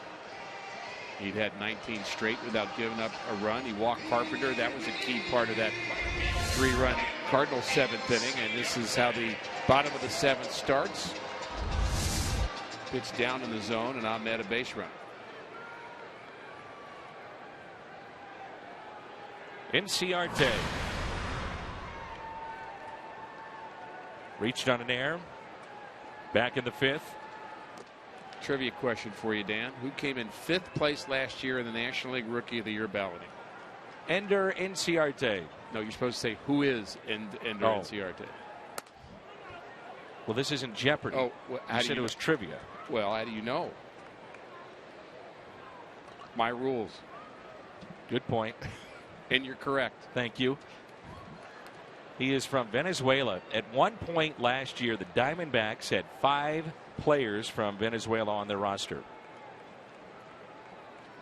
He'd had 19 straight without giving up a run. He walked Carpenter. That was a key part of that 3-run Cardinals 7th inning. And this is how the bottom of the 7th starts. Pitch down in the zone, and Ahmed a base run. Inciarte. Reached on an error. Back in the 5th. Trivia question for you, Dan. Who came in 5th place last year in the National League Rookie of the Year balloting? Ender Inciarte. No, you're supposed to say who is Ender Inciarte. Well, this isn't Jeopardy. Oh, well, you said it was trivia. Well, how do you know? My rules. Good point. And you're correct. Thank you. He is from Venezuela. At one point last year, the Diamondbacks had 5 players from Venezuela on their roster.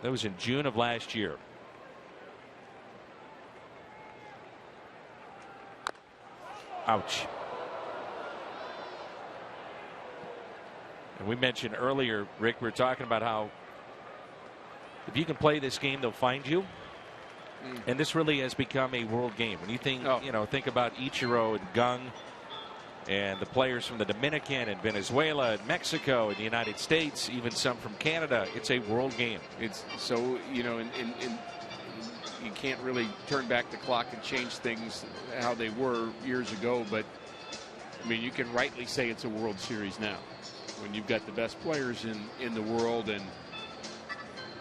That was in June of last year. Ouch. And we mentioned earlier, Rick, we were talking about how if you can play this game, they'll find you. And this really has become a world game. When you think, think about Ichiro and Gung and the players from the Dominican and Venezuela and Mexico and the United States, even some from Canada, it's a world game. It's so, you can't really turn back the clock and change things how they were years ago. But, I mean, you can rightly say it's a World Series now when you've got the best players in the world, and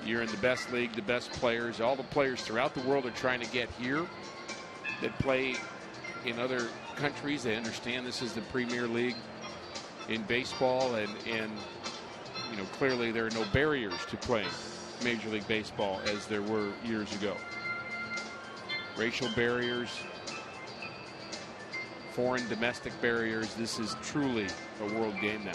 you're in the best league, the best players. All the players throughout the world are trying to get here that play in other countries. They understand this is the Premier League in baseball, and clearly there are no barriers to playing Major League Baseball as there were years ago. Racial barriers, foreign domestic barriers. This is truly a world game now.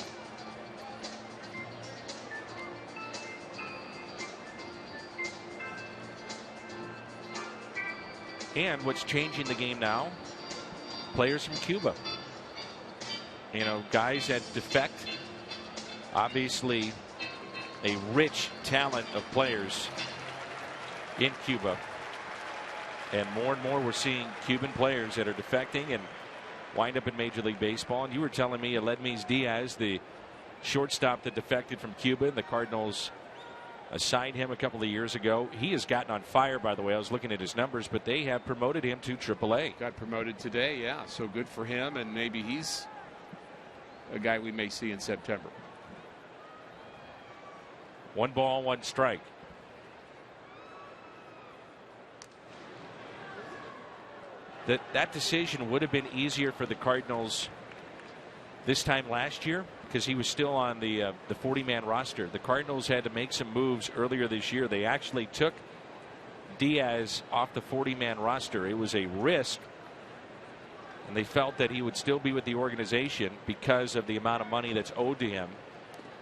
And what's changing the game now, players from Cuba. Guys that defect. Obviously, a rich talent of players in Cuba. And more we're seeing Cuban players that are defecting and wind up in Major League Baseball. And you were telling me Aledmys Diaz, the shortstop that defected from Cuba, and the Cardinals assigned him a couple of years ago. He has gotten on fire, by the way. I was looking at his numbers, but they have promoted him to AAA. Got promoted today, yeah. So good for him, and maybe he's a guy we may see in September. 1 ball, 1 strike. That decision would have been easier for the Cardinals this time last year because he was still on the 40-man roster. The Cardinals had to make some moves earlier this year. They actually took Diaz off the 40-man roster. It was a risk, and they felt that he would still be with the organization because of the amount of money that's owed to him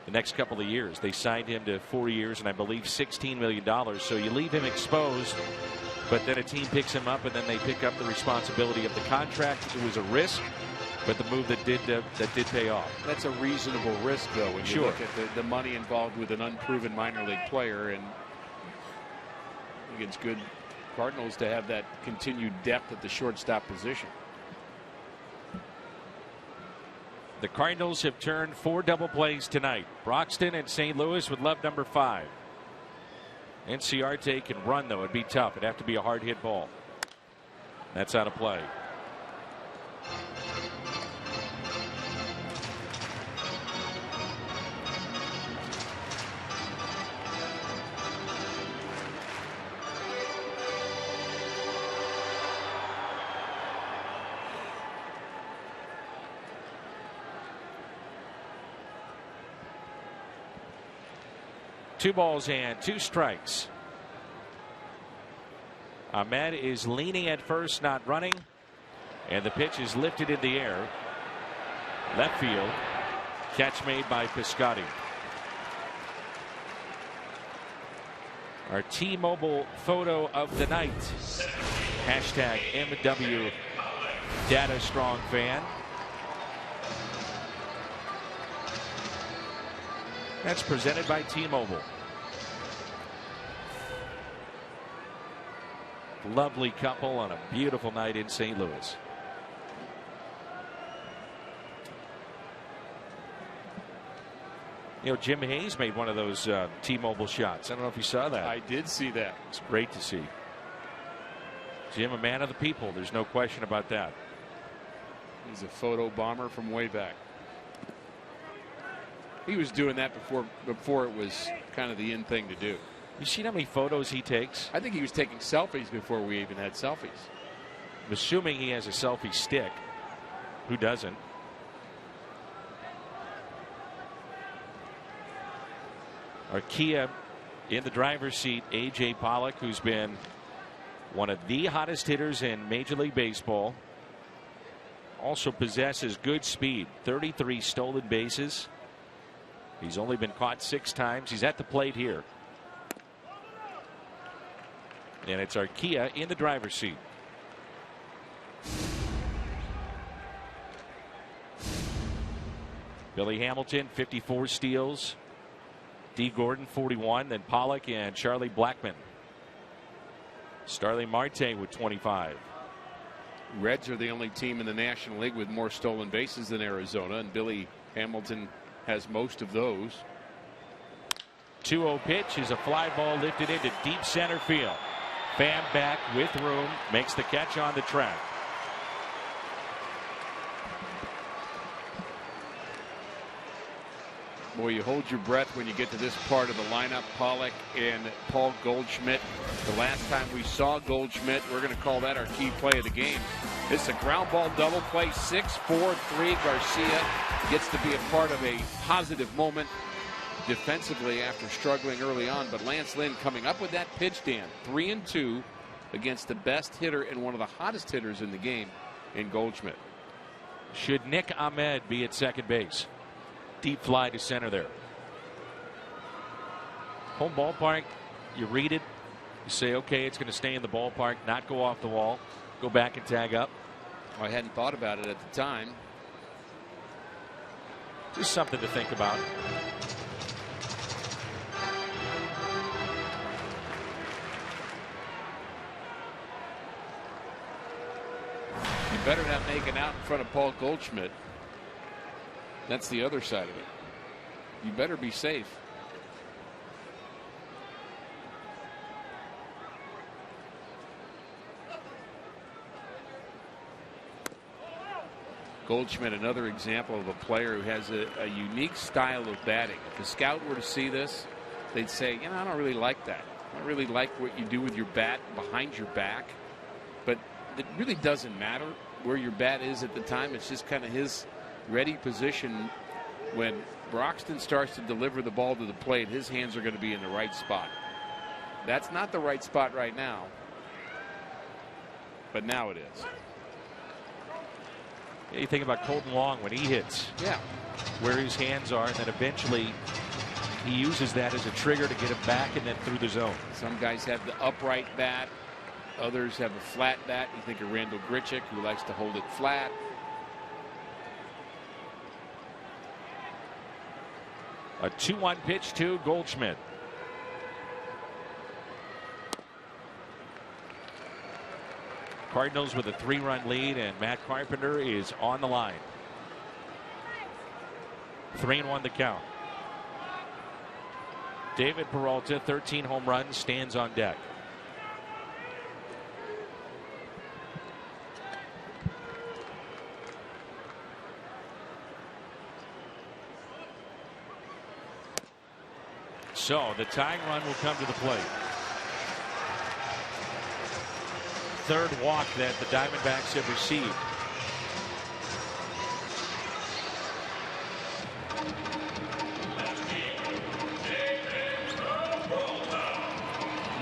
the next couple of years. They signed him to 4 years and I believe $16 million. So you leave him exposed, but then a team picks him up and then they pick up the responsibility of the contract. It was a risk, but the move that did pay off. That's a reasonable risk, though, when you Sure. look at the money involved with an unproven minor league player. And I think it's good Cardinals to have that continued depth at the shortstop position. The Cardinals have turned 4 double plays tonight. Broxton and St. Louis with love number 5. Inciarte can run, though. It'd be tough. It'd have to be a hard hit ball. That's out of play. Two balls and 2 strikes. Ahmed is leaning at first, not running. And the pitch is lifted in the air. Left field. Catch made by Piscotty. Our T-Mobile photo of the night. Hashtag MW Data Strong Fan. That's presented by T-Mobile. Lovely couple on a beautiful night in St. Louis. You know, Jim Hayes made one of those T-Mobile shots. I don't know if you saw that. I did see that. It's great to see. Jim, a man of the people. There's no question about that. He's a photo bomber from way back. He was doing that before it was kind of the in thing to do. You seen how many photos he takes? I think he was taking selfies before we even had selfies. I'm assuming he has a selfie stick. Who doesn't? Our Kia in the driver's seat, A.J. Pollock, who's been one of the hottest hitters in Major League Baseball. Also possesses good speed. 33 stolen bases. He's only been caught 6 times. He's at the plate here. And it's our Kia in the driver's seat. Billy Hamilton, 54 steals. D. Gordon, 41. Then Pollock and Charlie Blackmon. Starling Marte with 25. Reds are the only team in the National League with more stolen bases than Arizona, and Billy Hamilton has most of those. 2-0 pitch is a fly ball lifted into deep center field. Pham back with room, makes the catch on the track. Boy, you hold your breath when you get to this part of the lineup. Pollock and Paul Goldschmidt. The last time we saw Goldschmidt, we're going to call that our key play of the game. It's a ground ball double play, 6-4-3. Garcia gets to be a part of a positive moment defensively after struggling early on. But Lance Lynn coming up with that pitch, Dan. 3-2 against the best hitter and one of the hottest hitters in the game in Goldschmidt. Should Nick Ahmed be at second base? Deep fly to center there. Home ballpark, you read it, you say, okay, it's going to stay in the ballpark, not go off the wall, go back and tag up. I hadn't thought about it at the time. Just something to think about. You better not make it out in front of Paul Goldschmidt. That's the other side of it. You better be safe. Goldschmidt, another example of a player who has a unique style of batting. If a scout were to see this, they'd say, you know, I don't really like that. I don't really like what you do with your bat behind your back. But it really doesn't matter where your bat is at the time. It's just kind of his ready position. When Broxton starts to deliver the ball to the plate, his hands are going to be in the right spot. That's not the right spot right now, but now it is. You think about Colton Long when he hits. Yeah. Where his hands are, and then eventually he uses that as a trigger to get him back and then through the zone. Some guys have the upright bat. Others have a flat bat. You think of Randall Grichuk, who likes to hold it flat. A 2-1 pitch to Goldschmidt. Cardinals with a 3-run lead, and Matt Carpenter is on the line. 3-1 the count. David Peralta, 13 home runs, stands on deck. So the tying run will come to the plate. Third walk that the Diamondbacks have received.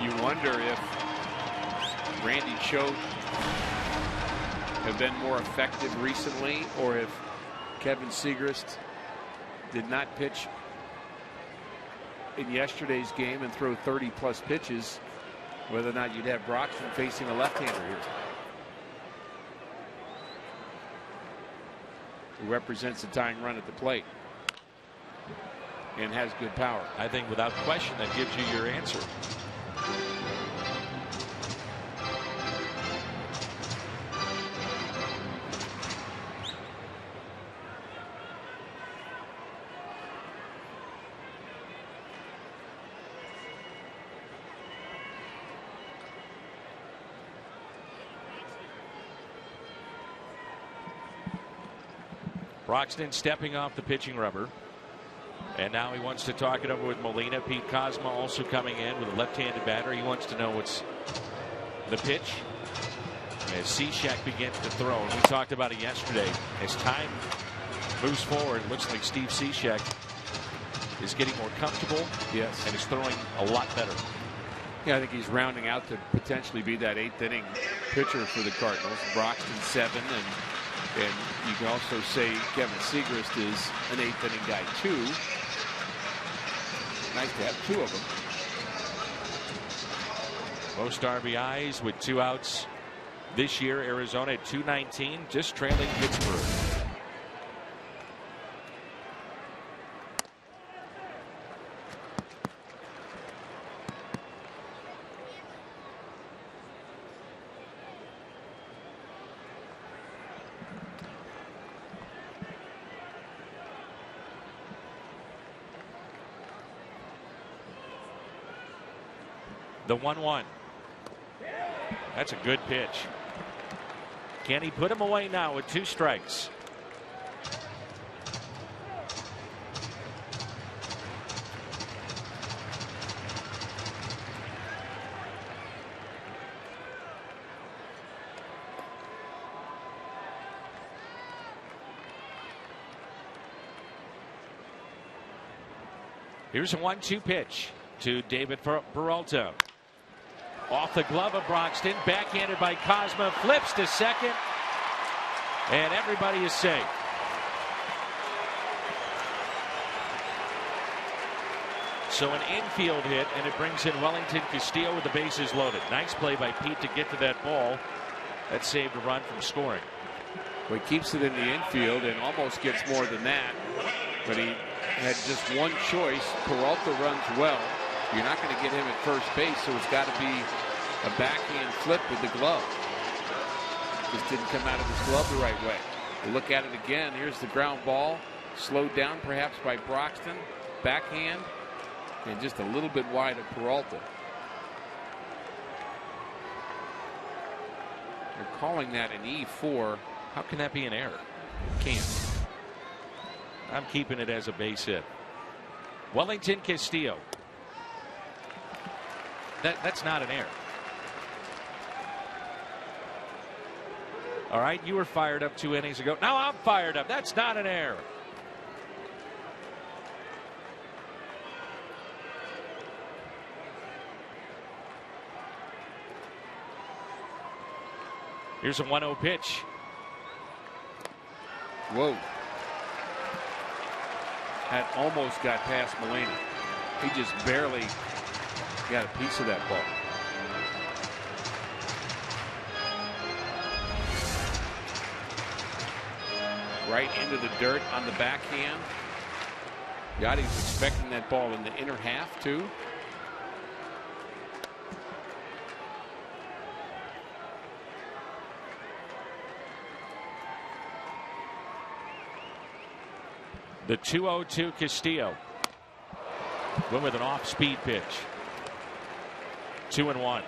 You wonder if Randy Choate have been more effective recently, or if Kevin Segrist did not pitch in yesterday's game and throw 30+ pitches, whether or not you'd have Broxton facing a left-hander here, who represents the tying run at the plate and has good power. I think without question that gives you your answer. Broxton stepping off the pitching rubber. And now he wants to talk it over with Molina. Pete Kozma also coming in with a left-handed batter. He wants to know what's the pitch as Cishek begins to throw. And we talked about it yesterday. As time moves forward, it looks like Steve Cishek is getting more comfortable. Yes. And is throwing a lot better. Yeah, I think he's rounding out to potentially be that 8th inning pitcher for the Cardinals. Broxton 7, and you can also say Kevin Segrist is an 8th inning guy too. Nice to have 2 of them. Most RBIs with 2 outs this year. Arizona at 219, just trailing Pittsburgh. The 1-1. That's a good pitch. Can he put him away now with 2 strikes? Here's a 1-2 pitch to David Peralta. Off the glove of Broxton, backhanded by Kozma, flips to second, and everybody is safe. So an infield hit, and it brings in Wellington Castillo with the bases loaded. Nice play by Pete to get to that ball. That saved a run from scoring. Well, he keeps it in the infield and almost gets more than that, but he had just one choice. Peralta runs well. You're not going to get him at first base, so it's got to be a backhand flip with the glove. Just didn't come out of his glove the right way. We'll look at it again. Here's the ground ball, slowed down perhaps by Broxton. Backhand, and just a little bit wide of Peralta. They're calling that an E4. How can that be an error? Can't. I'm keeping it as a base hit. Wellington Castillo. That's not an error. All right, you were fired up 2 innings ago. Now I'm fired up. That's not an error. Here's a 1-0 pitch. Whoa. That almost got past Molina. He just barely got a piece of that ball. Right into the dirt on the backhand. Yachty's expecting that ball in the inner half too. The 2-0 Castillo. Went with an off-speed pitch. 2-1.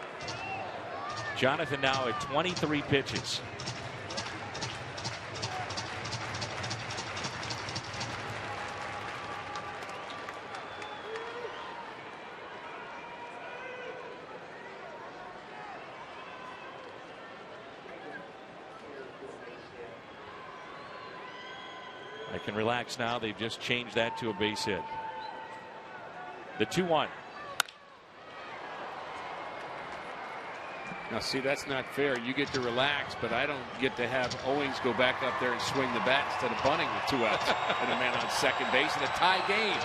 Jonathan now at 23 pitches. I can relax now. They've just changed that to a base hit. The 2-1. Now, see, that's not fair. You get to relax, but I don't get to have Owings go back up there and swing the bat instead of bunting with 2 outs and a man on second base in a tie game.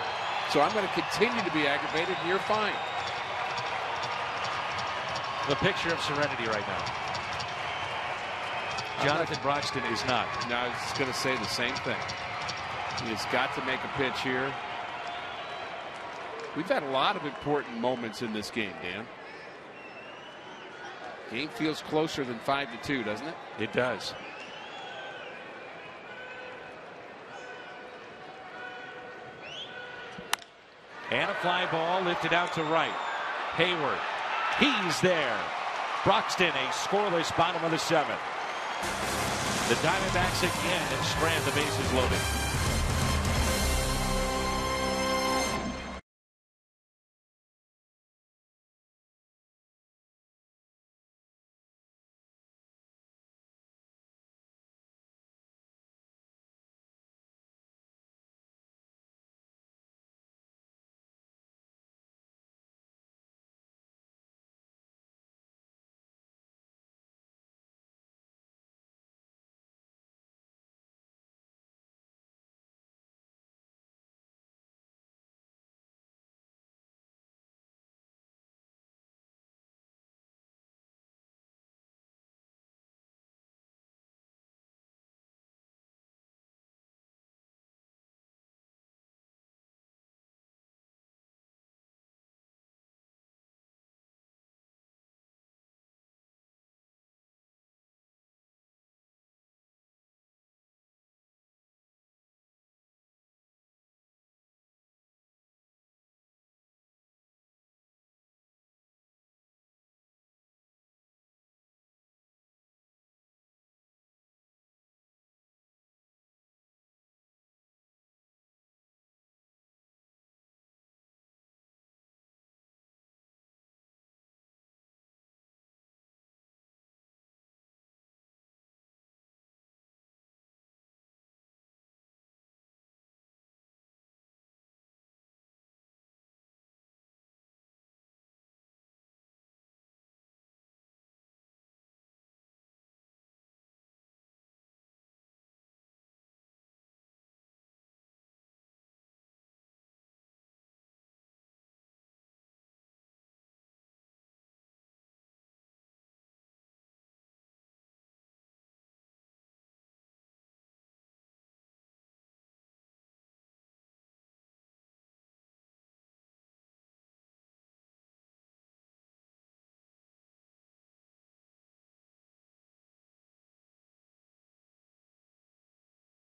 So I'm going to continue to be aggravated, and you're fine. The picture of serenity right now. Jonathan Broxton is not. No, I was going to say the same thing. He has got to make a pitch here. We've had a lot of important moments in this game, Dan. Game feels closer than 5-2, doesn't it? It does. And a fly ball lifted out to right. Hayward. He's there. Broxton, a scoreless bottom of the 7th. The Diamondbacks again and strand the bases loaded.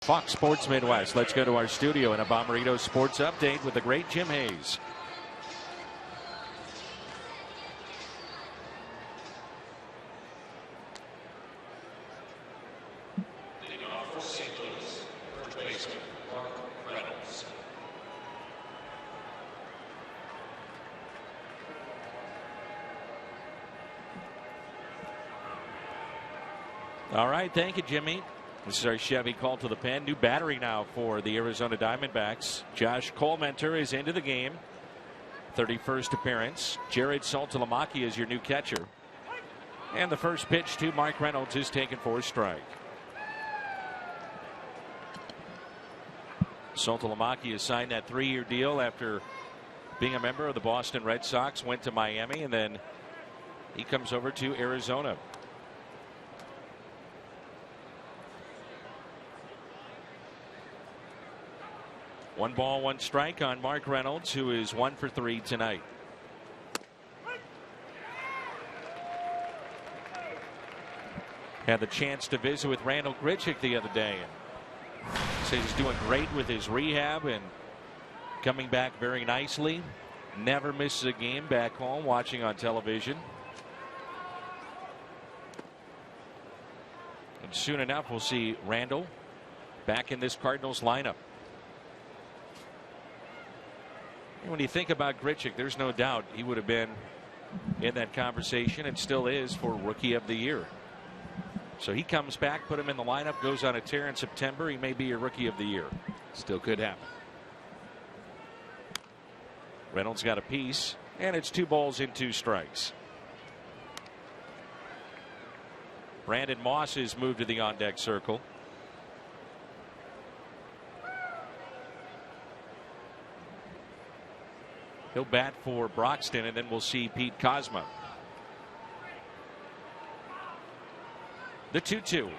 Fox Sports Midwest. Let's go to our studio in a Bomberito Sports Update with the great Jim Hayes. All right, thank you, Jimmy. This is our Chevy call to the pen. New battery now for the Arizona Diamondbacks. Josh Colmenter is into the game. 31st appearance. Jared Saltalamacchia is your new catcher. And the first pitch to Mark Reynolds is taken for a strike. Saltalamacchia signed that 3-year deal after being a member of the Boston Red Sox. Went to Miami, and then he comes over to Arizona. 1 ball, 1 strike on Mark Reynolds, who is 1 for 3 tonight. Had the chance to visit with Randall Grichuk the other day and Says he's doing great with his rehab and coming back very nicely. Never misses a game back home watching on television. And soon enough, we'll see Randall back in this Cardinals lineup. And when you think about Grichuk, there's no doubt he would have been in that conversation and still is for Rookie of the Year. So he comes back, put him in the lineup, goes on a tear in September. He may be your Rookie of the Year. Still could happen. Reynolds got a piece, and it's 2 balls and 2 strikes. Brandon Moss is moved to the on-deck circle. He'll bat for Broxton, and then we'll see Pete Kozma. The 2-2.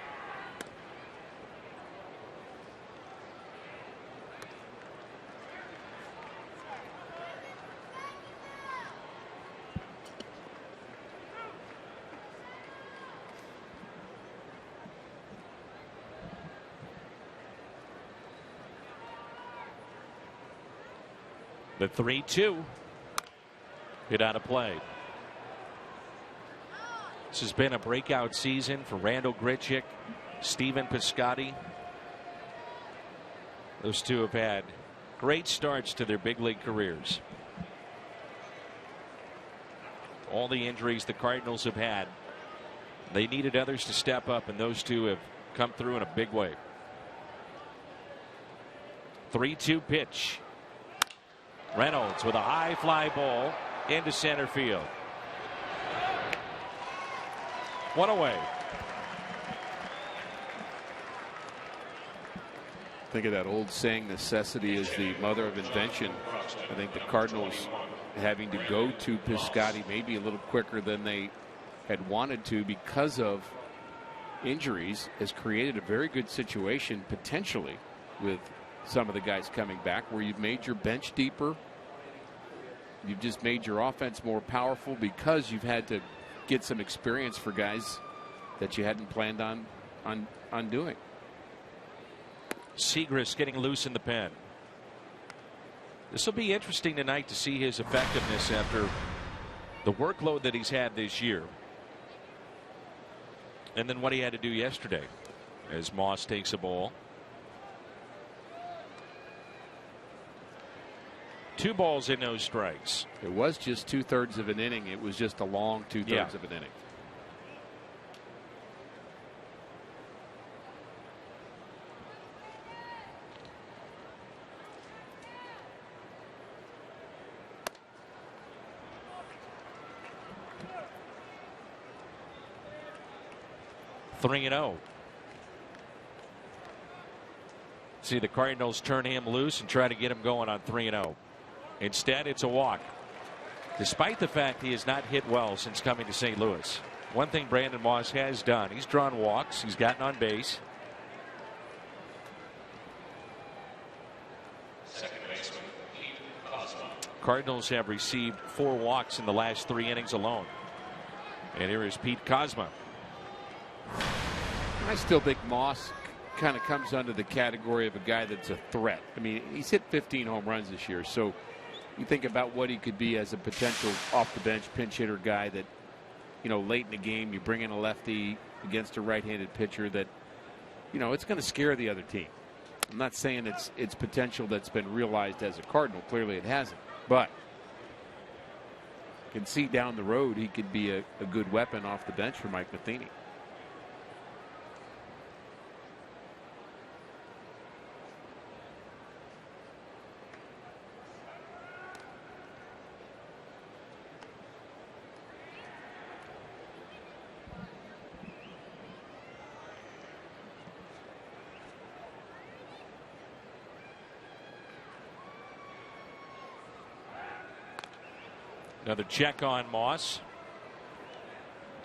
The 3-2 hit out of play. This has been a breakout season for Randall Grichuk, Stephen Piscotty. Those two have had great starts to their big league careers. All the injuries the Cardinals have had, they needed others to step up, and those two have come through in a big way. 3-2 pitch. Reynolds with a high fly ball into center field. One away. Think of that old saying, necessity is the mother of invention. I think the Cardinals having to go to Piscotty maybe a little quicker than they had wanted to because of injuries has created a very good situation potentially with some of the guys coming back, where you've made your bench deeper. You've just made your offense more powerful because you've had to get some experience for guys that you hadn't planned on doing. Segrist getting loose in the pen. This will be interesting tonight to see his effectiveness after the workload that he's had this year, and then what he had to do yesterday as Moss takes a ball. 2 balls and no strikes. It was just 2/3 of an inning. It was just a long 2/3 of an inning. Three and 0. See the Cardinals turn him loose and try to get him going on 3 and 0. Instead, it's a walk. Despite the fact he has not hit well since coming to St. Louis. One thing Brandon Moss has done, he's drawn walks, he's gotten on base. Second baseman, Pete Kozma. Cardinals have received 4 walks in the last 3 innings alone. And here is Pete Kozma. I still think Moss kind of comes under the category of a guy that's a threat. I mean, he's hit 15 home runs this year, so you think about what he could be as a potential off the bench pinch hitter guy that, you know, late in the game you bring in a lefty against a right-handed pitcher that, you know, it's going to scare the other team. I'm not saying it's potential that's been realized as a Cardinal. Clearly it hasn't, but you can see down the road he could be a good weapon off the bench for Mike Matheny. Another check on Moss.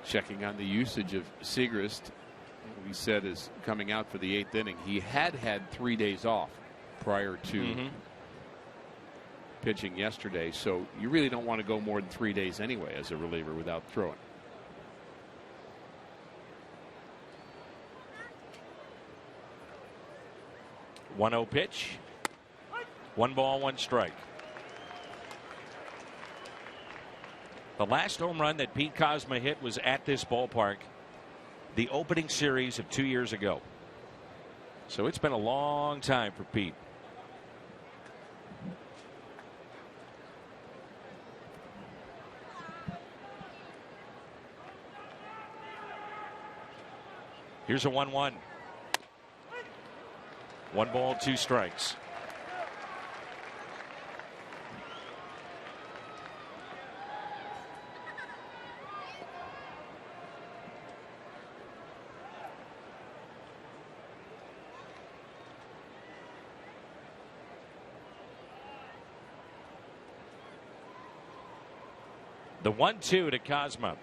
Checking on the usage of Segrist, we said is coming out for the 8th inning. He had 3 days off prior to pitching yesterday, so you really don't want to go more than 3 days anyway as a reliever without throwing. 1-0 pitch. 1 ball, 1 strike. The last home run that Pete Kozma hit was at this ballpark, the opening series of 2 years ago. So it's been a long time for Pete. Here's a 1-1. 1 ball, 2 strikes. The 1-2 to Kozma.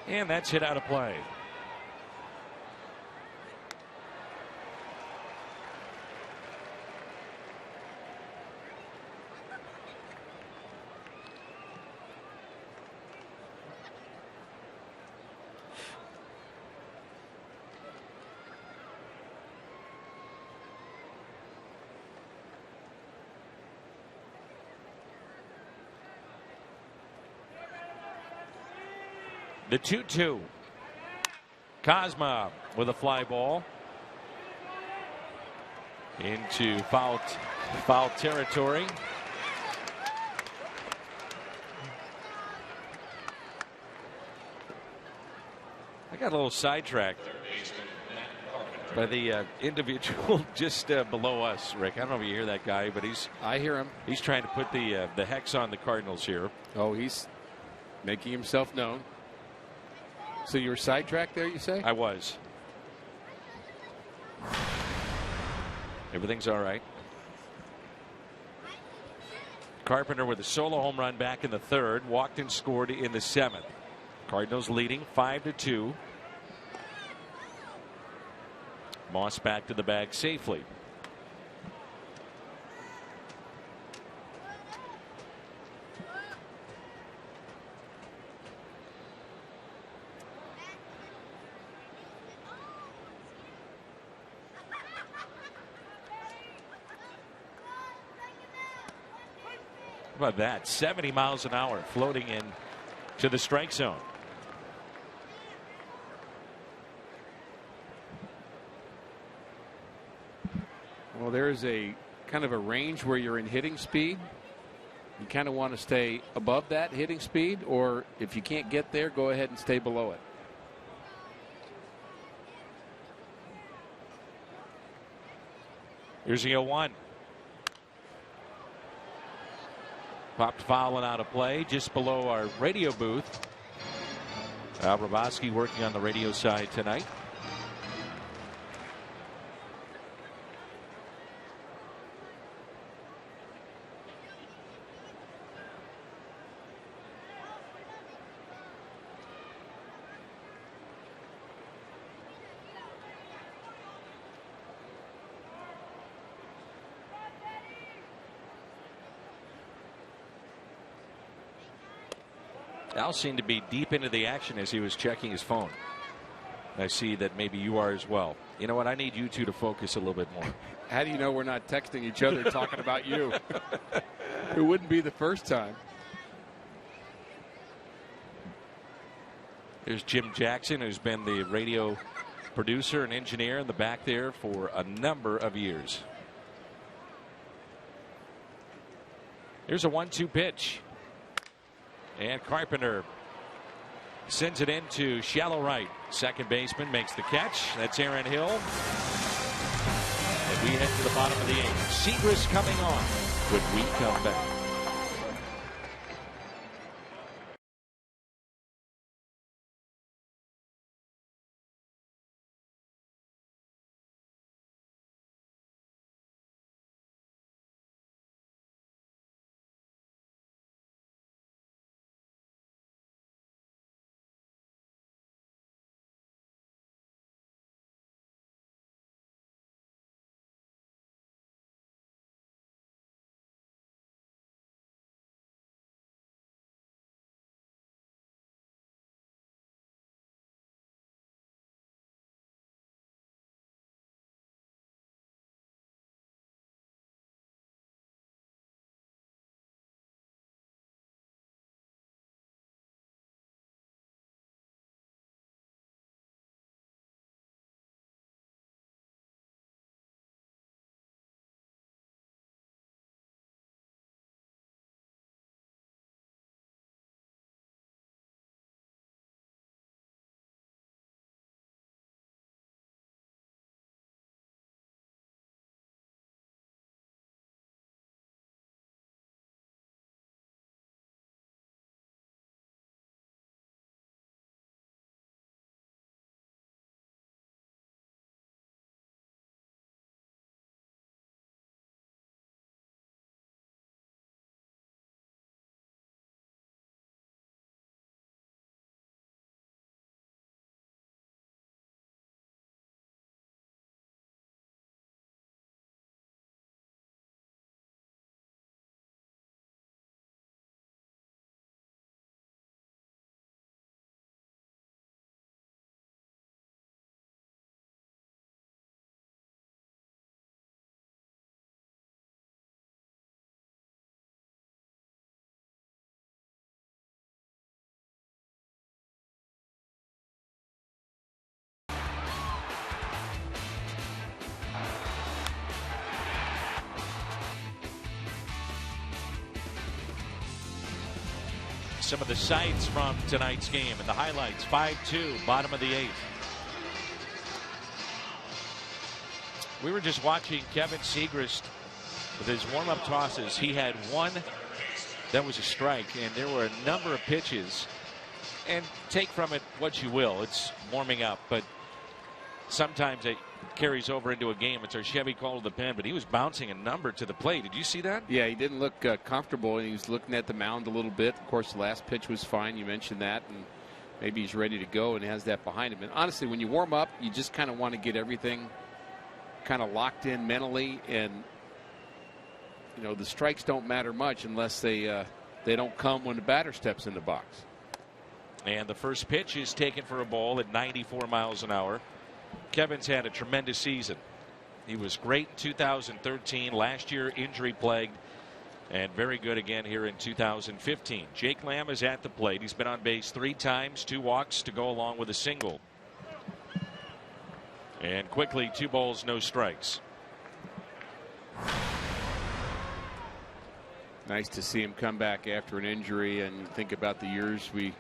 And that's hit out of play. The 2-2. Kozma with a fly ball into foul territory. I got a little sidetracked by the individual just below us, Rick. I don't know if you hear that guy, but I hear him. He's trying to put the hex on the Cardinals here. Oh, he's making himself known. So you were sidetracked there, you say? I was. Everything's all right. Carpenter with a solo home run back in the 3rd. Walked and scored in the 7th. Cardinals leading 5-2. Moss back to the bag safely. How about that? 70 miles an hour floating in to the strike zone. Well, there's a kind of a range where you're in hitting speed. You kind of want to stay above that hitting speed, or if you can't get there, go ahead and stay below it. Here's the 0-1. Popped foul and out of play just below our radio booth. Al Raboski working on the radio side tonight. Al seemed to be deep into the action as he was checking his phone. I see that maybe you are as well. You know what? I need you two to focus a little bit more. How do you know we're not texting each other talking about you? It wouldn't be the first time. There's Jim Jackson, who's been the radio producer and engineer in the back there for a number of years. Here's a 1-2 pitch. And Carpenter sends it into shallow right. Second baseman makes the catch. That's Aaron Hill. And we head to the bottom of the 8th. Segrist coming on when we come back. some of the sights from tonight's game and the highlights. 5-2, bottom of the 8th. We were just watching Kevin Segrist with his warm-up tosses. He had one that was a strike, and there were a number of pitches. And take from it what you will. It's warming up, but sometimes it carries over into a game. It's our Chevy call to the pen, but he was bouncing a number to the plate. Did you see that? Yeah, he didn't look comfortable, and he was looking at the mound a little bit. Of course, the last pitch was fine. You mentioned that, and maybe he's ready to go and has that behind him. And honestly, when you warm up, you just kind of want to get everything kind of locked in mentally, and you know, the strikes don't matter much unless they don't come when the batter steps in the box. And the first pitch is taken for a ball at 94 miles an hour. Kevin's had a tremendous season. He was great in 2013, last year injury plagued, and very good again here in 2015. Jake Lamb is at the plate. He's been on base 3 times, 2 walks to go along with a single. And quickly, 2 balls, no strikes. Nice to see him come back after an injury, and think about the years we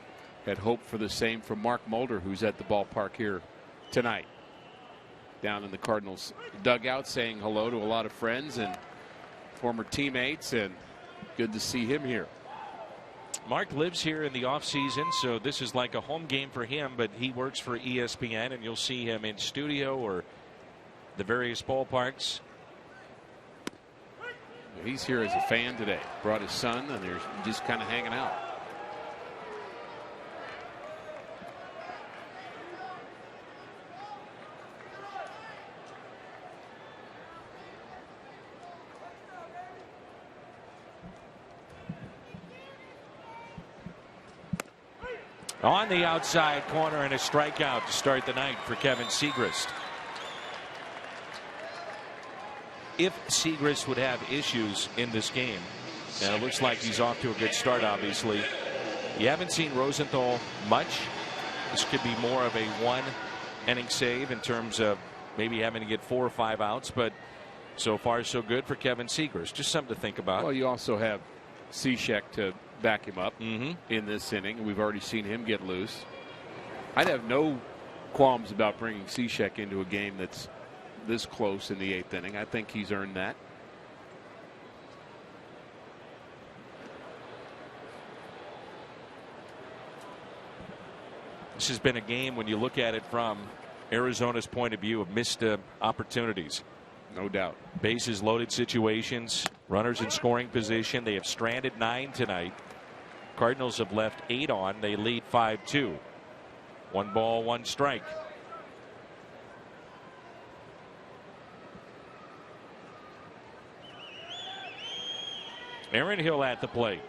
had hoped for the same from Mark Mulder, who's at the ballpark here tonight, down in the Cardinals dugout, saying hello to a lot of friends and former teammates, and good to see him here. Mark lives here in the offseason, so this is like a home game for him, but he works for ESPN, and you'll see him in studio or the various ballparks. He's here as a fan today. Brought his son, and they're just kind of hanging out. On the outside corner, and a strikeout to start the night for Kevin Segrist. If Segrist would have issues in this game, and it looks like he's off to a good start, obviously. You haven't seen Rosenthal much. This could be more of a 1-inning save in terms of maybe having to get 4 or 5 outs, but so far so good for Kevin Segrist. Just something to think about. Well, you also have Cishek to back him up in this inning. We've already seen him get loose. I'd have no qualms about bringing Cishek into a game that's this close in the 8th inning. I think he's earned that. This has been a game, when you look at it from Arizona's point of view, of missed opportunities. No doubt. Bases loaded situations, runners in scoring position. They have stranded 9 tonight. Cardinals have left 8 on. They lead 5-2. 1 ball, 1 strike. Aaron Hill at the plate.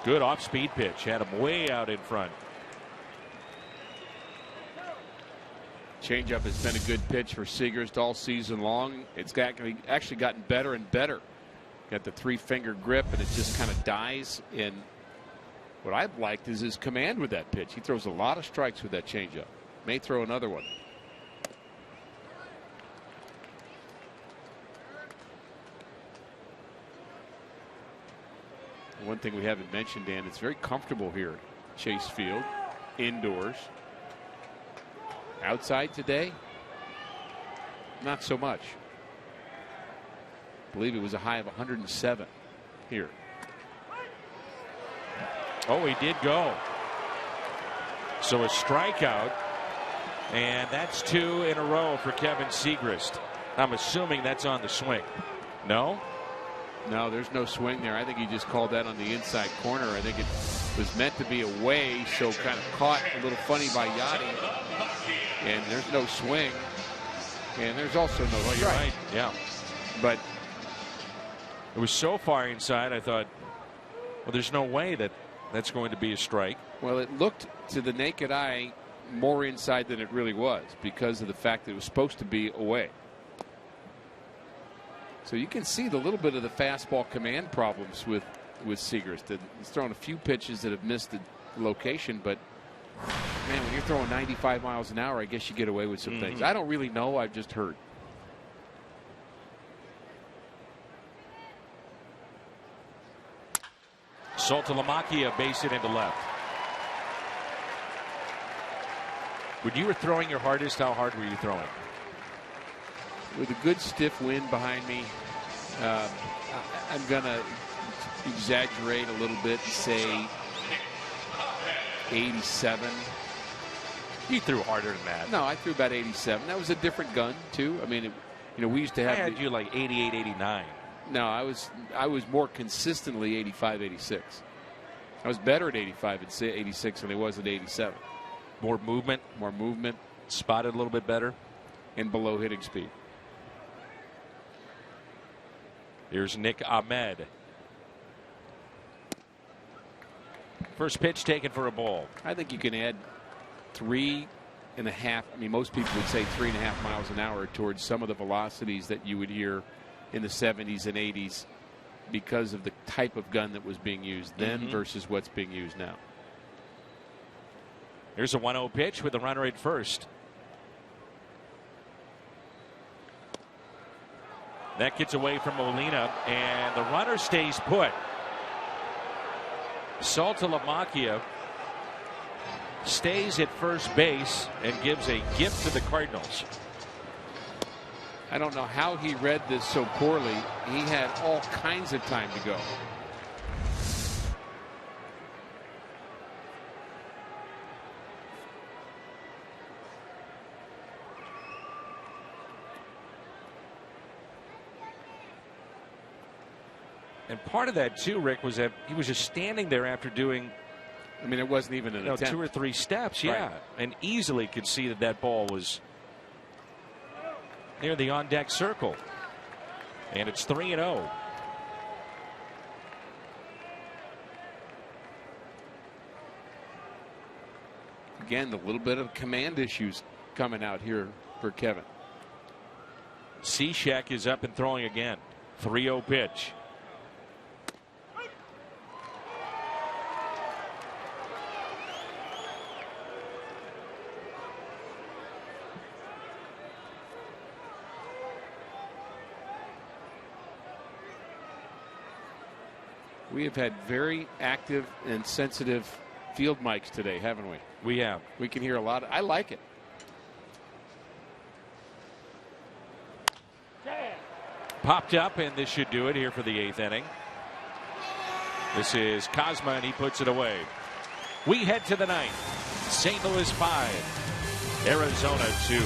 Good off-speed pitch. Had him way out in front. Changeup has been a good pitch for Segrist all season long. It's actually gotten better and better. Got the 3-finger grip, and it just kind of dies. And what I've liked is his command with that pitch. He throws a lot of strikes with that changeup. May throw another one. One thing we haven't mentioned, Dan, it's very comfortable here at Chase Field, indoors. Outside today, not so much. I believe it was a high of 107 here. Oh, he did go. So a strikeout, and that's 2 in a row for Kevin Segrist. I'm assuming that's on the swing. No? No, there's no swing there. I think he just called that on the inside corner. I think it was meant to be away, so kind of caught a little funny by Yachty. And there's no swing. And there's also no strike. You're right. Yeah. But it was so far inside, I thought, well, there's no way that that's going to be a strike. Well, it looked to the naked eye more inside than it really was because of the fact that it was supposed to be away. So you can see the little bit of the fastball command problems with Segrist. He's thrown a few pitches that have missed the location, but man, when you're throwing 95 miles an hour, I guess you get away with some things. I don't really know. I've just heard. Saltalamacchia base it into left. When you were throwing your hardest, how hard were you throwing? With a good stiff wind behind me, I'm going to exaggerate a little bit and say 87. You threw harder than that. No, I threw about 87. That was a different gun, too. I mean, we used to have. I had you like 88, 89. No, I was more consistently 85, 86. I was better at 85 and 86 than I was at 87. More movement, spotted a little bit better, and below hitting speed. Here's Nick Ahmed. First pitch taken for a ball. I think you can add 3.5. I mean, most people would say 3.5 miles an hour towards some of the velocities that you would hear in the 70s and 80s because of the type of gun that was being used then versus what's being used now. Here's a 1-0 pitch with the runner at first. That gets away from Molina, and the runner stays put. Saltalamacchia stays at first base and gives a gift to the Cardinals. I don't know how he read this so poorly. He had all kinds of time to go. And part of that too, Rick, was that he was just standing there after doing, I mean, it wasn't even an attempt. 2 or 3 steps, yeah, right. And easily could see that that ball was near the on-deck circle. And it's 3-0. Again, the little bit of command issues coming out here for Kevin. Cishek is up and throwing again. 3-0 pitch. We have had very active and sensitive field mics today, haven't we? We have. We can hear a lot. I like it. Popped up, and this should do it here for the 8th inning. This is Cosma, and he puts it away. We head to the 9th. St. Louis 5, Arizona 2.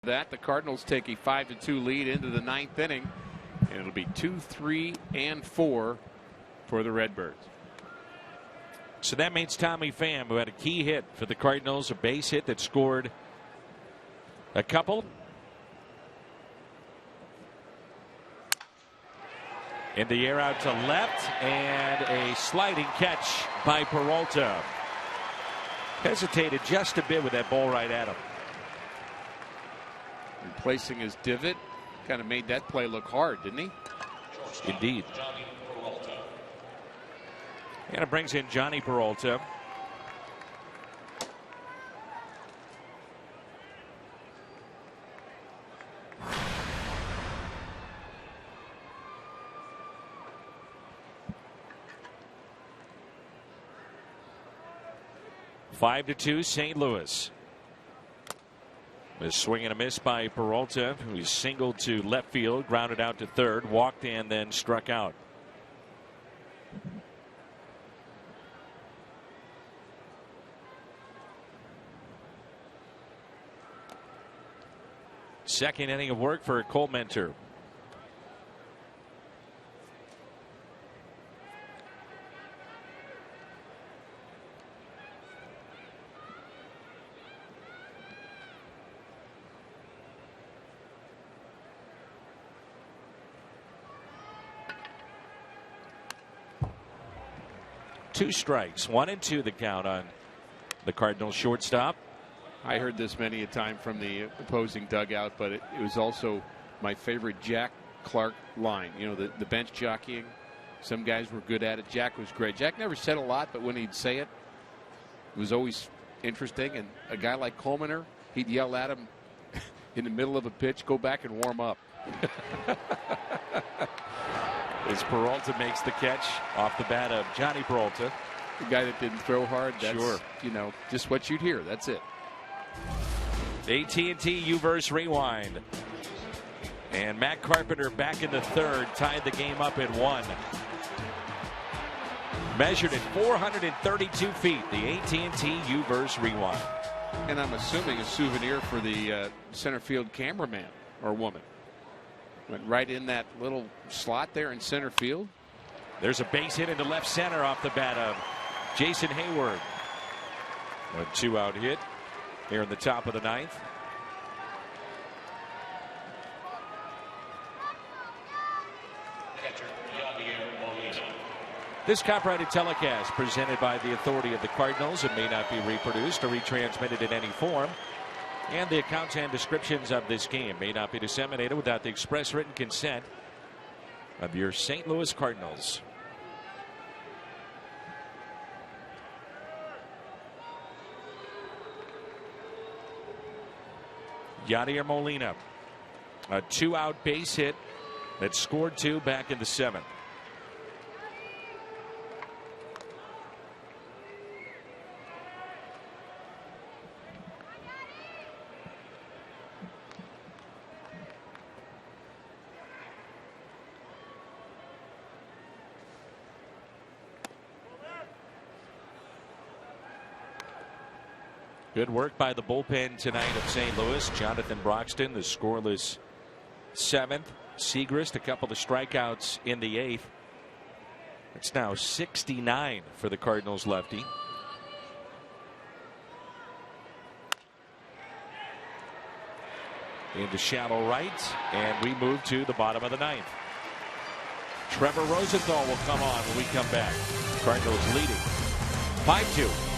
That the Cardinals take a 5-2 lead into the 9th inning, and it'll be 2, 3, and 4 for the Redbirds. So that means Tommy Pham, who had a key hit for the Cardinals, a base hit that scored a couple. In the air out to left, and a sliding catch by Peralta. Hesitated just a bit with that ball right at him. Replacing his divot, kind of made that play look hard, didn't he? Indeed. And it brings in Johnny Peralta. Five to 2, St. Louis. A swing and a miss by Peralta, who singled to left field, grounded out to third, walked and then struck out. Second inning of work for Cole Mentor. Two strikes, 1-2 the count on the Cardinals shortstop. I heard this many a time from the opposing dugout, but it was also my favorite Jack Clark line. You know, the bench jockeying. Some guys were good at it. Jack was great. Jack never said a lot, but when he'd say it, it was always interesting. And a guy like Coleman, he'd yell at him in the middle of a pitch, go back and warm up. As Peralta makes the catch off the bat of Johnny Peralta. The guy that didn't throw hard, that's, sure, you know, just what you'd hear. That's it. AT&T U-verse rewind. And Matt Carpenter back in the third, tied the game up at 1. Measured at 432 feet, the AT&T U-verse rewind. And I'm assuming a souvenir for the center field cameraman or woman. Went right in that little slot there in center field. There's a base hit into left center off the bat of Jason Hayward. A 2-out hit here in the top of the 9th. This copyrighted telecast presented by the authority of the Cardinals. It may not be reproduced or retransmitted in any form. And the accounts and descriptions of this game may not be disseminated without the express written consent of your St. Louis Cardinals. Yadier Molina, a 2-out base hit that scored 2 back in the 7th. Good work by the bullpen tonight of St. Louis. Jonathan Broxton, the scoreless 7th. Segrist, a couple of strikeouts in the 8th. It's now 69 for the Cardinals lefty. Into shallow right, and we move to the bottom of the 9th. Trevor Rosenthal will come on when we come back. Cardinals leading 5-2.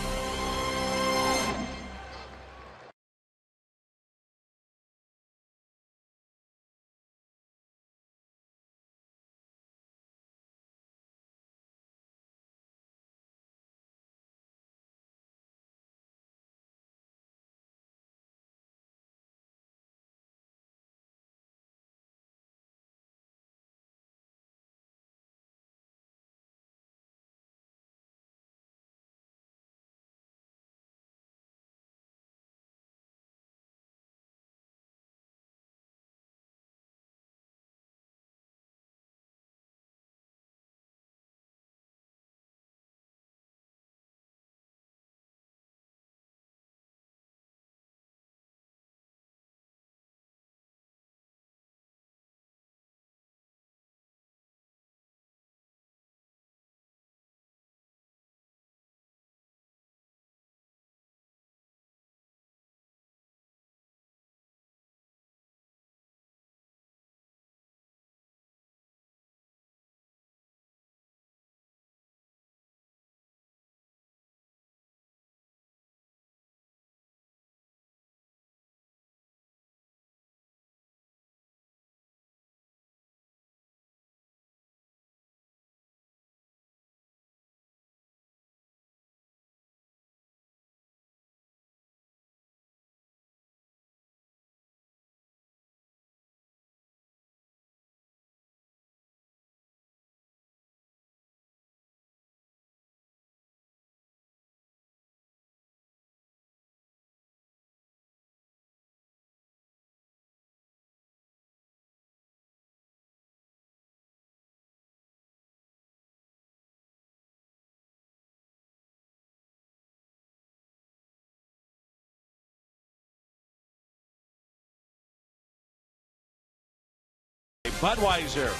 Budweiser,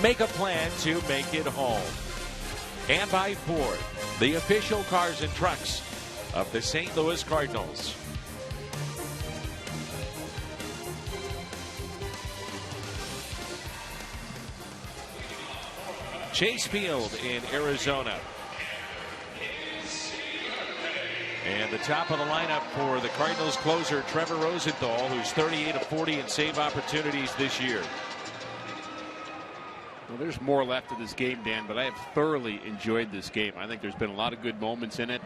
make a plan to make it home. And by Ford, the official cars and trucks of the St. Louis Cardinals. Chase Field in Arizona. And the top of the lineup for the Cardinals closer, Trevor Rosenthal, who's 38 of 40 in save opportunities this year. Well, there's more left of this game, Dan, but I have thoroughly enjoyed this game. I think there's been a lot of good moments in it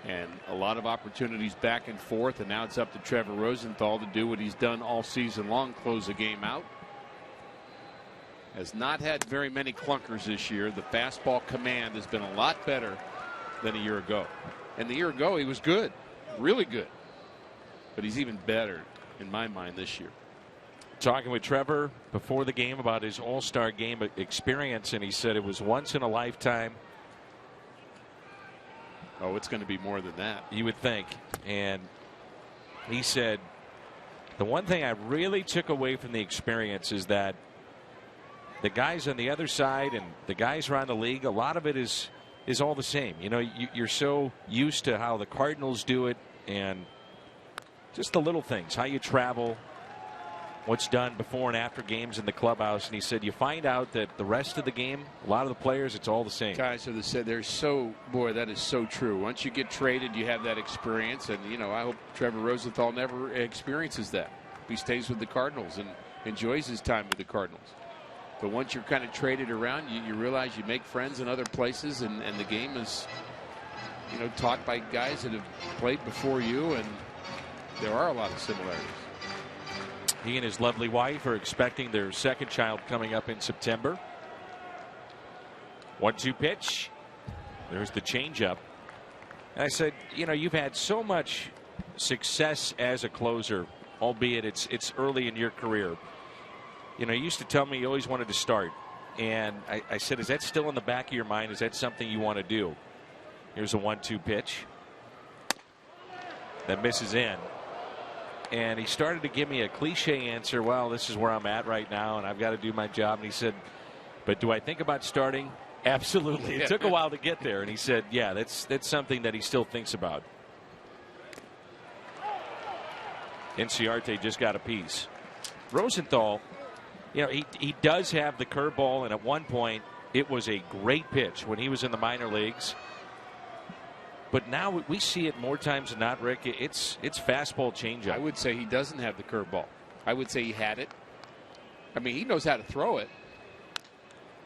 and a lot of opportunities back and forth. And now it's up to Trevor Rosenthal to do what he's done all season long, close the game out. Has not had very many clunkers this year. The fastball command has been a lot better than a year ago. And the year ago, he was good, really good. But he's even better, in my mind, this year. Talking with Trevor before the game about his All-Star game experience, and he said it was once in a lifetime. Oh, it's going to be more than that. You would think. And he said, the one thing I really took away from the experience is that the guys on the other side and the guys around the league, a lot of it is all the same. You know, you're so used to how the Cardinals do it and just the little things, how you travel, what's done before and after games in the clubhouse. And he said you find out that the rest of the game, a lot of the players, it's all the same. Guys have said they're so, boy, that is so true. Once you get traded, you have that experience. And, you know, I hope Trevor Rosenthal never experiences that. He stays with the Cardinals and enjoys his time with the Cardinals. But once you're kind of traded around, you realize you make friends in other places, and the game is, you know, taught by guys that have played before you, and there are a lot of similarities. He and his lovely wife are expecting their second child coming up in September. 1-2 pitch. There's the changeup. And I said, you know, you've had so much success as a closer, albeit it's early in your career. You know, you used to tell me you always wanted to start. And I said, is that still in the back of your mind? Is that something you want to do? Here's a 1-2 pitch. That misses in. And he started to give me a cliche answer. Well, this is where I'm at right now, and I've got to do my job. And he said, but do I think about starting? Absolutely. It took a while to get there. And he said, yeah, that's something that he still thinks about. Inciarte just got a piece. Rosenthal, you know, he does have the curveball, and at one point it was a great pitch when he was in the minor leagues. But now we see it more times than not, Rick. It's fastball changeup. I would say he doesn't have the curveball. I would say he had it. I mean, he knows how to throw it.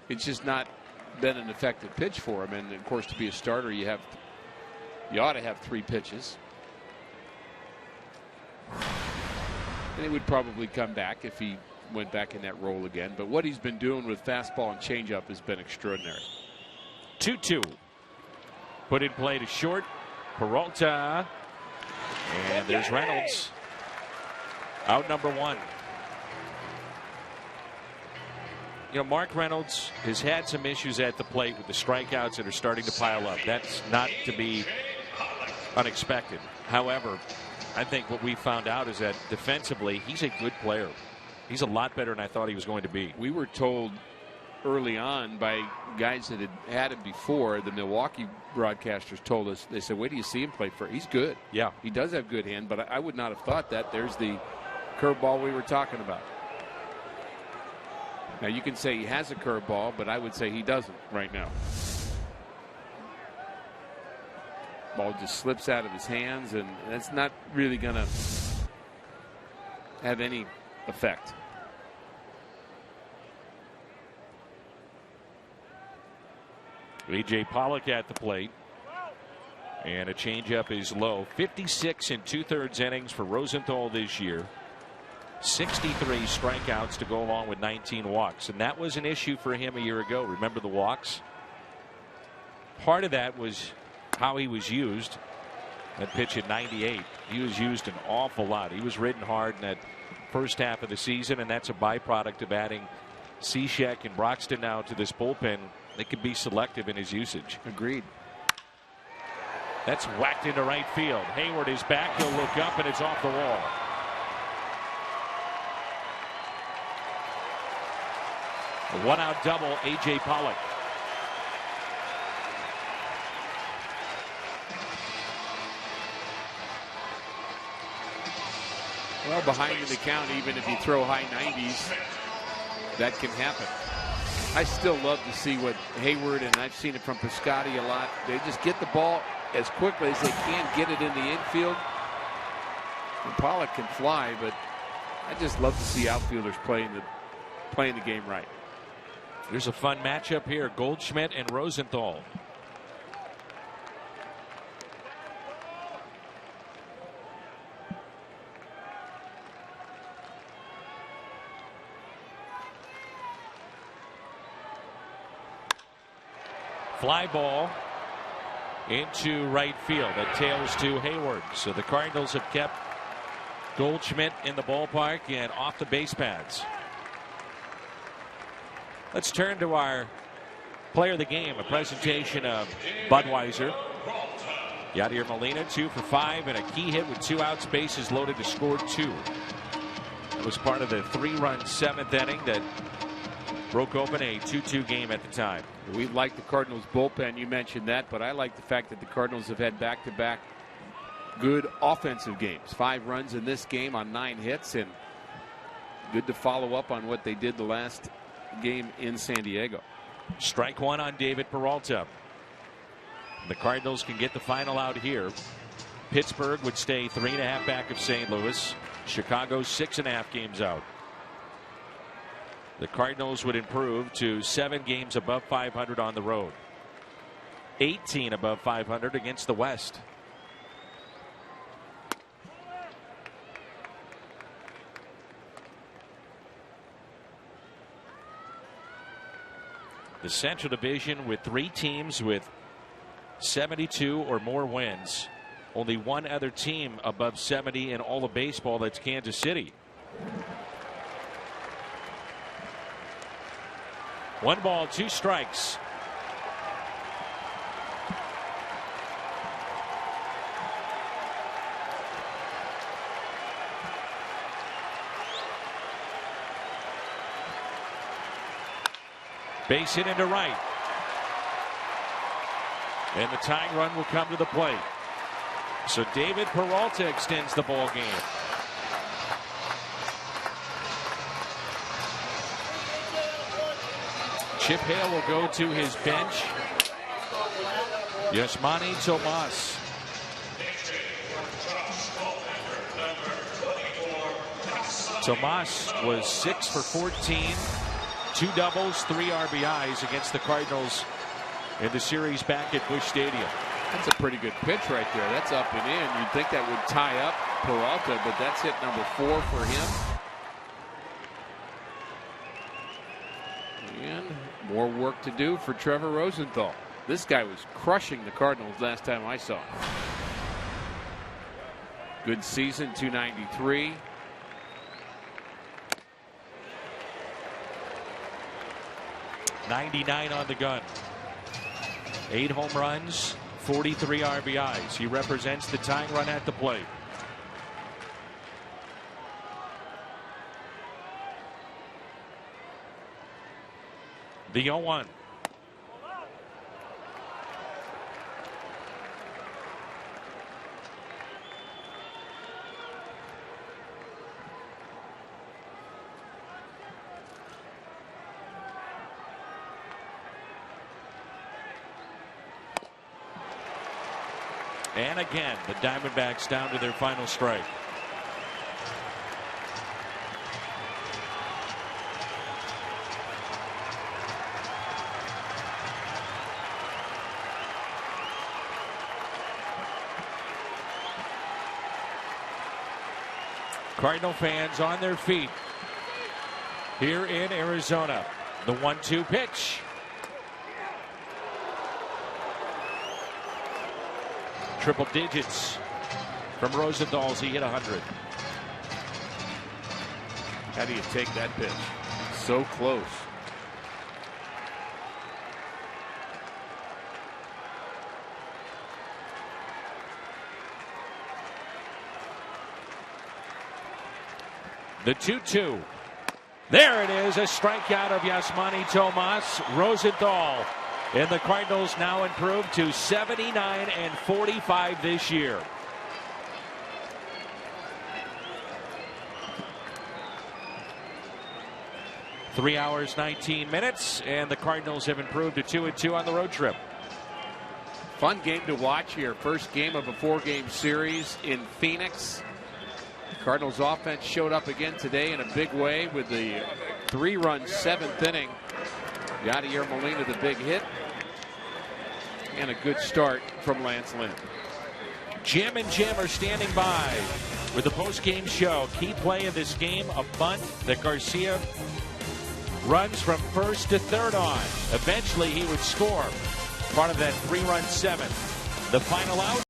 It's just not been an effective pitch for him. And of course, to be a starter, you ought to have 3 pitches. And it would probably come back if he went back in that role again. But what he's been doing with fastball and changeup has been extraordinary. 2-2. Put in play to short. Peralta. And there's Reynolds. Out number 1. You know, Mark Reynolds has had some issues at the plate with the strikeouts that are starting to pile up. That's not to be unexpected. However, I think what we found out is that defensively, he's a good player. He's a lot better than I thought he was going to be. We were told early on by guys that had him before, the Milwaukee broadcasters told us, they said, wait till you see him play for. He's good. Yeah. He does have good hand, but I would not have thought that. There's the curveball we were talking about. Now, you can say he has a curveball, but I would say he doesn't right now. Ball just slips out of his hands, and that's not really going to have any effect. A.J. Pollock at the plate. And a changeup is low. 56 2/3 innings for Rosenthal this year. 63 strikeouts to go along with 19 walks. And that was an issue for him a year ago. Remember the walks? Part of that was how he was used. That pitch at 98. He was used an awful lot. He was ridden hard in that first half of the season, and that's a byproduct of adding Cishek and Broxton now to this bullpen. They could be selective in his usage. Agreed. That's whacked into right field. Hayward is back. He'll look up, and it's off the wall. A one-out double, A.J. Pollock. Well, behind in the count, even if you throw high 90s, that can happen. I still love to see what Hayward, and I've seen it from Piscotty a lot, they just get the ball as quickly as they can, get it in the infield. And Pollock can fly, but I just love to see outfielders playing the game right. There's a fun matchup here, Goldschmidt and Rosenthal. Fly ball into right field. That tails to Hayward. So the Cardinals have kept Goldschmidt in the ballpark and off the base paths. Let's turn to our player of the game, a presentation of Budweiser. Yadier Molina 2 for 5 and a key hit with 2 outs, bases loaded to score 2. That was part of the 3-run 7th inning that broke open a 2-2 game at the time. We like the Cardinals bullpen. You mentioned that, but I like the fact that the Cardinals have had back-to-back good offensive games. 5 runs in this game on 9 hits, and good to follow up on what they did the last game in San Diego. Strike 1 on David Peralta. The Cardinals can get the final out here. Pittsburgh would stay 3.5 back of St. Louis. Chicago 6.5 games out. The Cardinals would improve to 7 games above 500 on the road. 18 above 500 against the West. The Central Division with 3 teams with 72 or more wins. Only one other team above 70 in all of baseball. That's Kansas City. 1 ball, 2 strikes. Base hit into right. And the tying run will come to the plate. So David Peralta extends the ball game. Chip Hale will go to his bench. Yasmani Tomas. Tomas was 6 for 14, 2 doubles, 3 RBIs against the Cardinals in the series back at Busch Stadium. That's a pretty good pitch right there. That's up and in. You'd think that would tie up Peralta, but that's hit number 4 for him. And more work to do for Trevor Rosenthal. This guy was crushing the Cardinals last time I saw him. Good season, 293. .99 on the gun. 8 home runs, 43 RBIs. He represents the tying run at the plate. The 0-1. And again, the Diamondbacks down to their final strike. Cardinal fans on their feet here in Arizona. The 1-2 pitch. Triple digits from Rosenthal as he hit 100. How do you take that pitch? So close. The 2-2. There it is, a strikeout of Yasmani Tomas. Rosenthal and the Cardinals now improved to 79-45 this year. Three hours, 19 minutes, and the Cardinals have improved to 2-2 on the road trip. Fun game to watch here. First game of a 4-game series in Phoenix. Cardinals offense showed up again today in a big way with the 3-run 7th inning. Yadier Molina the big hit. And a good start from Lance Lynn. Jim and Jim are standing by with the post-game show. Key play of this game, a bunt that Garcia runs from first to third on. Eventually he would score. Part of that 3-run 7th. The final out.